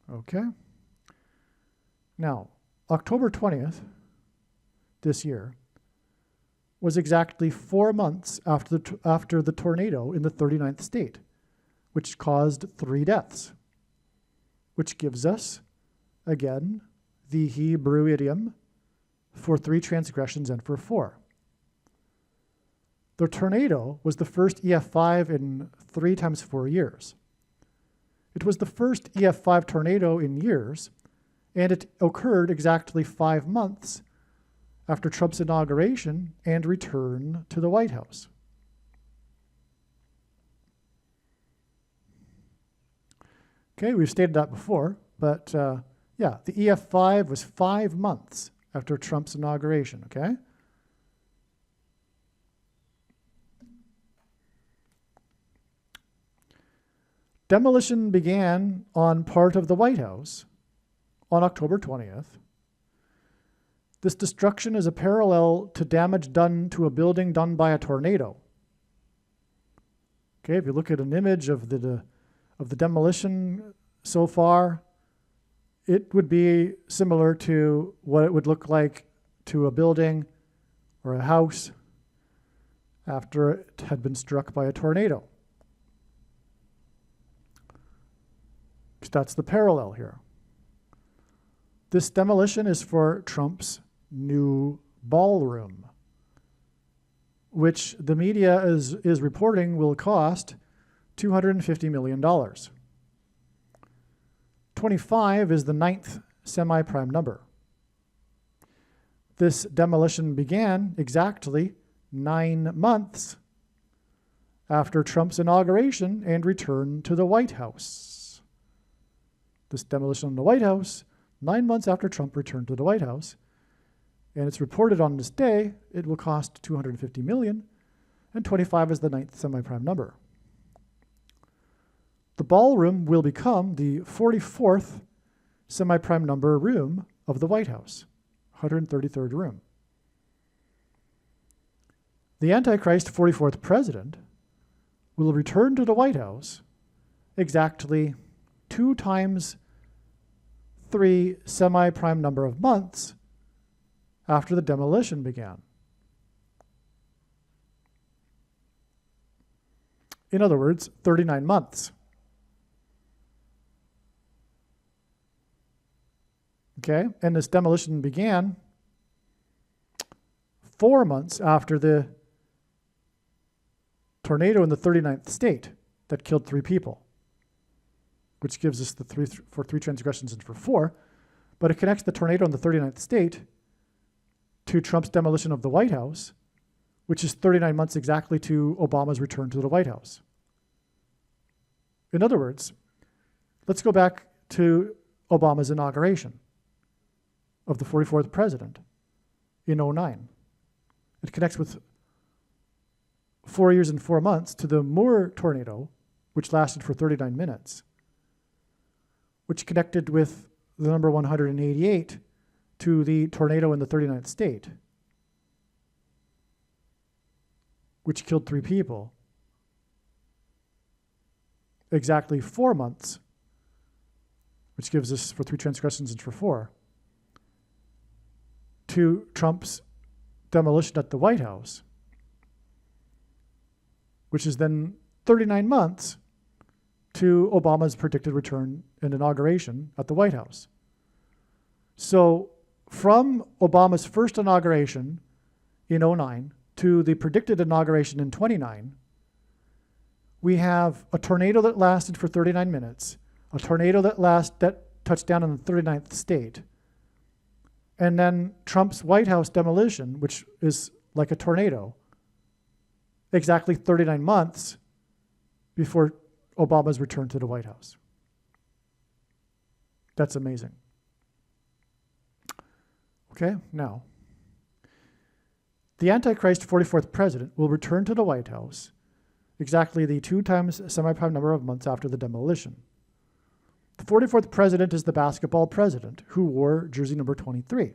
Okay. Now, October 20th this year was exactly 4 months after the tornado in the 39th state, which caused 3 deaths, which gives us, again, the Hebrew idiom for 3 transgressions and for 4. The tornado was the first EF5 in 3 times 4 years. It was the first EF5 tornado in years, and it occurred exactly 5 months after Trump's inauguration and return to the White House. Okay, we've stated that before, but yeah, the EF5 was 5 months after Trump's inauguration, okay? Demolition began on part of the White House on October 20th. This destruction is a parallel to damage done to a building done by a tornado. Okay, if you look at an image of the demolition so far, it would be similar to what it would look like to a building or a house after it had been struck by a tornado. That's the parallel here. This demolition is for Trump's new ballroom, which the media is reporting will cost $250 million. 25 is the 9th semi-prime number. This demolition began exactly 9 months after Trump's inauguration and return to the White House. This demolition in the White House, 9 months after Trump returned to the White House, and it's reported on this day, it will cost $250 million, and 25 is the 9th semi-prime number. The ballroom will become the 44th semi-prime number room of the White House, 133rd room. The Antichrist 44th president will return to the White House exactly 2 times 3 semi-prime number of months after the demolition began. In other words, 39 months. Okay, and this demolition began 4 months after the tornado in the 39th state that killed 3 people, which gives us the 3 transgressions and for 4, but it connects the tornado in the 39th state to Trump's demolition of the White House, which is 39 months exactly to Obama's return to the White House. In other words, let's go back to Obama's inauguration of the 44th president in 2009. It connects with 4 years and 4 months to the Moore tornado, which lasted for 39 minutes, which connected with the number 188 to the tornado in the 39th state, which killed 3 people. Exactly 4 months, which gives us for 3 transgressions and for 4, to Trump's demolition at the White House, which is then 39 months to Obama's predicted return and inauguration at the White House. So from Obama's first inauguration in 2009 to the predicted inauguration in 29, we have a tornado that lasted for 39 minutes, a tornado that touched down in the 39th state, and then Trump's White House demolition, which is like a tornado, exactly 39 months before Obama's return to the White House. That's amazing. Okay, now, the Antichrist 44th president will return to the White House exactly the 2 times semi-prime number of months after the demolition. The 44th president is the basketball president who wore jersey number 23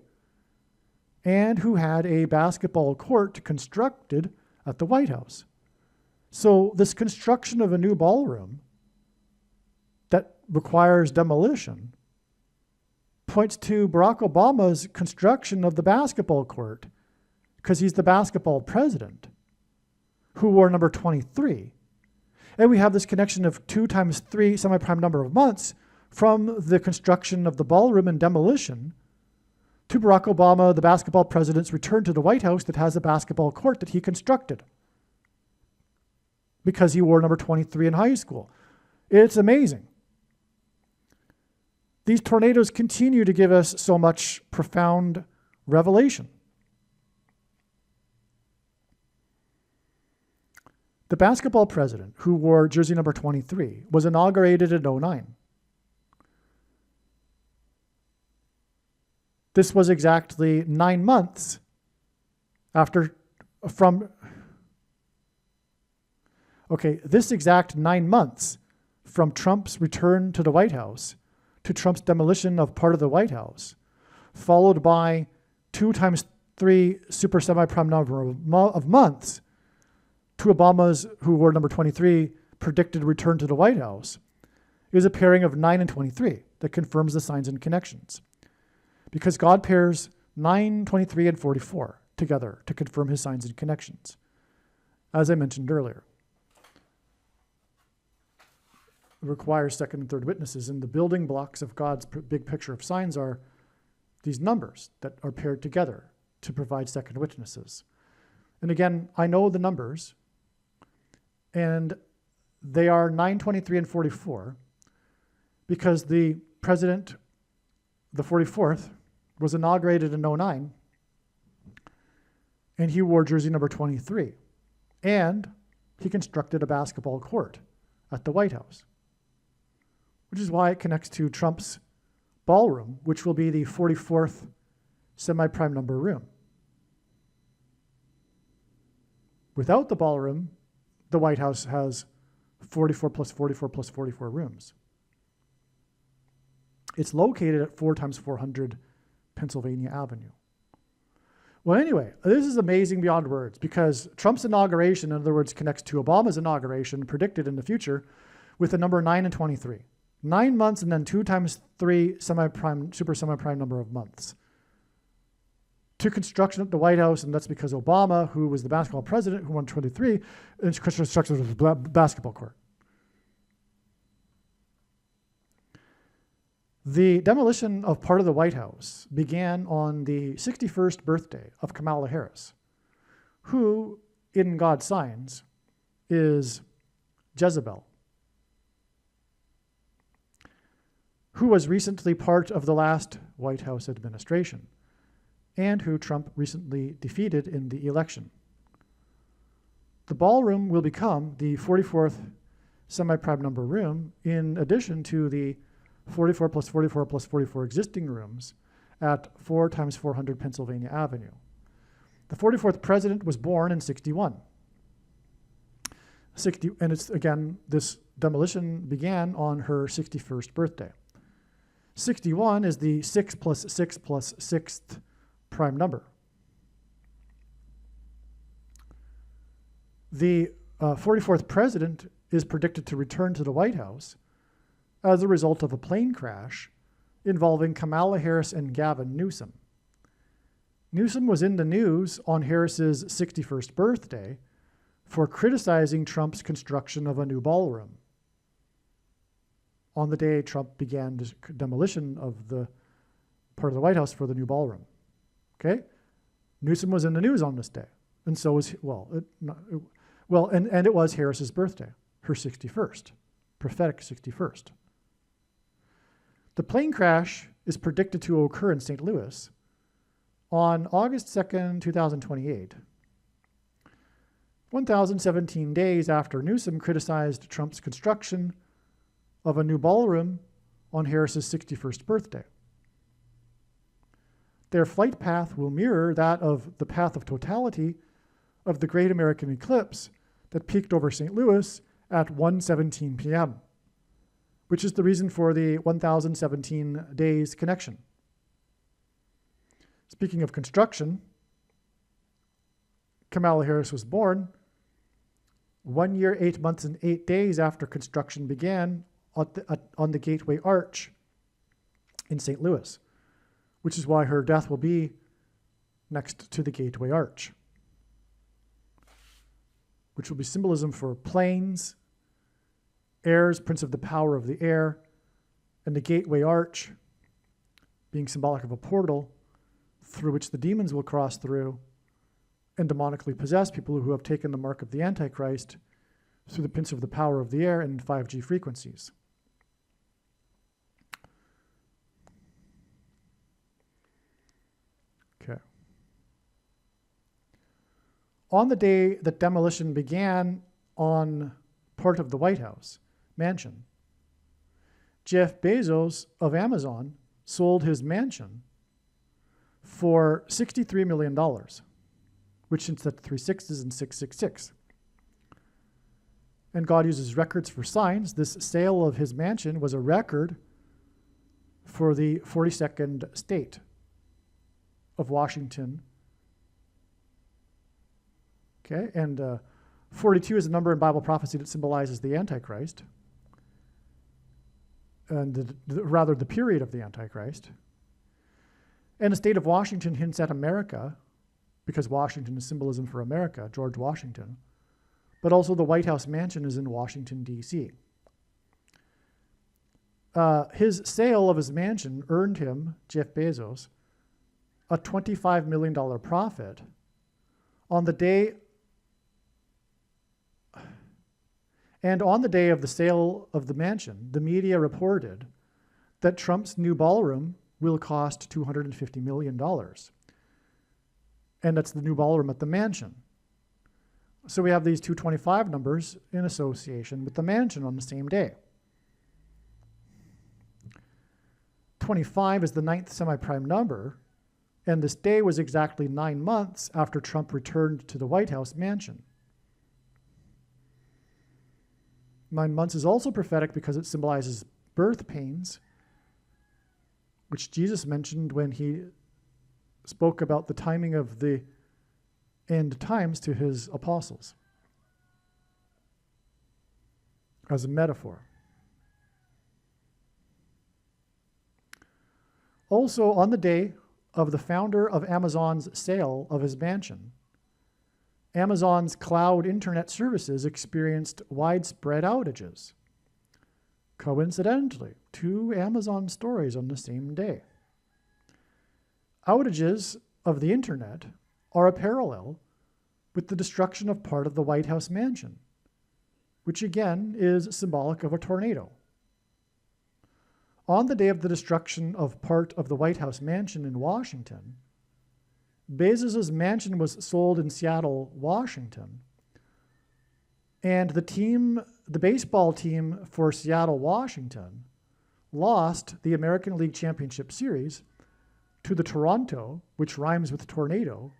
and who had a basketball court constructed at the White House. So this construction of a new ballroom that requires demolition points to Barack Obama's construction of the basketball court, because he's the basketball president who wore number 23. And we have this connection of 2 times 3 semi-prime number of months from the construction of the ballroom and demolition to Barack Obama, the basketball president's return to the White House that has a basketball court that he constructed because he wore number 23 in high school. It's amazing. These tornadoes continue to give us so much profound revelation. The basketball president who wore jersey number 23 was inaugurated in 09. This was exactly 9 months this exact 9 months from Trump's return to the White House to Trump's demolition of part of the White House, followed by 2 times 3 super semi-prime number of months to Obama's, who wore number 23, predicted return to the White House, is a pairing of 9 and 23 that confirms the signs and connections. Because God pairs 9, 23, and 44 together to confirm his signs and connections, as I mentioned earlier. It requires second and third witnesses, and the building blocks of God's big picture of signs are these numbers that are paired together to provide second witnesses. And again, I know the numbers, and they are 9, 23, and 44, because the president, the 44th, was inaugurated in 09, and he wore jersey number 23, and he constructed a basketball court at the White House, which is why it connects to Trump's ballroom, which will be the 44th semi-prime number room. Without the ballroom, the White House has 44 plus 44 plus 44 rooms. It's located at 4 times 400 Pennsylvania Avenue. Well, anyway, this is amazing beyond words, because Trump's inauguration, in other words, connects to Obama's inauguration predicted in the future with the number 9 and 23. 9 months and then 2 times 3 super semi-prime number of months to construction at the White House, and that's because Obama, who was the basketball president, who won 23, constructed a basketball court. The demolition of part of the White House began on the 61st birthday of Kamala Harris, who, in God's signs, is Jezebel, who was recently part of the last White House administration, and who Trump recently defeated in the election. The ballroom will become the 44th semi-prime number room, in addition to the 44 plus 44 plus 44 existing rooms at 4 times 400 Pennsylvania Avenue. The 44th president was born in 61. And it's, again, this demolition began on her 61st birthday. 61 is the 6 plus 6 plus 6th prime number. The 44th president is predicted to return to the White House as a result of a plane crash involving Kamala Harris and Gavin Newsom. Newsom was in the news on Harris's 61st birthday for criticizing Trump's construction of a new ballroom on the day Trump began demolition of the part of the White House for the new ballroom. Okay? Newsom was in the news on this day And so was, and it was Harris's birthday, her 61st, prophetic 61st. The plane crash is predicted to occur in St. Louis on August 2nd, 2028, 1,017 days after Newsom criticized Trump's construction of a new ballroom on Harris's 61st birthday. Their flight path will mirror that of the path of totality of the Great American Eclipse that peaked over St. Louis at 1:17 p.m., which is the reason for the 1,017 days connection. Speaking of construction, Kamala Harris was born 1 year, 8 months, and 8 days after construction began on the Gateway Arch in St. Louis, which is why her death will be next to the Gateway Arch, which will be symbolism for planes, airs, prince of the power of the air, and the Gateway Arch being symbolic of a portal through which the demons will cross through and demonically possess people who have taken the mark of the Antichrist through the prince of the power of the air and 5G frequencies. Okay. On the day that demolition began on part of the White House mansion, Jeff Bezos of Amazon sold his mansion for $63 million, which is at 3 sixes and 666. And God uses records for signs. This sale of his mansion was a record for the 42nd state of Washington. Okay, and 42 is a number in Bible prophecy that symbolizes the Antichrist, and rather the period of the Antichrist. And the state of Washington hints at America, because Washington is symbolism for America, George Washington, but also the White House mansion is in Washington, D.C. His sale of his mansion earned him, Jeff Bezos, a $25 million profit on the day. And on the day of the sale of the mansion, the media reported that Trump's new ballroom will cost $250 million. And that's the new ballroom at the mansion. So we have these 225 numbers in association with the mansion on the same day. 25 is the 9th semi-prime number, and this day was exactly 9 months after Trump returned to the White House mansion. 9 months is also prophetic because it symbolizes birth pains, which Jesus mentioned when he spoke about the timing of the end times to his apostles as a metaphor. Also, on the day of the founder of Amazon's sale of his mansion, Amazon's cloud internet services experienced widespread outages. Coincidentally, 2 Amazon stories on the same day. Outages of the internet are a parallel with the destruction of part of the White House mansion, which again is symbolic of a tornado. On the day of the destruction of part of the White House mansion in Washington, Bezos' mansion was sold in Seattle, Washington, and the baseball team for Seattle, Washington, lost the American League Championship Series to the Toronto, which rhymes with tornado,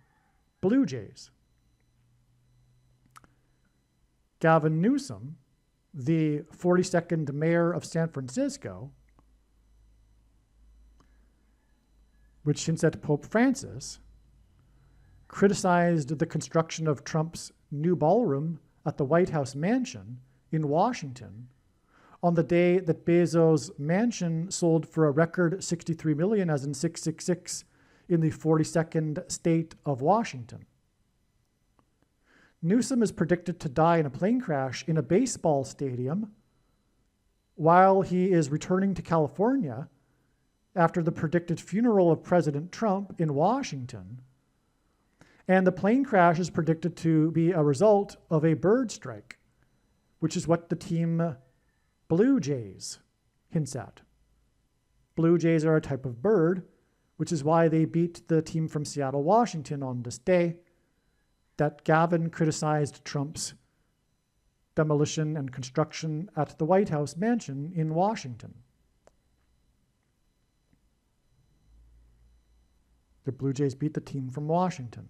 Blue Jays. Gavin Newsom, the 42nd mayor of San Francisco, which hints at Pope Francis, criticized the construction of Trump's new ballroom at the White House mansion in Washington on the day that Bezos' mansion sold for a record $63 million, as in 666, in the 42nd state of Washington. Newsom is predicted to die in a plane crash in a baseball stadium while he is returning to California after the predicted funeral of President Trump in Washington. And the plane crash is predicted to be a result of a bird strike, which is what the team Blue Jays hints at. Blue Jays are a type of bird, which is why they beat the team from Seattle, Washington on this day that Gavin criticized Trump's demolition and construction at the White House mansion in Washington. The Blue Jays beat the team from Washington.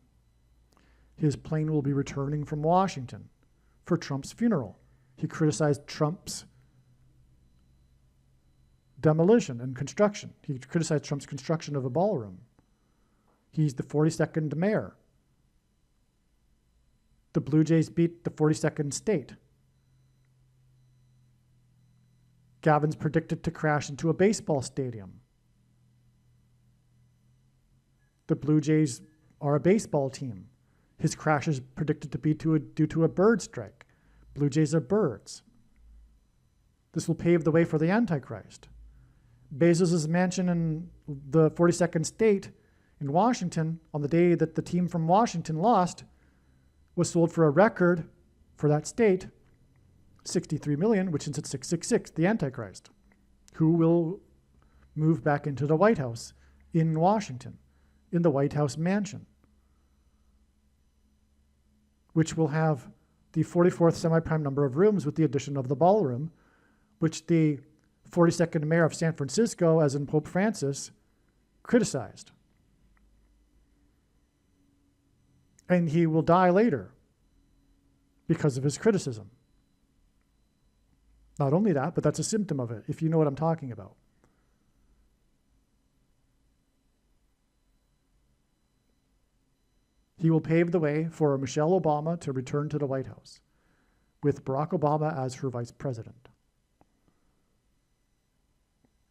His plane will be returning from Washington for Trump's funeral. He criticized Trump's demolition and construction. He criticized Trump's construction of a ballroom. He's the 42nd mayor. The Blue Jays beat the 42nd state. Gavin's predicted to crash into a baseball stadium. The Blue Jays are a baseball team. His crash is predicted to be due to a bird strike. Blue Jays are birds. This will pave the way for the Antichrist. Bezos' mansion in the 42nd state in Washington, on the day that the team from Washington lost, was sold for a record for that state, $63 million, which is at 666, the Antichrist, who will move back into the White House in Washington, in the White House mansion, which will have the 44th semi-prime number of rooms with the addition of the ballroom, which the 42nd mayor of San Francisco, as in Pope Francis, criticized. And he will die later because of his criticism. Not only that, but that's a symptom of it, if you know what I'm talking about. He will pave the way for Michelle Obama to return to the White House, with Barack Obama as her vice president.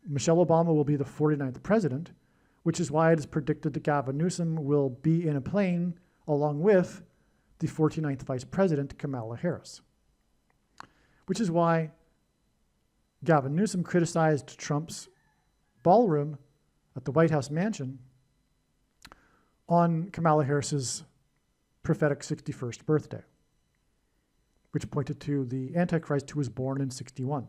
Michelle Obama will be the 49th president, which is why it is predicted that Gavin Newsom will be in a plane along with the 49th vice president, Kamala Harris. Which is why Gavin Newsom criticized Trump's ballroom at the White House mansion on Kamala Harris's prophetic 61st birthday, which pointed to the Antichrist who was born in 61.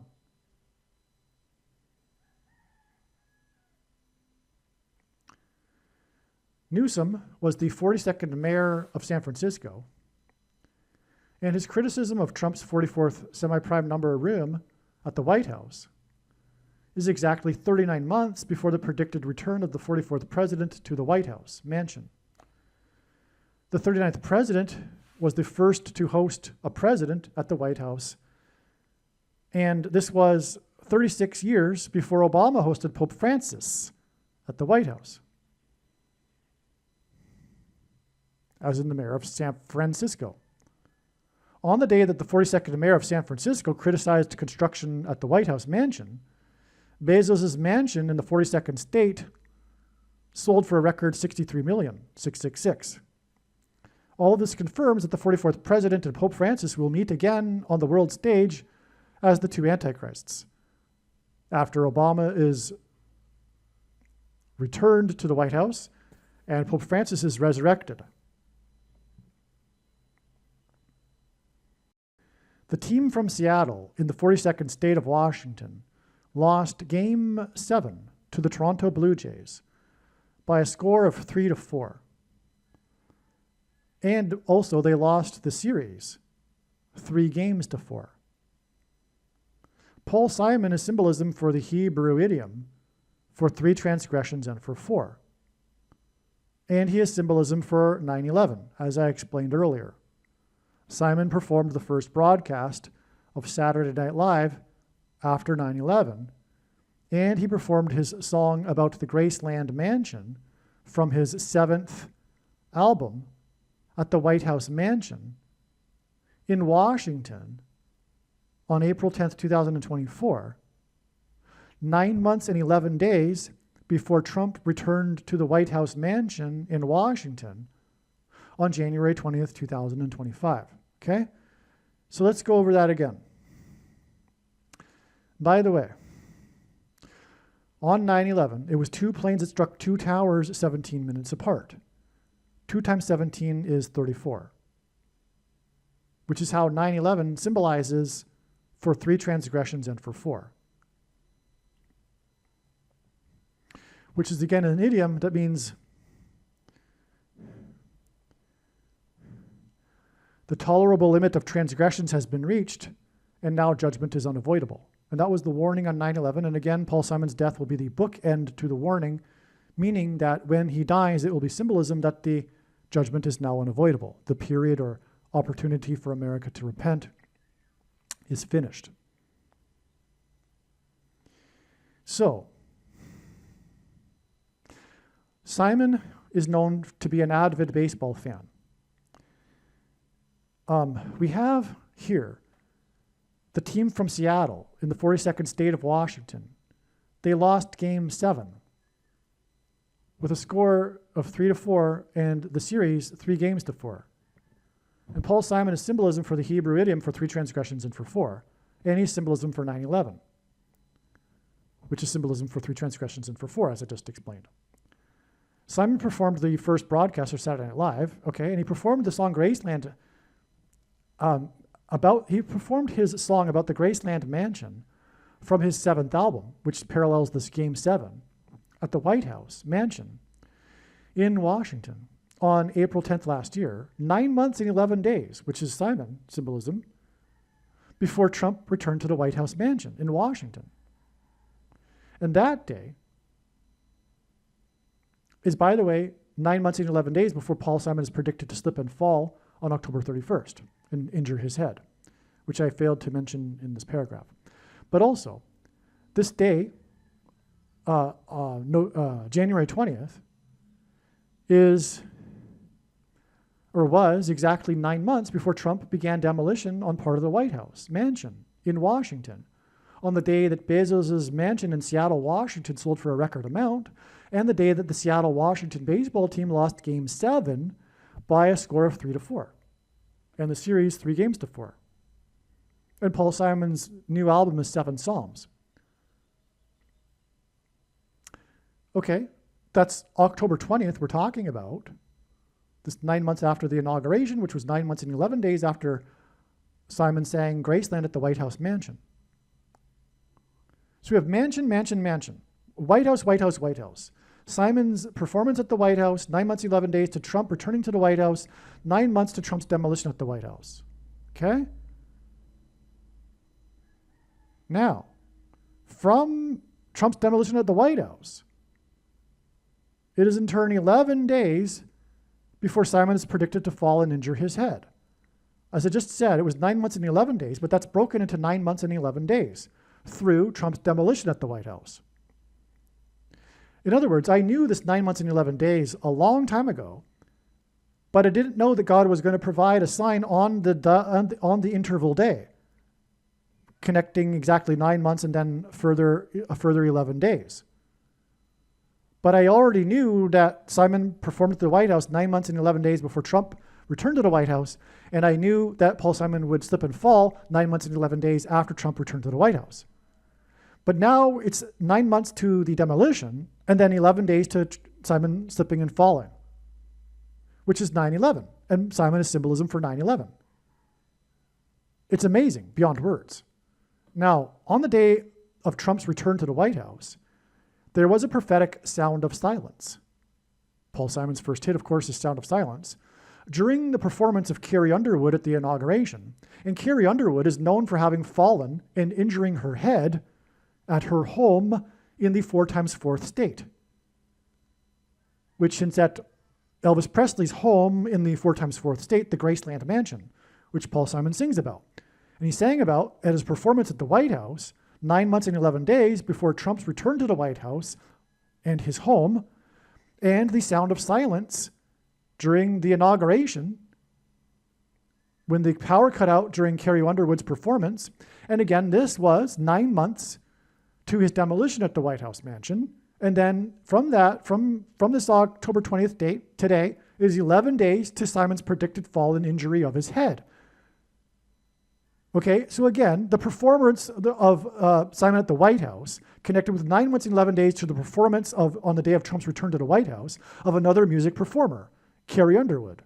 Newsom was the 42nd mayor of San Francisco, and his criticism of Trump's 44th semi-prime number room at the White House is exactly 39 months before the predicted return of the 44th president to the White House mansion. The 39th president was the first to host a president at the White House, and this was 36 years before Obama hosted Pope Francis at the White House, as in the mayor of San Francisco. On the day that the 42nd mayor of San Francisco criticized construction at the White House mansion, Bezos' mansion in the 42nd state sold for a record $63 million, 666. All of this confirms that the 44th president and Pope Francis will meet again on the world stage as the two antichrists, after Obama is returned to the White House and Pope Francis is resurrected. The team from Seattle in the 42nd state of Washington lost Game 7 to the Toronto Blue Jays by a score of 3-4. And also they lost the series 3-4. Paul Simon is symbolism for the Hebrew idiom for 3 transgressions and for 4. And he is symbolism for 9/11, as I explained earlier. Simon performed the first broadcast of Saturday Night Live after 9/11, and he performed his song about the Graceland Mansion from his 7th album at the White House Mansion in Washington on April 10th, 2024, 9 months and 11 days before Trump returned to the White House Mansion in Washington on January 20th, 2025. Okay? So let's go over that again. By the way, on 9/11, it was 2 planes that struck 2 towers 17 minutes apart. 2 times 17 is 34, which is how 9/11 symbolizes for 3 transgressions and for 4. Which is again an idiom that means the tolerable limit of transgressions has been reached, and now judgment is unavoidable. And that was the warning on 9/11. And again, Paul Simon's death will be the bookend to the warning, meaning that when he dies, it will be symbolism that the judgment is now unavoidable. The period or opportunity for America to repent is finished. So, Simon is known to be an avid baseball fan. We have here the team from Seattle in the 42nd state of Washington. They lost Game 7 with a score of 3-4 and the series 3-4. And Paul Simon is symbolism for the Hebrew idiom for 3 transgressions and for 4. And he's symbolism for 9/11, which is symbolism for 3 transgressions and for 4, as I just explained. Simon performed the first broadcast of Saturday Night Live, okay, and he performed the song Graceland. He performed his song about the Graceland Mansion from his 7th album, which parallels this Game 7, at the White House Mansion in Washington on April 10th last year, 9 months and 11 days, which is Simon symbolism, before Trump returned to the White House Mansion in Washington. And that day is, by the way, 9 months and 11 days before Paul Simon is predicted to slip and fall on October 31st and injure his head, which I failed to mention in this paragraph. But also, this day, January 20th, was exactly 9 months before Trump began demolition on part of the White House Mansion in Washington, on the day that Bezos' mansion in Seattle, Washington sold for a record amount, and the day that the Seattle, Washington baseball team lost Game 7 by a score of 3-4, and the series 3-4. And Paul Simon's new album is 7 Psalms. Okay, that's October 20th we're talking about. This 9 months after the inauguration, which was 9 months and 11 days after Simon sang Graceland at the White House Mansion. So we have mansion, mansion, mansion. White House, White House, White House. Simon's performance at the White House, 9 months, 11 days to Trump returning to the White House, 9 months to Trump's demolition at the White House. Okay? Now, from Trump's demolition at the White House, it is in turn 11 days before Simon is predicted to fall and injure his head. As I just said, it was 9 months and 11 days, but that's broken into 9 months and 11 days through Trump's demolition at the White House. In other words, I knew this 9 months and 11 days a long time ago, but I didn't know that God was going to provide a sign on the interval day, connecting exactly 9 months and then a further 11 days. But I already knew that Simon performed at the White House 9 months and 11 days before Trump returned to the White House, and I knew that Paul Simon would slip and fall 9 months and 11 days after Trump returned to the White House. But now it's 9 months to the demolition, and then 11 days to Simon slipping and falling, which is 9/11, and Simon is symbolism for 9/11. It's amazing, beyond words. Now, on the day of Trump's return to the White House, there was a prophetic sound of silence. Paul Simon's first hit, of course, is Sound of Silence, during the performance of Carrie Underwood at the inauguration. And Carrie Underwood is known for having fallen and injuring her head at her home in the 4x4th state, which hints at Elvis Presley's home in the 4x4th state, the Graceland Mansion, which Paul Simon sings about. And he sang about at his performance at the White House 9 months and 11 days before Trump's return to the White House and his home, and the sound of silence during the inauguration when the power cut out during Carrie Underwood's performance. And again, this was 9 months to his demolition at the White House Mansion. And then from this October 20th date, today, is 11 days to Simon's predicted fall and injury of his head. Okay, so again, the performance of Simon at the White House connected with 9 months and 11 days to the performance on the day of Trump's return to the White House of another music performer Carrie Underwood.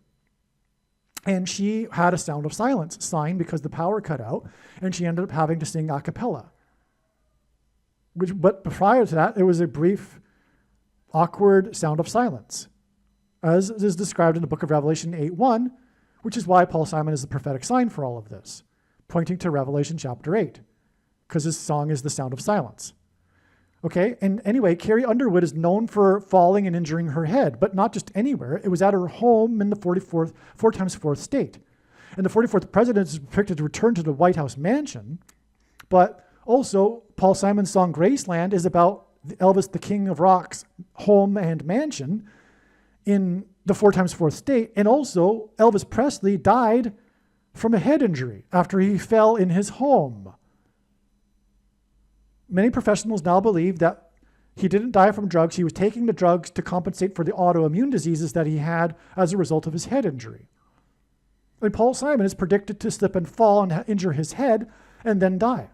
And she had a sound of silence sign because the power cut out, and she ended up having to sing a cappella. But prior to that, it was a brief, awkward sound of silence, as is described in the book of Revelation 8:1, which is why Paul Simon is the prophetic sign for all of this, pointing to Revelation chapter 8, because his song is the sound of silence. Okay, and anyway, Carrie Underwood is known for falling and injuring her head, but not just anywhere. It was at her home in the 4x4th state. And the 44th president is predicted to return to the White House mansion, but also Paul Simon's song Graceland is about Elvis, the King of Rock's home and mansion in the 4x4th state. And also Elvis Presley died from a head injury after he fell in his home. Many professionals now believe that he didn't die from drugs. He was taking the drugs to compensate for the autoimmune diseases that he had as a result of his head injury. And Paul Simon is predicted to slip and fall and injure his head and then die.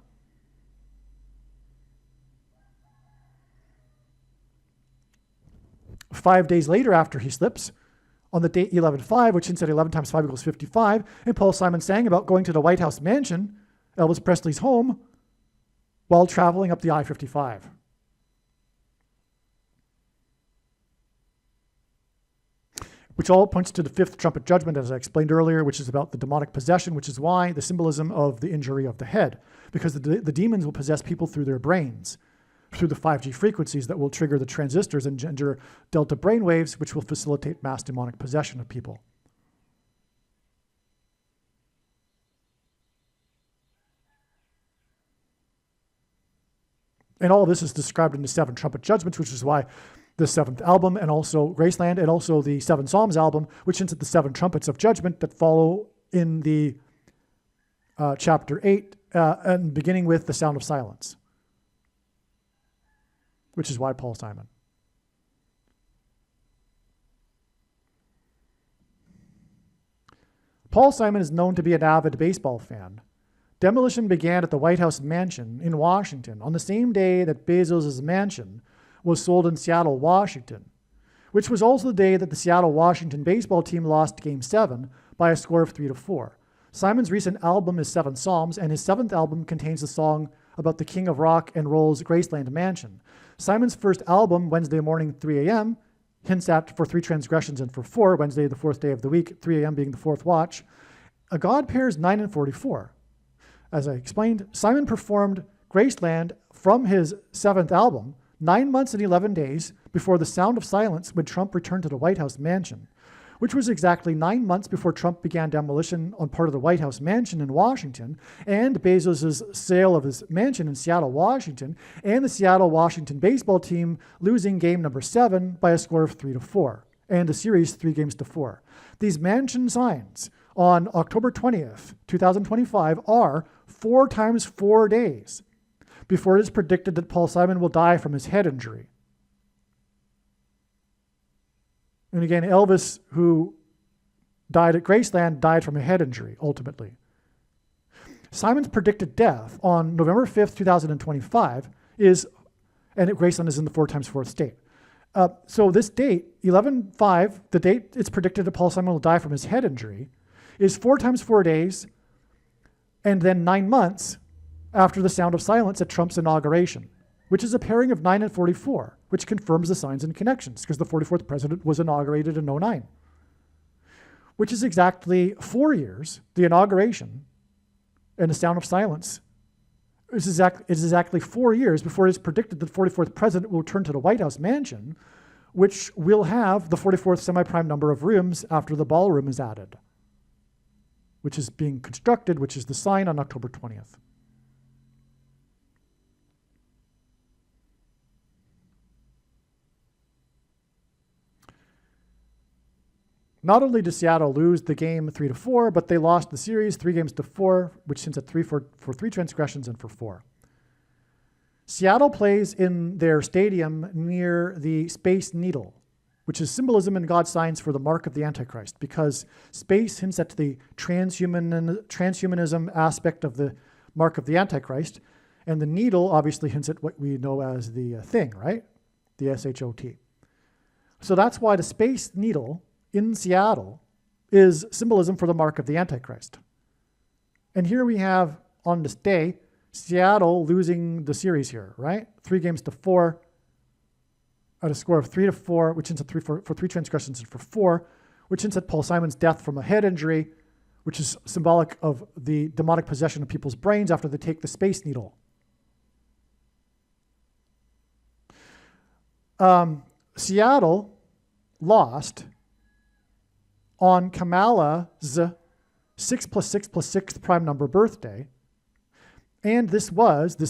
Five days later after he slips, on the date 11/5, which hints at 11 times 5 equals 55, and Paul Simon sang about going to the White House mansion, Elvis Presley's home, while traveling up the I-55. Which all points to the fifth trumpet judgment, as I explained earlier, which is about the demonic possession, which is why the symbolism of the injury of the head, because the demons will possess people through their brains, through the 5G frequencies that will trigger the transistors and engender delta brainwaves, which will facilitate mass demonic possession of people. And all of this is described in the seven trumpet judgments, which is why the seventh album and also Graceland and also the Seven Psalms album, which hints at the seven trumpets of judgment that follow in the chapter 8 and beginning with the sound of silence, which is why Paul Simon. Paul Simon is known to be an avid baseball fan. Demolition began at the White House mansion in Washington on the same day that Bezos' mansion was sold in Seattle, Washington, which was also the day that the Seattle, Washington baseball team lost Game 7 by a score of 3-4. Simon's recent album is Seven Psalms, and his seventh album contains the song about the King of Rock and Roll's Graceland mansion. Simon's first album, Wednesday morning, 3 a.m., hints at For Three Transgressions and for Four, Wednesday, the fourth day of the week, 3 a.m. being the fourth watch. A God pairs 9 and 44. As I explained, Simon performed Graceland from his seventh album 9 months and 11 days before the sound of silence when Trump returned to the White House mansion, which was exactly 9 months before Trump began demolition on part of the White House mansion in Washington and Bezos' sale of his mansion in Seattle, Washington, and the Seattle, Washington baseball team losing game number 7 by a score of 3-4, and the series 3-4. These mansion signs on October 20th, 2025 are 4 times 4 days before it is predicted that Paul Simon will die from his head injury. And again, Elvis, who died at Graceland, died from a head injury, ultimately. Simon's predicted death on November 5th, 2025 is, and Graceland is in the 4x4th state. So this date, 11/5, the date it's predicted that Paul Simon will die from his head injury, is 4 times 4 days, and then 9 months after the sound of silence at Trump's inauguration, which is a pairing of 9 and 44, which confirms the signs and connections, because the 44th president was inaugurated in 2009, which is exactly 4 years, the inauguration, and the sound of silence is exactly 4 years before it is predicted that the 44th president will return to the White House mansion, which will have the 44th semi-prime number of rooms after the ballroom is added, which is being constructed, which is the sign on October 20th. Not only did Seattle lose the game 3-4, but they lost the series 3-4, which hints at 3 for 3 transgressions and for 4. Seattle plays in their stadium near the Space Needle, which is symbolism in God's signs for the mark of the Antichrist, because space hints at the transhumanism aspect of the mark of the Antichrist, and the needle obviously hints at what we know as the thing, right? The SHOT. So that's why the Space Needle in Seattle is symbolism for the mark of the Antichrist. And here we have, on this day, Seattle losing the series here, right? 3-4 at a score of 3-4, which hints at for 3 transgressions and for 4, which hints at Paul Simon's death from a head injury, which is symbolic of the demonic possession of people's brains after they take the Space Needle. Seattle lost on Kamala's 6 + 6 + 6th prime number birthday. And this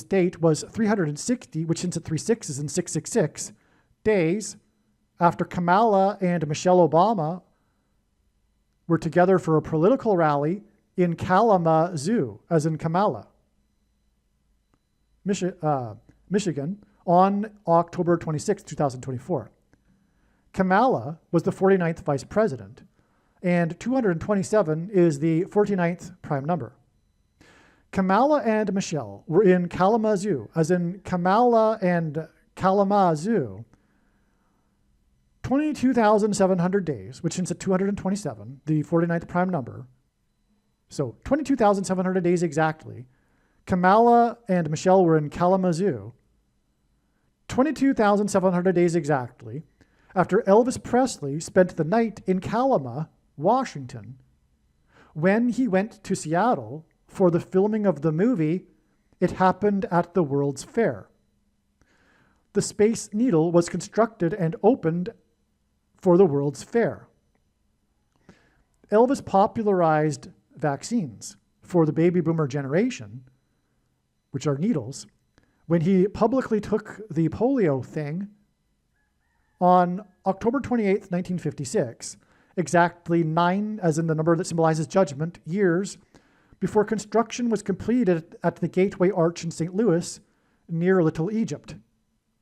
date was 360, which hints at 3 6s and 666 days after Kamala and Michelle Obama were together for a political rally in Kalamazoo, as in Kamala, Michigan, on October 26, 2024. Kamala was the 49th vice president, and 227 is the 49th prime number. Kamala and Michelle were in Kalamazoo, as in Kamala and Kalamazoo, 22,700 days, which hints at 227, the 49th prime number. So 22,700 days exactly. Kamala and Michelle were in Kalamazoo, 22,700 days exactly, after Elvis Presley spent the night in Kalama, Washington, when he went to Seattle for the filming of the movie It Happened at the World's Fair. The Space Needle was constructed and opened for the World's Fair. Elvis popularized vaccines for the baby boomer generation, which are needles, when he publicly took the polio thing on October 28th, 1956, exactly 9, as in the number that symbolizes judgment, years before construction was completed at the Gateway Arch in St. Louis near Little Egypt,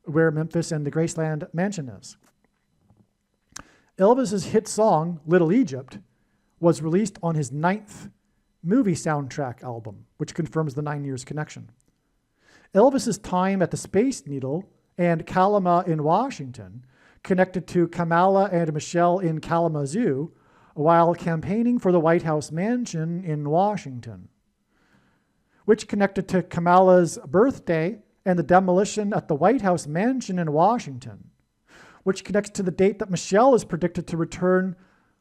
where Memphis and the Graceland Mansion is. Elvis's hit song, Little Egypt, was released on his 9th movie soundtrack album, which confirms the 9 years connection. Elvis's time at the Space Needle and Kalama in Washington connected to Kamala and Michelle in Kalamazoo while campaigning for the White House mansion in Washington, which connected to Kamala's birthday and the demolition at the White House mansion in Washington, which connects to the date that Michelle is predicted to return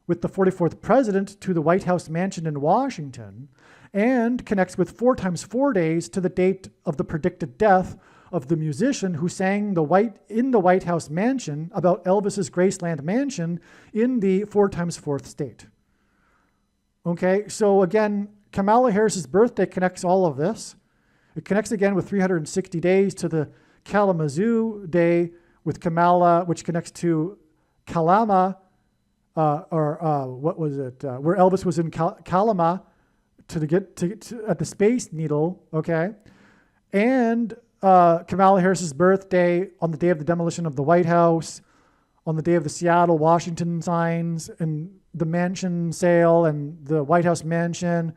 with the 44th president to the White House mansion in Washington, and connects with 4 times 4 days to the date of the predicted death of the musician who sang in the White House mansion about Elvis's Graceland mansion in the 4 times 4th state. Okay, so again, Kamala Harris's birthday connects all of this. It connects again with 360 days to the Kalamazoo day with Kamala, which connects to Kalama, where Elvis was in Kalama to get to at the Space Needle, okay? And Kamala Harris's birthday on the day of the demolition of the White House, on the day of the Seattle, Washington signs, and the mansion sale and the White House mansion,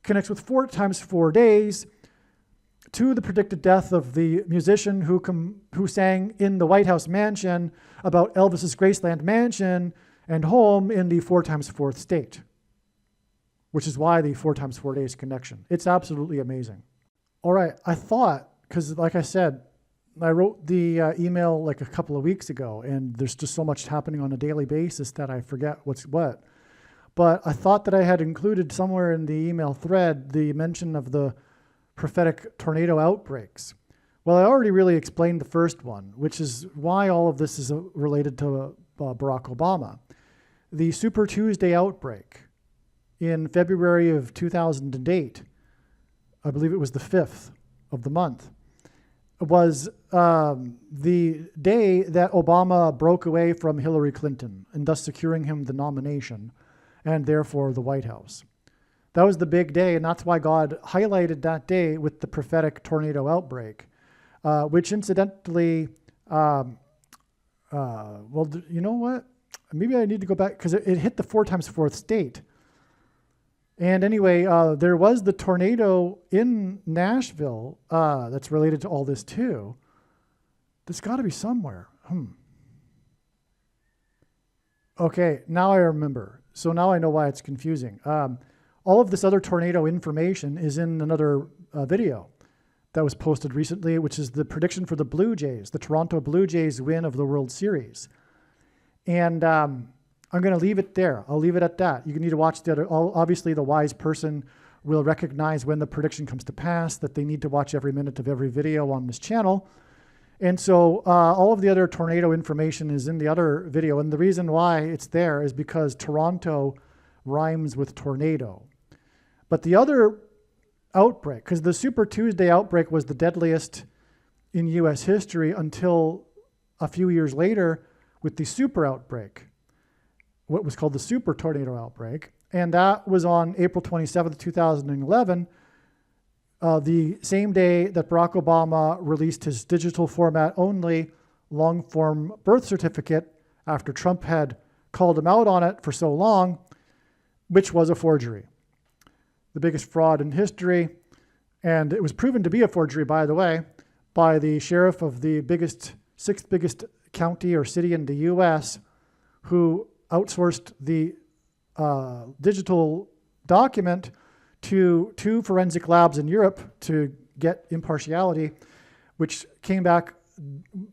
connects with 4 times 4 days to the predicted death of the musician who sang in the White House mansion about Elvis's Graceland mansion and home in the 4 times 4th state, which is why the 4 times 4 days connection. It's absolutely amazing. All right, I thought, because like I said, I wrote the email like a couple of weeks ago, and there's just so much happening on a daily basis that I forget what's what. But I thought that I had included somewhere in the email thread the mention of the prophetic tornado outbreaks. Well, I already really explained the first one, which is why all of this is related to Barack Obama. The Super Tuesday outbreak in February of 2008, I believe it was the 5th of the month, was the day that Obama broke away from Hillary Clinton and thus securing him the nomination and therefore the White House. That was the big day, and that's why God highlighted that day with the prophetic tornado outbreak, which incidentally, well, you know what? Maybe I need to go back because it hit the 4 times 4th state. And anyway, there was the tornado in Nashville that's related to all this too. There's got to be somewhere. Okay, now I remember. So now I know why it's confusing. All of this other tornado information is in another video that was posted recently, which is the prediction for the Blue Jays, the Toronto Blue Jays win of the World Series. And I'm going to leave it there. I'll leave it at that. You need to watch the other. Obviously, the wise person will recognize when the prediction comes to pass, that they need to watch every minute of every video on this channel. And so all of the other tornado information is in the other video. And the reason why it's there is because Toronto rhymes with tornado. But the other outbreak, because the Super Tuesday outbreak was the deadliest in U.S. history until a few years later with the super outbreak, what was called the super tornado outbreak. And that was on April 27th, 2011, the same day that Barack Obama released his digital format only long form birth certificate after Trump had called him out on it for so long, which was a forgery. The biggest fraud in history. And it was proven to be a forgery, by the way, by the sheriff of the sixth biggest county or city in the U.S., who outsourced the digital document to 2 forensic labs in Europe to get impartiality, which came back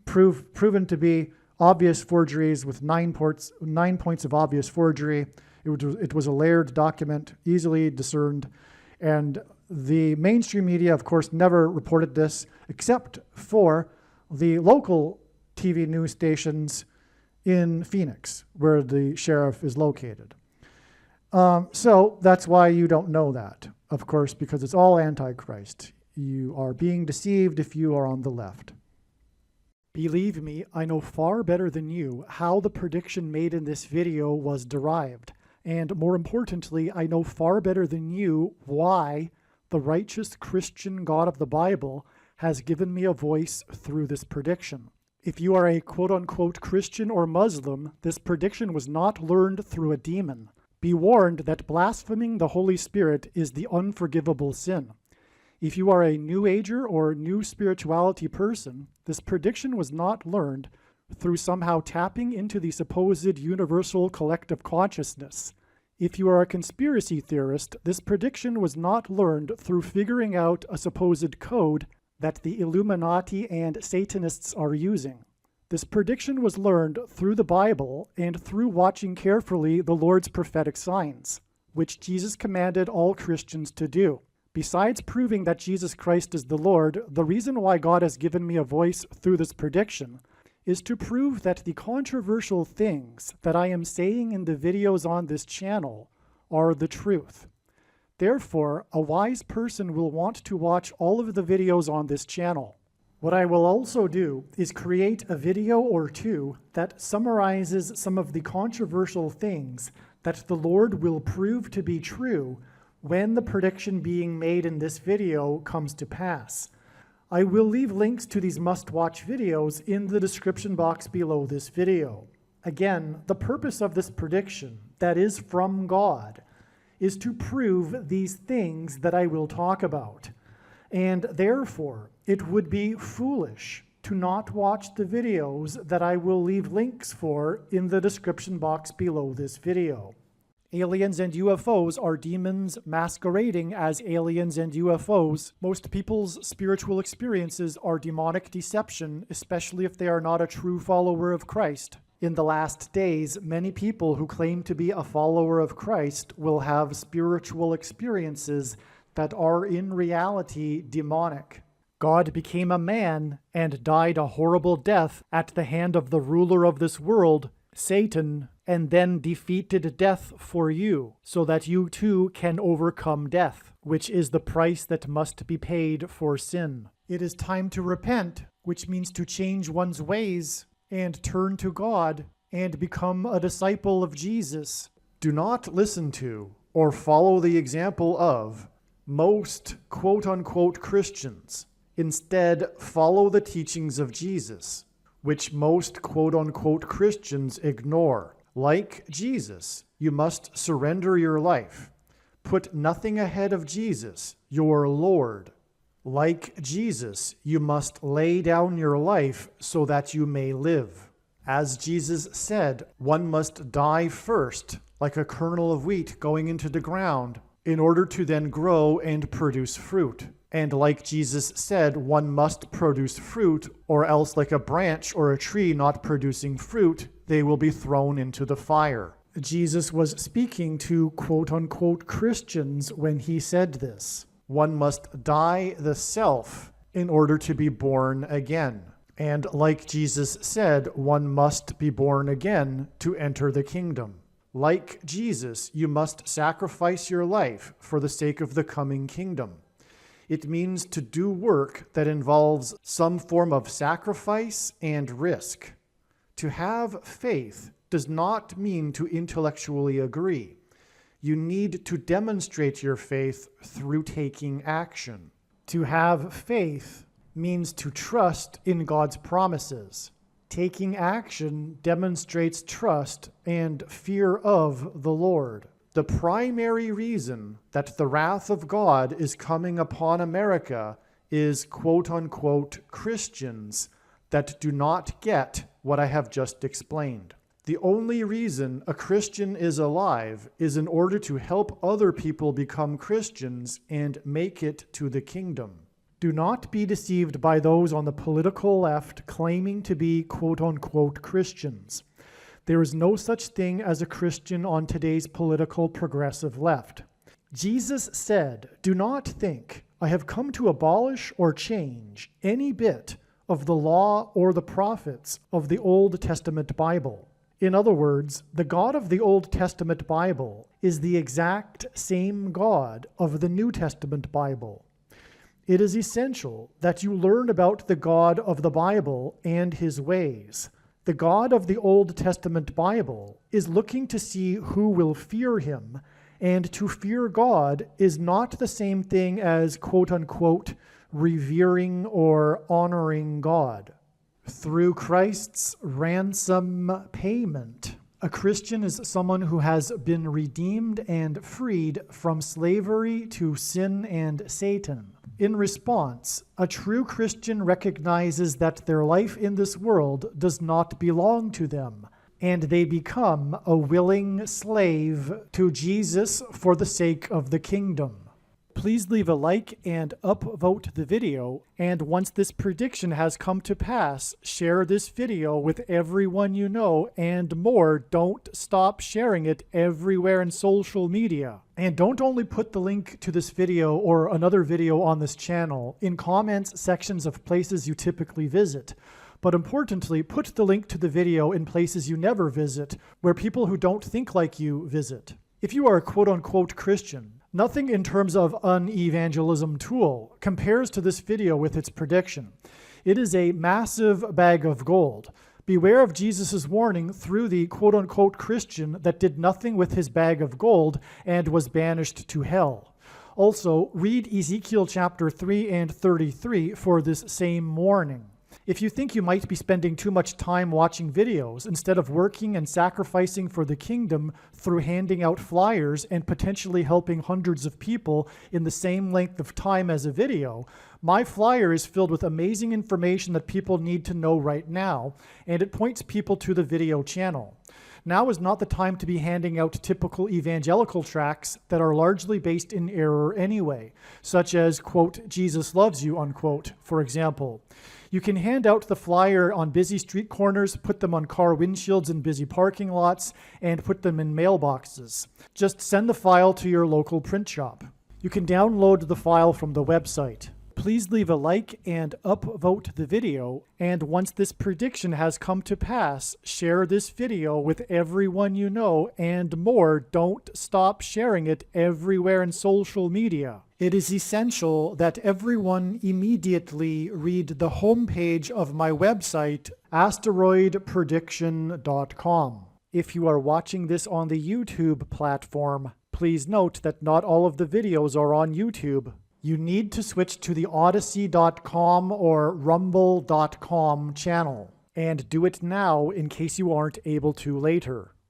proven to be obvious forgeries with 9 points of obvious forgery. It was a layered document, easily discerned, and the mainstream media, of course, never reported this except for the local TV news stations in Phoenix, where the sheriff is located. So that's why you don't know that, of course, because it's all Antichrist. You are being deceived if you are on the left. Believe me, I know far better than you how the prediction made in this video was derived. And more importantly, I know far better than you why the righteous Christian God of the Bible has given me a voice through this prediction. If you are a quote-unquote Christian or Muslim, this prediction was not learned through a demon. Be warned that blaspheming the Holy Spirit is the unforgivable sin. If you are a New Ager or New Spirituality person, this prediction was not learned through somehow tapping into the supposed universal collective consciousness. If you are a conspiracy theorist, this prediction was not learned through figuring out a supposed code that the Illuminati and Satanists are using. This prediction was learned through the Bible and through watching carefully the Lord's prophetic signs, which Jesus commanded all Christians to do. Besides proving that Jesus Christ is the Lord, the reason why God has given me a voice through this prediction is to prove that the controversial things that I am saying in the videos on this channel are the truth. Therefore, a wise person will want to watch all of the videos on this channel. What I will also do is create a video or two that summarizes some of the controversial things that the Lord will prove to be true when the prediction being made in this video comes to pass. I will leave links to these must-watch videos in the description box below this video. Again, the purpose of this prediction, that is from God, is to prove these things that I will talk about. And therefore, it would be foolish to not watch the videos that I will leave links for in the description box below this video. Aliens and UFOs are demons masquerading as aliens and UFOs. Most people's spiritual experiences are demonic deception, especially if they are not a true follower of Christ. In the last days, many people who claim to be a follower of Christ will have spiritual experiences that are in reality demonic. God became a man and died a horrible death at the hand of the ruler of this world, Satan, and then defeated death for you, so that you too can overcome death, which is the price that must be paid for sin. It is time to repent, which means to change one's ways and turn to God and become a disciple of Jesus. Do not listen to or follow the example of most quote-unquote Christians. Instead, follow the teachings of Jesus, which most quote-unquote Christians ignore. Like Jesus, you must surrender your life. Put nothing ahead of Jesus, your Lord. Like Jesus, you must lay down your life so that you may live. As Jesus said, one must die first, like a kernel of wheat going into the ground, in order to then grow and produce fruit. And like Jesus said, one must produce fruit, or else like a branch or a tree not producing fruit, they will be thrown into the fire. Jesus was speaking to quote-unquote Christians when he said this. One must die the self in order to be born again. And like Jesus said, one must be born again to enter the kingdom. Like Jesus, you must sacrifice your life for the sake of the coming kingdom. It means to do work that involves some form of sacrifice and risk. To have faith does not mean to intellectually agree. You need to demonstrate your faith through taking action. To have faith means to trust in God's promises. Taking action demonstrates trust and fear of the Lord. The primary reason that the wrath of God is coming upon America is quote-unquote Christians that do not get what I have just explained. The only reason a Christian is alive is in order to help other people become Christians and make it to the kingdom. Do not be deceived by those on the political left claiming to be quote-unquote Christians. There is no such thing as a Christian on today's political progressive left. Jesus said, "Do not think I have come to abolish or change any bit of the law or the prophets of the Old Testament Bible." In other words, the God of the Old Testament Bible is the exact same God of the New Testament Bible. It is essential that you learn about the God of the Bible and his ways. The God of the Old Testament Bible is looking to see who will fear him, and to fear God is not the same thing as quote-unquote revering or honoring God. Through Christ's ransom payment, a Christian is someone who has been redeemed and freed from slavery to sin and Satan. In response, a true Christian recognizes that their life in this world does not belong to them, and they become a willing slave to Jesus for the sake of the kingdom. Please leave a like and upvote the video, and once this prediction has come to pass, share this video with everyone you know, and more, don't stop sharing it everywhere in social media. And don't only put the link to this video or another video on this channel in comments sections of places you typically visit, but importantly, put the link to the video in places you never visit, where people who don't think like you visit. If you are a quote-unquote Christian, nothing in terms of an evangelism tool compares to this video with its prediction. It is a massive bag of gold. Beware of Jesus' warning through the quote-unquote Christian that did nothing with his bag of gold and was banished to hell. Also, read Ezekiel chapter 3 and 33 for this same warning. If you think you might be spending too much time watching videos instead of working and sacrificing for the kingdom through handing out flyers and potentially helping hundreds of people in the same length of time as a video, my flyer is filled with amazing information that people need to know right now, and it points people to the video channel. Now is not the time to be handing out typical evangelical tracts that are largely based in error anyway, such as, quote, Jesus loves you, unquote, for example. You can hand out the flyer on busy street corners, put them on car windshields in busy parking lots, and put them in mailboxes. Just send the file to your local print shop. You can download the file from the website. Please leave a like and upvote the video, and once this prediction has come to pass, share this video with everyone you know, and more, don't stop sharing it everywhere in social media. It is essential that everyone immediately read the homepage of my website, asteroidprediction.com. If you are watching this on the YouTube platform, please note that not all of the videos are on YouTube. You need to switch to the Odyssey.com or Rumble.com channel, and do it now in case you aren't able to later.